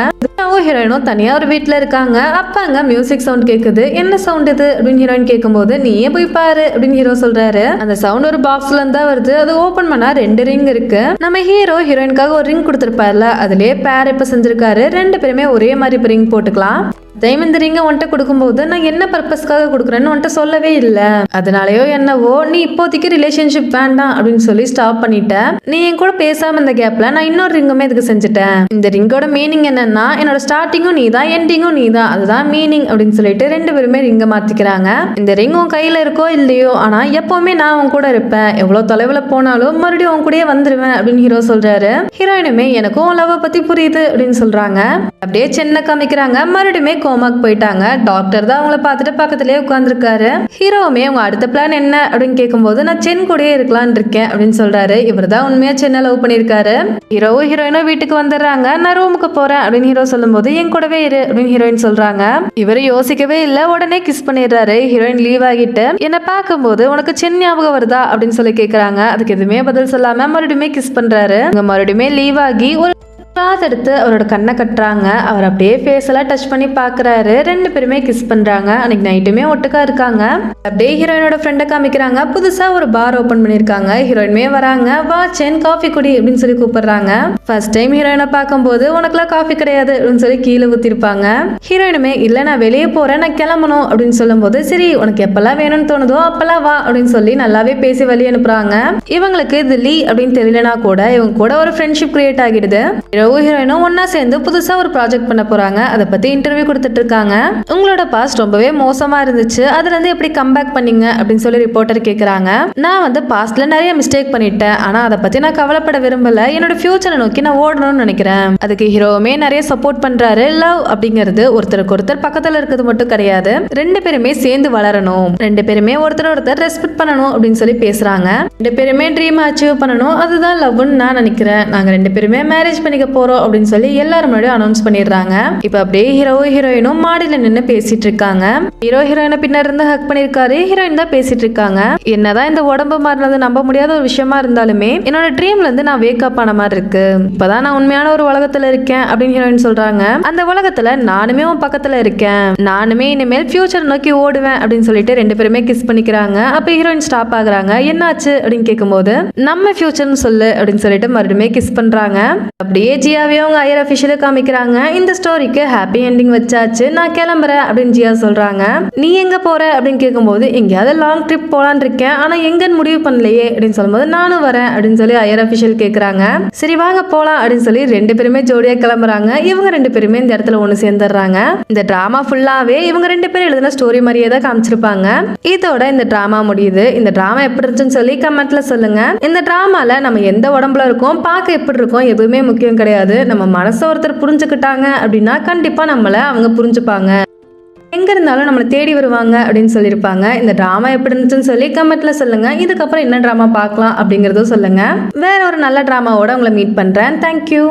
ஹீரோயினும் தனியா ஒரு வீட்டுல இருக்காங்க. அப்ப அங்க மியூசிக் சவுண்ட் கேக்குது. என்ன சவுண்ட் இது அப்படின்னு ஹீரோயின் கேட்கும்போது நீயே போய் பாரு அப்படின்னு ஹீரோ சொல்றாரு. அந்த சவுண்ட் ஒரு பாக்ஸ்ல இருந்தா வருது. அது ஓபன் பண்ணா 2 ரிங் இருக்கு. நம்ம ஹீரோ ஹீரோயினுக்காக ஒரு ரிங் கொடுத்திருப்பார்ல, அதுலயே பேர் இப்ப செஞ்சிருக்காரு. 2 பேருமே ஒரே மாதிரி ரிங் போட்டுக்கலாம். இந்த ரிங்கை உன்ட்ட கொடுக்கும்போது நான் என்ன பர்பஸ்க்காக கொடுக்குறேன்னு உன்ட்ட சொல்லவே இல்லை. அதனாலயோ என்னவோ நீ இப்போதைக்கு ரிலேஷன்ஷிப் வேண்டாம் அப்படின்னு சொல்லி ஸ்டாப் பண்ணிட்ட. நீ என் கூட பேசாம இந்த கேப்ல நான் இன்னொரு ரிங்குமே இதுக்கு செஞ்சுட்டேன். இந்த ரிங்கோட மீனிங் என்னன்னா என்னோட ஸ்டார்டிங்கும் நீ தான், எண்டிங்கும் நீ தான், அதுதான் மீனிங் அப்படின்னு சொல்லிட்டு 2 பேருமே ரிங்க மாத்திக்கிறாங்க. இந்த ரிங் உன் கையில இருக்கோ இல்லையோ, ஆனா எப்பவுமே நான் உன் கூட இருப்பேன். எவ்வளவு தொலைவுல போனாலும் மறுபடியும் உன் கூடயே வந்துருவேன் அப்படின்னு ஹீரோ சொல்றாரு. ஹீரோயினுமே எனக்கும் லவ் பத்தி புரியுது அப்படின்னு சொல்றாங்க. அப்படியே சென்னை காமிக்கிறாங்க. மறுபடியுமே கோமாக்கு போயிட்டாங்க. டாக்டர் தான் அவங்கள பார்த்துட்டு பக்கத்துலயே உட்கார்ந்துருக்காரு. ஹீரோவுமே உங்க அடுத்த பிளான் என்ன அப்படின்னு கேட்கும்போது நான் சென் கூடயே இருக்கலான் இருக்கேன் அப்படின்னு சொல்றாரு. இவர் தான் உண்மையா சென்னை லவ் பண்ணிருக்காரு. ஹீரோவும் ஹீரோயினும் வீட்டுக்கு வந்துடுறாங்க. நான் ரூமுக்கு போறேன் அப்படின்னு ஹீரோ சொல்லும் போது என் கூடவே இரு அப்படின்னு ஹீரோயின் சொல்றாங்க. இவரு யோசிக்கவே இல்ல, உடனே கிஸ் பண்ணிடுறாரு. ஹீரோயின் லீவ் ஆகிட்டு என்ன பார்க்கும்போது உனக்கு சென் ஞாபகம் வருதா அப்படின்னு சொல்லி கேக்குறாங்க. அதுக்கு எதுவுமே பதில் சொல்லாம மறுபடியுமே கிஸ் பண்றாரு. மறுபடியுமே லீவ் ஆகி ஒரு கிளாத் எடுத்து அவரோட கண்ணை கட்டுறாங்க. அவர் அப்படியே ஃபேஸ் எல்லாம் டச் பண்ணி பாக்குறாரு. 2 பேருமே கிஸ் பண்றாங்க. அன்னைக்கு நைட்டுமே ஒட்டுக்கா இருக்காங்க. அப்படியே ஹீரோயினோட ஃப்ரெண்டை காமிக்கிறாங்க. புதுசா ஒரு பார் ஓபன் பண்ணிருக்காங்க. ஹீரோயினுமே வராங்க. வா சென் காஃபி குடி அப்படின்னு சொல்லி கூப்பிடுறாங்க. ஃபர்ஸ்ட் டைம் ஹீரோயினை பார்க்கும்போது உனக்குலாம் காஃபி கிடையாது அப்படின்னு சொல்லி கீழே ஊத்திருப்பாங்க. ஹீரோயினுமே இல்ல நான் வெளியே போறேன், நான் கிளம்பணும் அப்படின்னு சொல்லும் போது சரி உனக்கு எப்பெல்லாம் வேணும்னு தோணுதோ அப்பெல்லாம் வா அப்படின்னு சொல்லி நல்லாவே பேசி வழி அனுப்புறாங்க. இவங்களுக்கு இது லீ அப்படின்னு தெரியலனா கூட இவங்க கூட ஒரு ஃப்ரெண்ட்ஷிப் கிரியேட் ஆகிடுது. ஹீரோயினும் ஒன்னா சேர்ந்து புதுசா ஒரு ப்ராஜெக்ட் பண்ண போறாங்க. அதை பத்தி இன்டர்வியூ கொடுத்துட்டு இருக்காங்க. உங்களோட பாஸ்ட் ரொம்பவே மோசமா இருந்துச்சு, அதுல இருந்து எப்படி கம்பேக் பண்ணீங்க அப்படின்னு சொல்லி ரிப்போர்ட்டர் கேக்குறாங்க. நான் பாஸ்ட்ல நிறைய மிஸ்டேக் பண்ணிட்டேன், ஆனா அதை பத்தி நான் கவலைப்பட விரும்பல. என்னோட ஃபியூச்சரை நோக்கி நான் ஓடணும்னு நினைக்கிறேன். அதுக்கு ஹீரோவுமே நிறைய சப்போர்ட் பண்றாரு. லவ் அப்படிங்கிறது ஒருத்தருக்கு ஒருத்தர் பக்கத்துல இருக்கிறது மட்டும் கிடையாது, 2 பேருமே சேர்ந்து வளரணும், 2 பேருமே ஒருத்தர் ஒருத்தர் ரெஸ்பெக்ட் பண்ணணும் அப்படின்னு சொல்லி பேசுறாங்க. 2 பேருமே ட்ரீம் அச்சீவ் பண்ணணும், அதுதான் லவ்னு நான் நினைக்கிறேன். நாங்க 2 பேருமே மேரேஜ் பண்ணிக்க போறோம் அப்படின்னு சொல்லி எல்லாரும் முன்னாடி அனௌன்ஸ் பண்ணிடுறாங்க. இப்ப அப்படியே ஹீரோவும் ஹீரோயினும் மாடியில நின்னு பேசிட்டு இருக்காங்க. ஹீரோ ஹீரோயினை பின்னாடி இருந்து ஹக் பண்ணிருக்காரு. ஹீரோயின் தான் பேசிட்டு இருக்காங்க. என்னதான் இந்த உடம்பு மாறினது நம்ப முடியாத ஒரு விஷயமா இருந்தாலுமே என்னோட ட்ரீம்ல இருந்து நான் வேக்கப் ஆன மாதிரி இருக்கு. இப்பதான் நான் உண்மையான ஒரு உலகத்துல இருக்கேன் அப்படின்னு ஹீரோயின் சொல்றாங்க. அந்த உலகத்துல நானுமே உன் பக்கத்துல இருக்கேன், நானுமே இனிமேல் ஃபியூச்சர் நோக்கி ஓடுவேன் அப்படின்னு சொல்லிட்டு 2 பேருமே கிஸ் பண்ணிக்கிறாங்க. அப்ப ஹீரோயின் ஸ்டாப் ஆகுறாங்க. என்னாச்சு அப்படின்னு கேட்கும்போது நம்ம ஃபியூச்சர்னு சொல்லு அப்படின்னு சொல்லிட்டு மறுபடியும் கிஸ் பண்றாங்க. அப்படியே ஜியாவே அவங்க ஹையர் அஃபிஷியலை காமிக்கிறாங்க. இந்த ஸ்டோரிக்கு ஹாப்பி எண்டிங் வச்சாச்சு, நான் கிளம்புறேன் அப்படின்னு ஜியா சொல்றாங்க. நீ எங்க போற அப்படின்னு கேட்கும்போது எங்கேயாவது லாங் ட்ரிப் போலான் இருக்கேன், ஆனா எங்கன்னு முடிவு பண்ணலையே அப்படின்னு சொல்லும்போது நானும் வரேன் அப்படின்னு சொல்லி ஹையர் அஃபிஷியல் கேக்குறாங்க. சரி வாங்க போலாம் அப்படின்னு சொல்லி 2 பேருமே ஜோடியா கிளம்புறாங்க. இவங்க 2 பேருமே இந்த இடத்துல ஒண்ணு சேர்ந்துடுறாங்க. இந்த டிராமா ஃபுல்லாவே இவங்க 2 பேரும் எழுதின ஸ்டோரி மாதிரியே தான் காமிச்சிருப்பாங்க. இதோட இந்த டிராமா முடியுது. இந்த டிராமா எப்படி இருந்துச்சுன்னு சொல்லி கமெண்ட்ல சொல்லுங்க. இந்த டிராமால நம்ம எந்த உடம்புல இருக்கோம், பார்க்க எப்படி இருக்கோம் எதுவுமே முக்கியம் கிடையாது. நம்ம மனசை ஒருத்தர் புரிஞ்சுக்கிட்டாங்க அப்படின்னா கண்டிப்பா நம்மள அவங்க புரிஞ்சுப்பாங்க, எங்க இருந்தாலும் நம்மளை தேடி வருவாங்க அப்படின்னு சொல்லியிருப்பாங்க. இந்த டிராமா எப்படி இருந்துச்சுன்னு சொல்லி கமெண்ட்ல சொல்லுங்க. இதுக்கப்புறம் என்ன டிராமா பார்க்கலாம் அப்படிங்கறதும் சொல்லுங்க. வேற ஒரு நல்ல டிராமாவோட உங்களை மீட் பண்றேன். தேங்க்யூ.